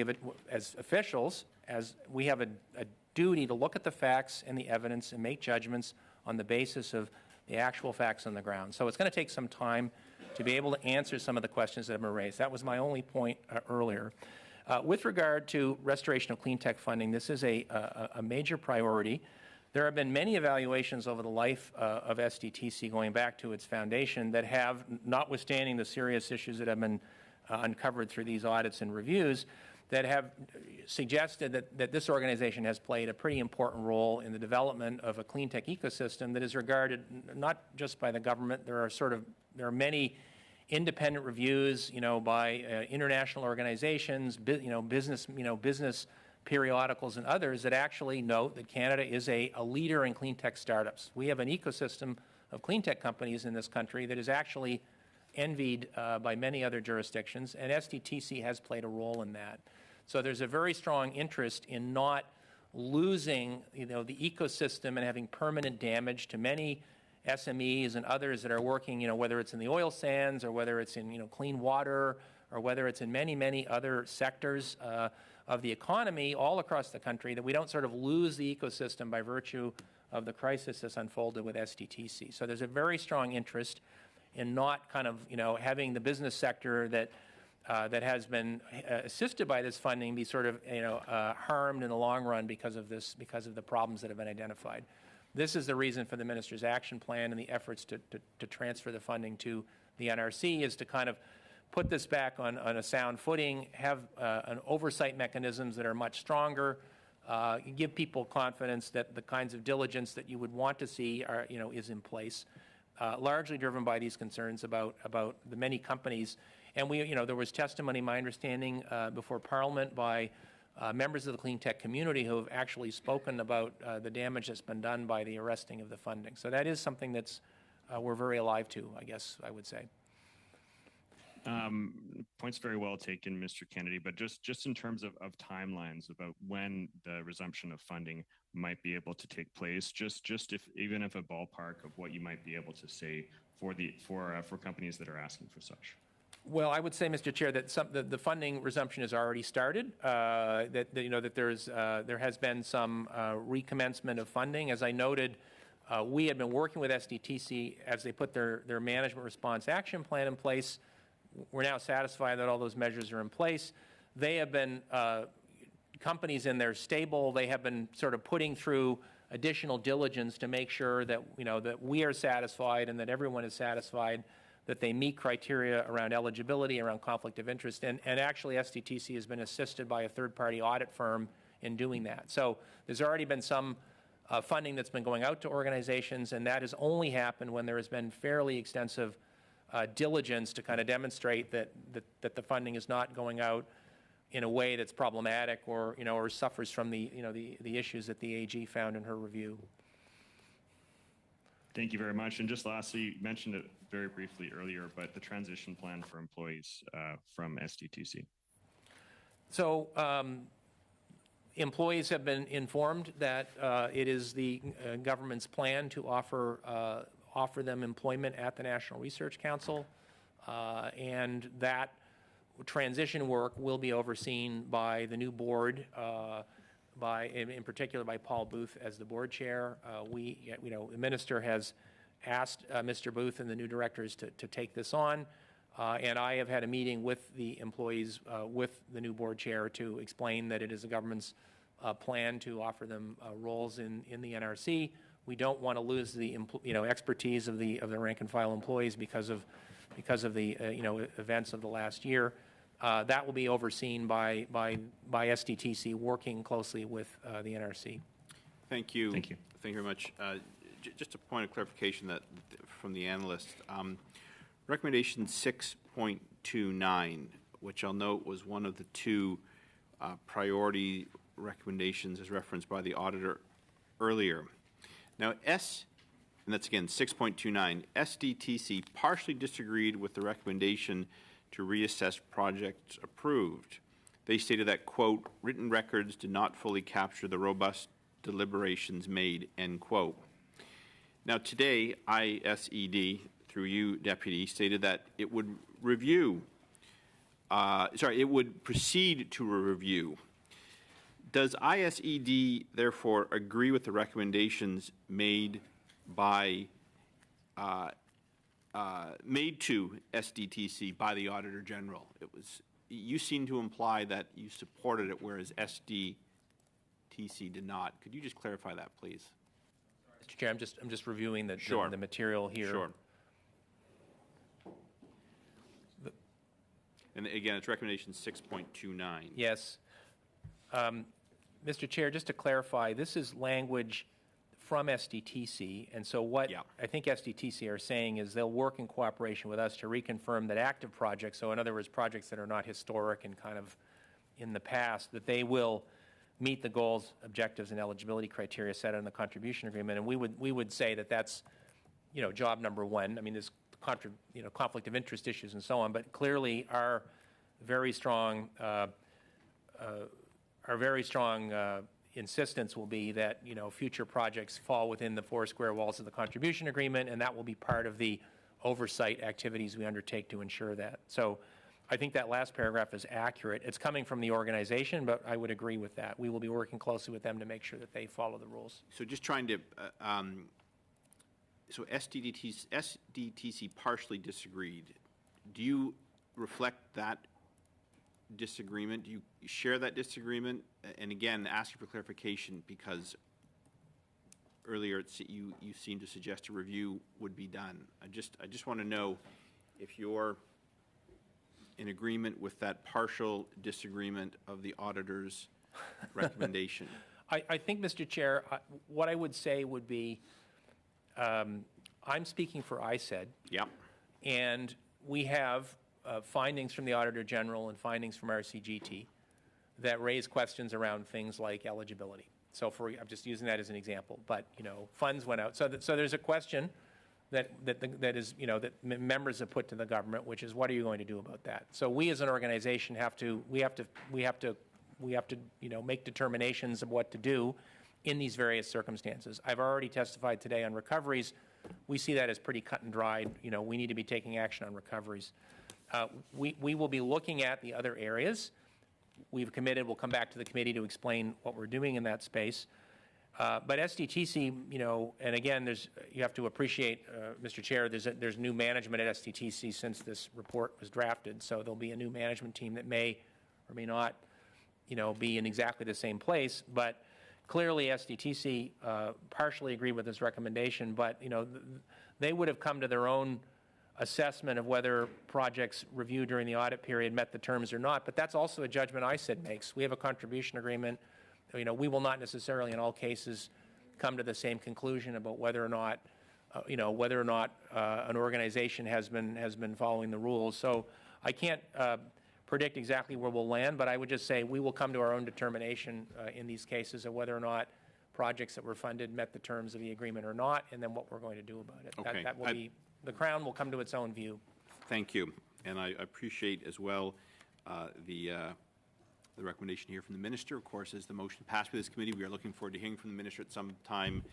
as officials, we have a duty to look at the facts and the evidence and make judgments on the basis of the actual facts on the ground. So it's going to take some time to be able to answer some of the questions that have been raised. That was my only point earlier. With regard to restoration of clean tech funding, this is a major priority. There have been many evaluations over the life of STTC going back to its foundation that have, notwithstanding the serious issues that have been uncovered through these audits and reviews, that have suggested that this organization has played a pretty important role in the development of a clean tech ecosystem that is regarded not just by the government. There are many independent reviews, by international organizations, business periodicals and others that actually note that Canada is a leader in clean tech startups. We have an ecosystem of clean tech companies in this country that is actually envied by many other jurisdictions, and STTC has played a role in that. So there's a very strong interest in not losing, the ecosystem and having permanent damage to many SMEs and others that are working, whether it's in the oil sands or whether it's in, clean water or whether it's in many, many other sectors of the economy all across the country, that we don't sort of lose the ecosystem by virtue of the crisis that's unfolded with STTC. So there's a very strong interest in not kind of, having the business sector that has been assisted by this funding be sort of, harmed in the long run because of the problems that have been identified. This is the reason for the Minister's action plan and the efforts to transfer the funding to the NRC, is to kind of put this back on a sound footing, have an oversight mechanisms that are much stronger, give people confidence that the kinds of diligence that you would want to see are, is in place. Largely driven by these concerns about the many companies. And there was testimony, my understanding, before Parliament by members of the clean tech community who have actually spoken about the damage that's been done by the arresting of the funding. So that is something that's we're very alive to, I guess I would say. Points very well taken, Mr. Kennedy, but just in terms of timelines about when the resumption of funding might be able to take place, just if even if a ballpark of what you might be able to say for companies that are asking for such. Well, I would say, Mr. Chair, that the funding resumption has already started. That there has been some recommencement of funding. As I noted, we had been working with SDTC as they put their management response action plan in place. We're now satisfied that all those measures are in place. They have been companies in their stable. They have been sort of putting through additional diligence to make sure that that we are satisfied and that everyone is satisfied that they meet criteria around eligibility, around conflict of interest, and actually SDTC has been assisted by a third-party audit firm in doing that. So there's already been some funding that's been going out to organizations, and that has only happened when there has been fairly extensive diligence to kind of demonstrate that the funding is not going out in a way that's problematic or or suffers from the issues that the AG found in her review. Thank you very much. And just lastly, you mentioned it very briefly earlier, but the transition plan for employees from SDTC. So employees have been informed that it is the government's plan to offer them employment at the National Research Council, and that transition work will be overseen by the new board, in particular by Paul Booth as the board chair. The minister has asked Mr. Booth and the new directors to take this on, and I have had a meeting with the employees, with the new board chair, to explain that it is the government's plan to offer them roles in the NRC. We don't want to lose the expertise of the rank and file employees because of the events of the last year. That will be overseen by SDTC, working closely with the NRC. Thank you. Thank you. Thank you very much. Just a point of clarification that from the analyst. Recommendation 6.29, which I'll note was one of the two priority recommendations as referenced by the auditor earlier. Now, and that's again 6.29, SDTC partially disagreed with the recommendation to reassess projects approved. They stated that, quote, written records did not fully capture the robust deliberations made, end quote. Now, today, ISED, through you, Deputy, stated that it would it would proceed to a review. Does ISED, therefore, agree with the recommendations made by made to SDTC by the Auditor General? You seem to imply that you supported it, whereas SDTC did not. Could you just clarify that, please? Mr. Chair, I'm just reviewing the material here. Sure. And again, it's recommendation 6.29. Yes. Mr. Chair, just to clarify, this is language from SDTC, and so what I think SDTC are saying is they'll work in cooperation with us to reconfirm that active projects, so in other words, projects that are not historic and kind of in the past, that they will meet the goals, objectives, and eligibility criteria set in the contribution agreement. And we would say that that's, job number one. I mean, there's conflict of interest issues and so on, but clearly our very strong insistence will be that future projects fall within the four square walls of the contribution agreement, and that will be part of the oversight activities we undertake to ensure that. So I think that last paragraph is accurate. It's coming from the organization, but I would agree with that. We will be working closely with them to make sure that they follow the rules. So just trying to, so SDTC partially disagreed. Do you reflect that disagreement? Do you share that disagreement? And again, asking for clarification because earlier you seemed to suggest a review would be done. I just want to know if you're in agreement with that partial disagreement of the auditor's recommendation. I think, Mr. Chair, what I would say would be, I'm speaking for ISED. Yep. And we have findings from the Auditor General and findings from RCGT that raise questions around things like eligibility. So I'm just using that as an example, but funds went out. So there's a question that is, that members have put to the government, which is, what are you going to do about that? So we as an organization have to make determinations of what to do in these various circumstances. I've already testified today on recoveries. We see that as pretty cut and dried. We need to be taking action on recoveries. We will be looking at the other areas. We've committed, we'll come back to the committee to explain what we're doing in that space. But SDTC, and again, you have to appreciate, Mr. Chair, there's new management at SDTC since this report was drafted. So there'll be a new management team that may or may not, be in exactly the same place. But clearly, SDTC partially agreed with this recommendation. But they would have come to their own assessment of whether projects reviewed during the audit period met the terms or not. But that's also a judgment ISID makes. We have a contribution agreement. We will not necessarily in all cases come to the same conclusion about whether or not an organization has been following the rules. So I can't predict exactly where we'll land, but I would just say we will come to our own determination in these cases of whether or not projects that were funded met the terms of the agreement or not, and then what we're going to do about it. Okay. That will be, the Crown will come to its own view. Thank you. And I appreciate as well the recommendation here from the Minister. Of course, as the motion passed by this committee, we are looking forward to hearing from the Minister at some time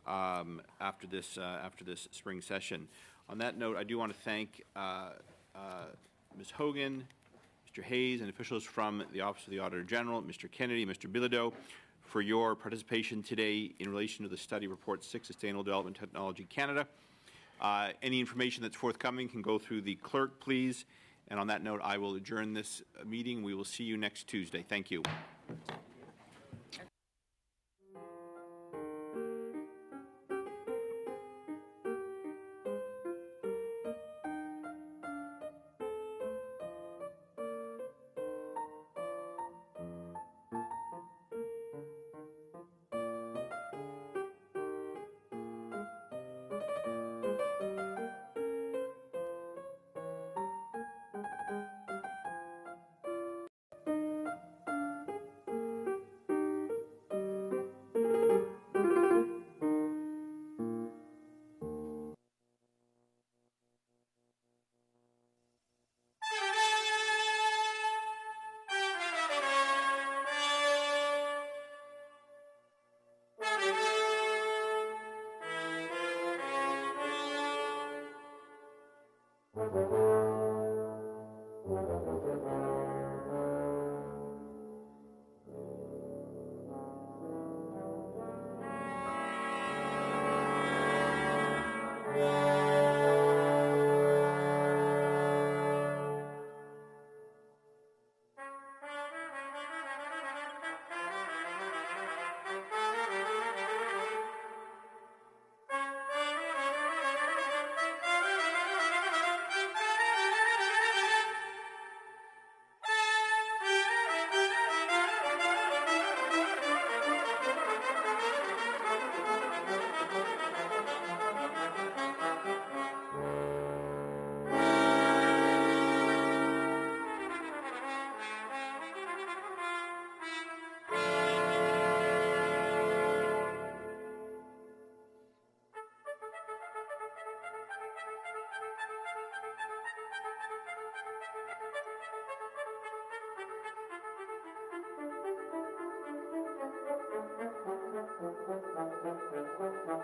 after this spring session. On that note, I do want to thank Ms. Hogan, Mr. Hayes, and officials from the Office of the Auditor General, Mr. Kennedy, Mr. Bilodeau, for your participation today in relation to the study report 6, Sustainable Development Technology Canada. Any information that's forthcoming can go through the clerk, please. And on that note, I will adjourn this meeting. We will see you next Tuesday. Thank you.